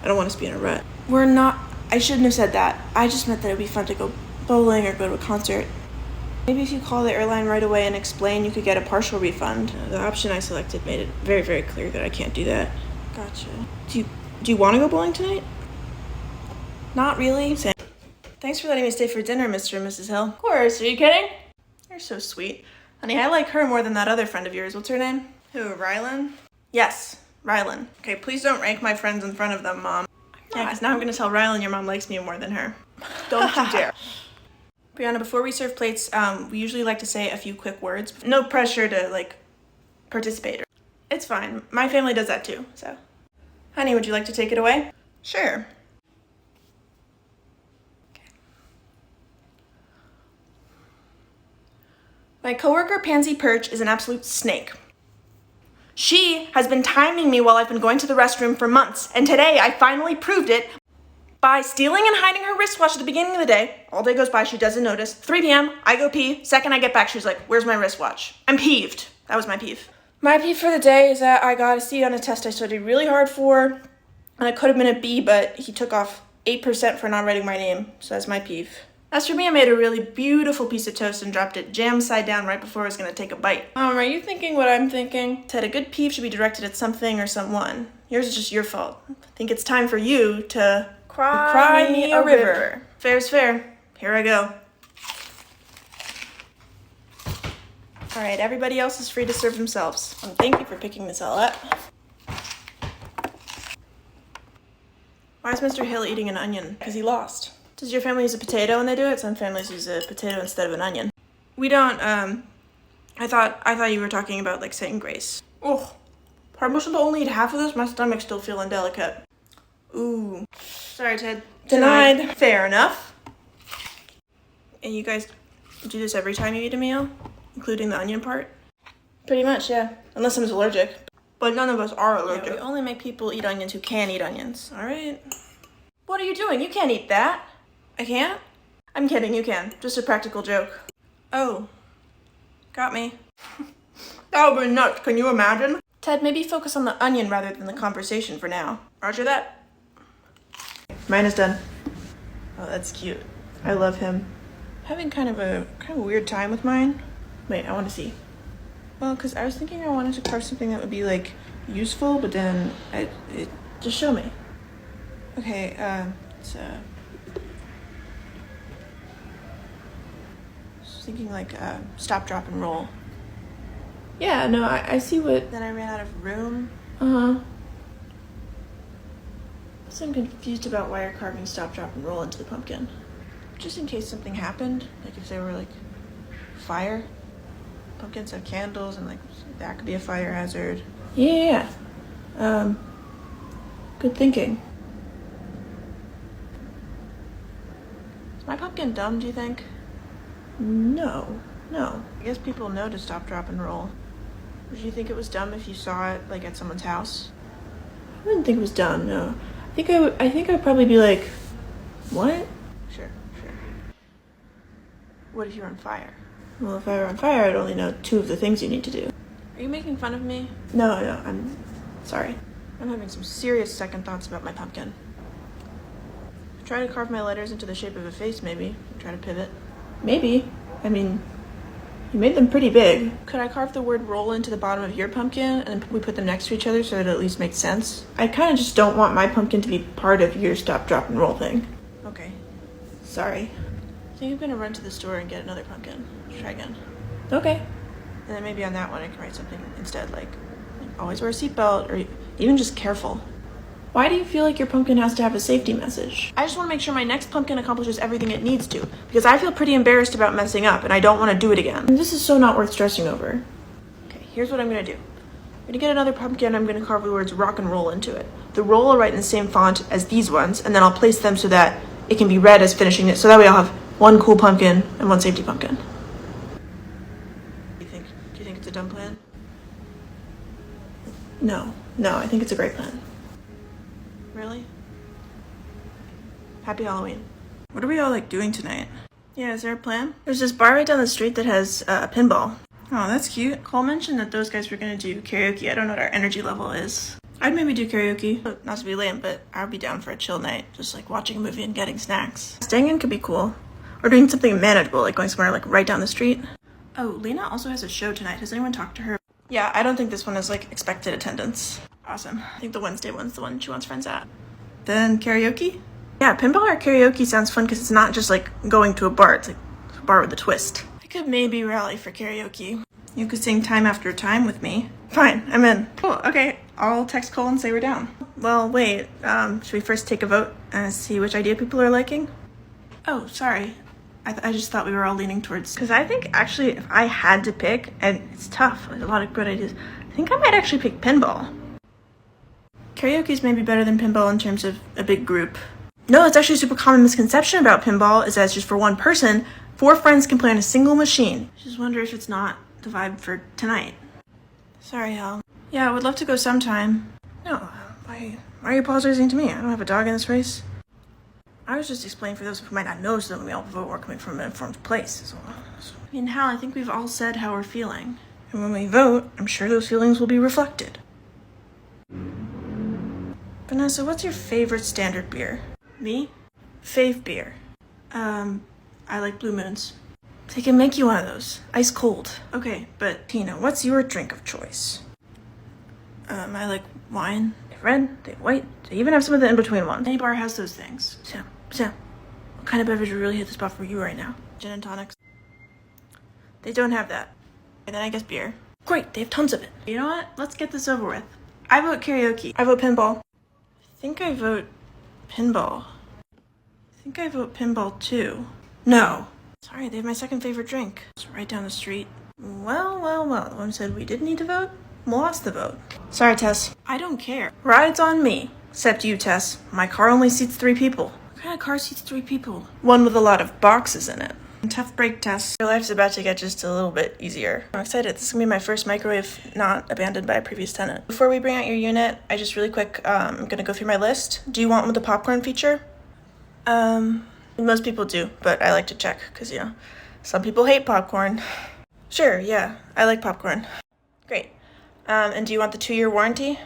I don't want us to be in a rut. We're not. I shouldn't have said that. I just meant that it would be fun to go bowling or go to a concert. Maybe if you call the airline right away and explain, you could get a partial refund. The option I selected made it very, very clear that I can't do that. Gotcha. Do you want to go bowling tonight? Not really. Sam. Thanks for letting me stay for dinner, Mr. and Mrs. Hill. Of course. Are you kidding? You're so sweet. Honey, I like her more than that other friend of yours. What's her name? Who, Rylan? Yes, Rylan. Okay, please don't rank my friends in front of them, Mom. Yeah, because now I'm going to tell Rylan your mom likes me more than her. Don't you dare. Brianna, before we serve plates, we usually like to say a few quick words. No pressure to, participate. It's fine. My family does that too, so. Honey, would you like to take it away? Sure. Okay. My coworker, Pansy Perch, is an absolute snake. She has been timing me while I've been going to the restroom for months, and today I finally proved it by stealing and hiding her wristwatch at the beginning of the day. All day goes by, she doesn't notice. 3 p.m., I go pee. Second I get back, she's like, where's my wristwatch? I'm peeved. That was my peeve. My peeve for the day is that I got a C on a test I studied really hard for, and it could have been a B, but he took off 8% for not writing my name, so that's my peeve. As for me, I made a really beautiful piece of toast and dropped it jam side down right before I was gonna take a bite. Are you thinking what I'm thinking? Ted, a good peeve should be directed at something or someone. Yours is just your fault. I think it's time for you to cry me a river. Fair's fair. Here I go. All right, everybody else is free to serve themselves. And thank you for picking this all up. Why is Mr. Hill eating an onion? Because he lost. Does your family use a potato when they do it? Some families use a potato instead of an onion. We don't, I thought you were talking about, saying grace. Oh, permission to only eat half of this? My stomach's still feeling delicate. Ooh. Sorry, Ted. Denied. Fair enough. And you guys do this every time you eat a meal? Including the onion part? Pretty much, yeah. Unless someone's allergic. But none of us are allergic. Yeah, we only make people eat onions who can eat onions, alright? What are you doing? You can't eat that. I can't? I'm kidding, you can. Just a practical joke. Oh. Got me. That would be nuts, can you imagine? Ted, maybe focus on the onion rather than the conversation for now. Roger that. Mine is done. Oh, that's cute. I love him. Having kind of a weird time with mine. Wait, I want to see. Well, because I was thinking I wanted to carve something that would be, useful, but then just show me. Okay, it's, thinking stop, drop, and roll. Yeah, no, I see what. Then I ran out of room. So I'm confused about why you're carving stop, drop, and roll into the pumpkin. Just in case something happened, if there were fire. Pumpkins have candles, and that could be a fire hazard. Yeah. Good thinking. Is my pumpkin dumb, do you think? No. I guess people know to stop, drop, and roll. Would you think it was dumb if you saw it, at someone's house? I wouldn't think it was dumb, no. I think I'd probably be like, what? Sure. What if you're on fire? Well, if I were on fire, I'd only know 2 of the things you need to do. Are you making fun of me? No, I'm sorry. I'm having some serious second thoughts about my pumpkin. Try to carve my letters into the shape of a face, maybe. Try to pivot. Maybe. I mean, you made them pretty big. Could I carve the word roll into the bottom of your pumpkin and we put them next to each other so that it at least makes sense? I kind of just don't want my pumpkin to be part of your stop, drop, and roll thing. Okay. Sorry. I think I'm gonna run to the store and get another pumpkin. Try again. Okay. And then maybe on that one I can write something instead, like always wear a seatbelt, or even just careful. Why do you feel like your pumpkin has to have a safety message? I just want to make sure my next pumpkin accomplishes everything it needs to, because I feel pretty embarrassed about messing up and I don't want to do it again. And this is so not worth stressing over. Okay, here's what I'm gonna do. I'm gonna get another pumpkin, I'm gonna carve the words rock and roll into it. The roll I'll write in the same font as these ones, and then I'll place them so that it can be read as finishing it, so that way I'll have one cool pumpkin and one safety pumpkin. Do you think it's a dumb plan? No, I think it's a great plan. Really? Happy Halloween. What are we all like doing tonight? Yeah, is there a plan? There's this bar right down the street that has pinball. Oh, that's cute. Cole mentioned that those guys were gonna do karaoke. I don't know what our energy level is. I'd maybe do karaoke. Not to be lame, but I'd be down for a chill night. Just like watching a movie and getting snacks. Staying in could be cool. Or doing something manageable, like going somewhere like right down the street. Oh, Lena also has a show tonight. Has anyone talked to her? Yeah, I don't think this one is like expected attendance. Awesome. I think the Wednesday one's the one she wants friends at. Then karaoke? Yeah, pinball or karaoke sounds fun because it's not just like going to a bar. It's like a bar with a twist. I could maybe rally for karaoke. You could sing Time After Time with me. Fine, I'm in. Cool, okay. I'll text Cole and say we're down. Well, wait. Should we first take a vote and see which idea people are liking? Oh, sorry. I just thought we were all leaning towards... Because I think, actually, if I had to pick, and it's tough, there's a lot of good ideas, I think I might actually pick pinball. Karaoke's maybe better than pinball in terms of a big group. No, it's actually a super common misconception about pinball is that it's just for one person. 4 friends can play on a single machine. I just wonder if it's not the vibe for tonight. Sorry, Hal. Yeah, I would love to go sometime. No, why are you apologizing to me? I don't have a dog in this race. I was just explaining for those who might not know, so that when we all vote, we're coming from an informed place. So, I mean, Hal, I think we've all said how we're feeling. And when we vote, I'm sure those feelings will be reflected. Vanessa, what's your favorite standard beer? Me? Fave beer. I like Blue Moons. They can make you one of those. Ice cold. Okay, but Tina, what's your drink of choice? I like wine. They have red, they have white, they even have some of the in-between ones. Any bar has those things. Sam, what kind of beverage would really hit the spot for you right now? Gin and tonics? They don't have that. And then I guess beer. Great, they have tons of it. You know what? Let's get this over with. I vote karaoke. I vote pinball. I think I vote pinball. I think I vote pinball too. No. Sorry, they have my second favorite drink. It's right down the street. Well. The one who said we didn't need to vote lost the vote. Sorry, Tess. I don't care. Ride's on me. Except you, Tess. My car only seats 3 people. What kind of car seats 3 people? One with a lot of boxes in it. Tough break, Tess. Your life's about to get just a little bit easier. I'm excited. This is gonna be my first microwave not abandoned by a previous tenant. Before we bring out your unit, I just really quick, I'm gonna go through my list. Do you want with the popcorn feature? Most people do, but I like to check, because, you know, some people hate popcorn. Sure, yeah, I like popcorn. Great. And do you want the 2-year warranty?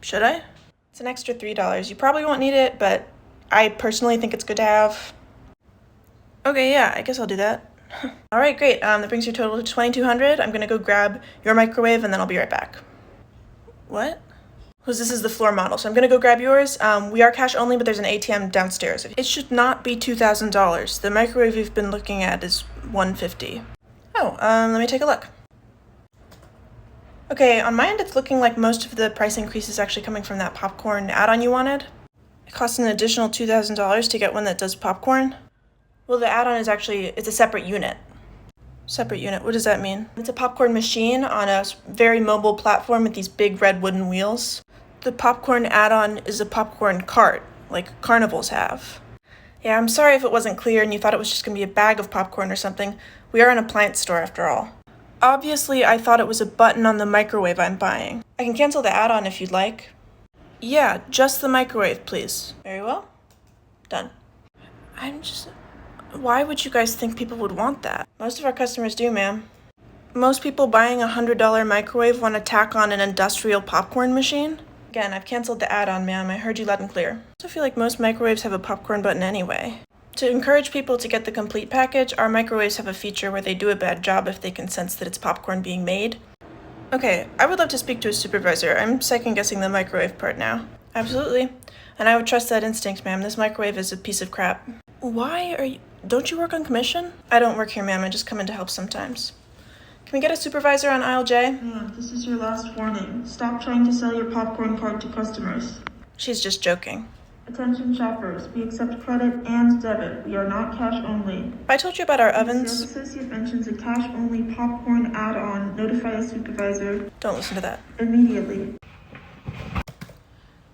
Should I? It's an extra $3. You probably won't need it, but I personally think it's good to have. Okay, yeah, I guess I'll do that. All right, great. That brings your total to $2,200. I'm gonna go grab your microwave, and then I'll be right back. What? Because this is the floor model, so I'm gonna go grab yours. We are cash only, but there's an ATM downstairs. It should not be $2,000. The microwave we've been looking at is $150. Oh, let me take a look. Okay, on my end, it's looking like most of the price increase is actually coming from that popcorn add-on you wanted. It costs an additional $2,000 to get one that does popcorn. Well, the add-on is actually, it's a separate unit. Separate unit, what does that mean? It's a popcorn machine on a very mobile platform with these big red wooden wheels. The popcorn add-on is a popcorn cart, like carnivals have. Yeah, I'm sorry if it wasn't clear and you thought it was just gonna be a bag of popcorn or something. We are an appliance store after all. Obviously, I thought it was a button on the microwave I'm buying. I can cancel the add-on if you'd like. Yeah, just the microwave, please. Very well. Done. Why would you guys think people would want that? Most of our customers do, ma'am. Most people buying a $100 microwave want to tack on an industrial popcorn machine. Again, I've canceled the add-on, ma'am. I heard you loud and clear. I also feel like most microwaves have a popcorn button anyway. To encourage people to get the complete package, our microwaves have a feature where they do a bad job if they can sense that it's popcorn being made. Okay, I would love to speak to a supervisor. I'm second-guessing the microwave part now. Absolutely. And I would trust that instinct, ma'am. This microwave is a piece of crap. Why are you... Don't you work on commission? I don't work here, ma'am. I just come in to help sometimes. Can we get a supervisor on aisle J? Ma'am, this is your last warning. Stop trying to sell your popcorn card to customers. She's just joking. Attention shoppers, we accept credit and debit. We are not cash only. I told you about our If the ovens. sales associate mentions a cash only popcorn add-on, notify a supervisor Don't listen to that. immediately.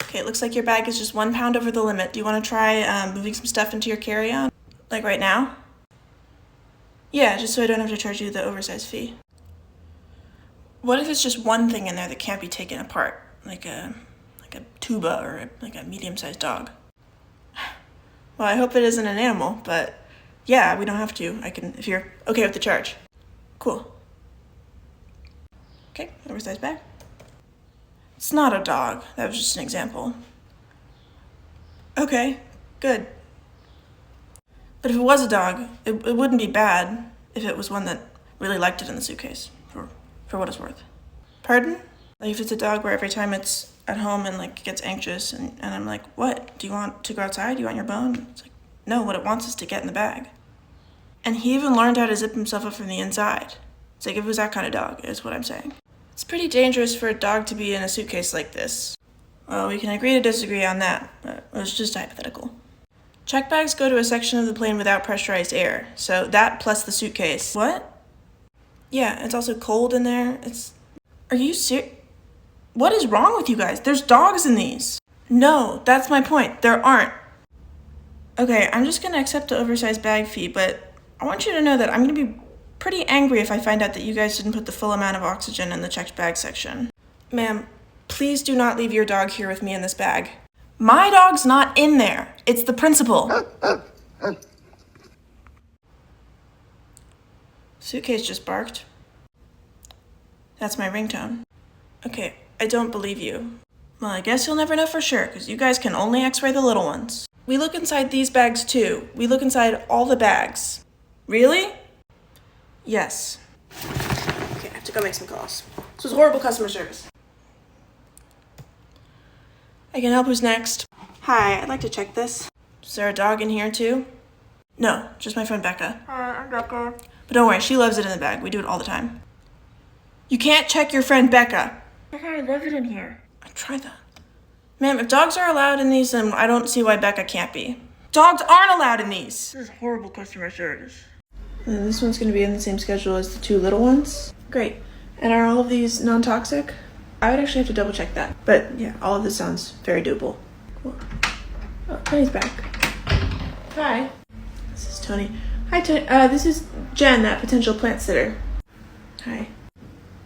Okay, it looks like your bag is just 1 pound over the limit. Do you want to try moving some stuff into your carry-on? Like right now? Yeah, just so I don't have to charge you the oversized fee. What if it's just one thing in there that can't be taken apart? Like a tuba or like a medium-sized dog? Well, I hope it isn't an animal, but yeah, we don't have to. I can, if you're okay with the charge. Cool. Okay, oversized bag. It's not a dog. That was just an example. Okay, good. But if it was a dog, it wouldn't be bad if it was one that really liked it in the suitcase, for what it's worth. Pardon? Like if it's a dog where every time it's at home and like gets anxious and I'm like, what? Do you want to go outside? Do you want your bone? It's like, no, what it wants is to get in the bag. And he even learned how to zip himself up from the inside. It's like if it was that kind of dog, is what I'm saying. It's pretty dangerous for a dog to be in a suitcase like this. Well, we can agree to disagree on that, but it was just hypothetical. Check bags go to a section of the plane without pressurized air, so that plus the suitcase. What? Yeah, it's also cold in there. Are you serious? What is wrong with you guys? There's dogs in these. No, that's my point. There aren't. Okay, I'm just gonna accept the oversized bag fee, but I want you to know that I'm gonna be pretty angry if I find out that you guys didn't put the full amount of oxygen in the checked bag section. Ma'am, please do not leave your dog here with me in this bag. My dog's not in there. It's the principal. Suitcase just barked. That's my ringtone. Okay, I don't believe you. Well, I guess you'll never know for sure, because you guys can only x-ray the little ones. We look inside these bags too. We look inside all the bags. Really? Yes. Okay, I have to go make some calls. This was horrible customer service. I can help. Who's next? Hi, I'd like to check this. Is there a dog in here too? No, just my friend Becca. Hi, I'm Becca. But don't worry, she loves it in the bag. We do it all the time. You can't check your friend Becca. I love it in here. I tried that. Ma'am, if dogs are allowed in these, then I don't see why Becca can't be. Dogs aren't allowed in these! This is horrible customer service. And this one's going to be in the same schedule as the 2 little ones. Great. And are all of these non-toxic? I would actually have to double check that. But yeah, all of this sounds very doable. Cool. Oh, Tony's back. Hi. This is Tony. Hi, Tony. This is Jen, that potential plant sitter. Hi.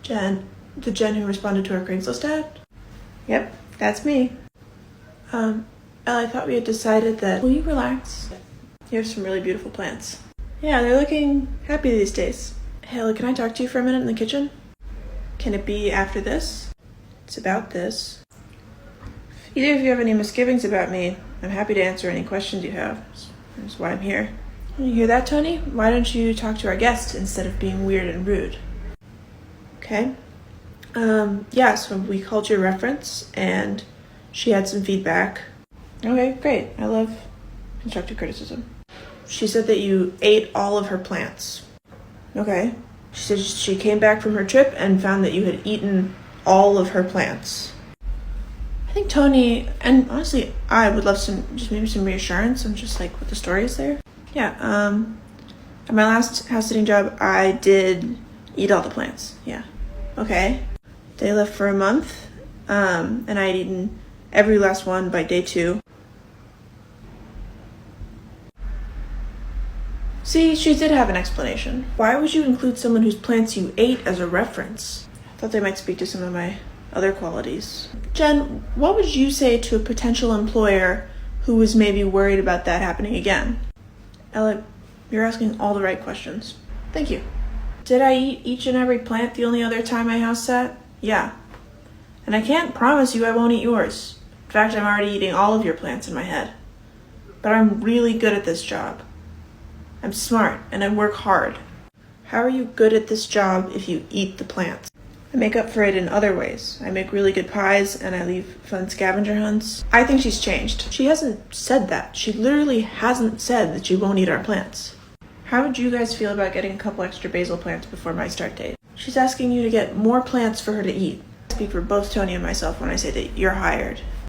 Jen. The Jen who responded to our Craigslist ad? Yep, that's me. Elle, I thought we had decided that... Will you relax? You have some really beautiful plants. Yeah, they're looking happy these days. Hey, Ella, can I talk to you for a minute in the kitchen? Can it be after this? It's about this. Either of you have any misgivings about me, I'm happy to answer any questions you have. That's why I'm here. You hear that, Tony? Why don't you talk to our guest instead of being weird and rude? Okay. Yeah, so we called your reference, and she had some feedback. Okay, great. I love constructive criticism. She said that you ate all of her plants. Okay. She said she came back from her trip and found that you had eaten all of her plants. I think Tony, and honestly, I would love maybe some reassurance on just like what the story is there. Yeah, at my last house sitting job, I did eat all the plants. Yeah. Okay. They left for a month, and I had eaten every last one by day 2. See, she did have an explanation. Why would you include someone whose plants you ate as a reference? I thought they might speak to some of my other qualities. Jen, what would you say to a potential employer who was maybe worried about that happening again? Ella, You're asking all the right questions. Thank you. Did I eat each and every plant the only other time my house sat? Yeah. And I can't promise you I won't eat yours. In fact, I'm already eating all of your plants in my head. But I'm really good at this job. I'm smart and I work hard. How are you good at this job if you eat the plants? I make up for it in other ways. I make really good pies and I leave fun scavenger hunts. I think she's changed. She hasn't said that. She literally hasn't said that she won't eat our plants. How would you guys feel about getting a couple extra basil plants before my start date? She's asking you to get more plants for her to eat. I speak for both Tony and myself when I say that you're hired.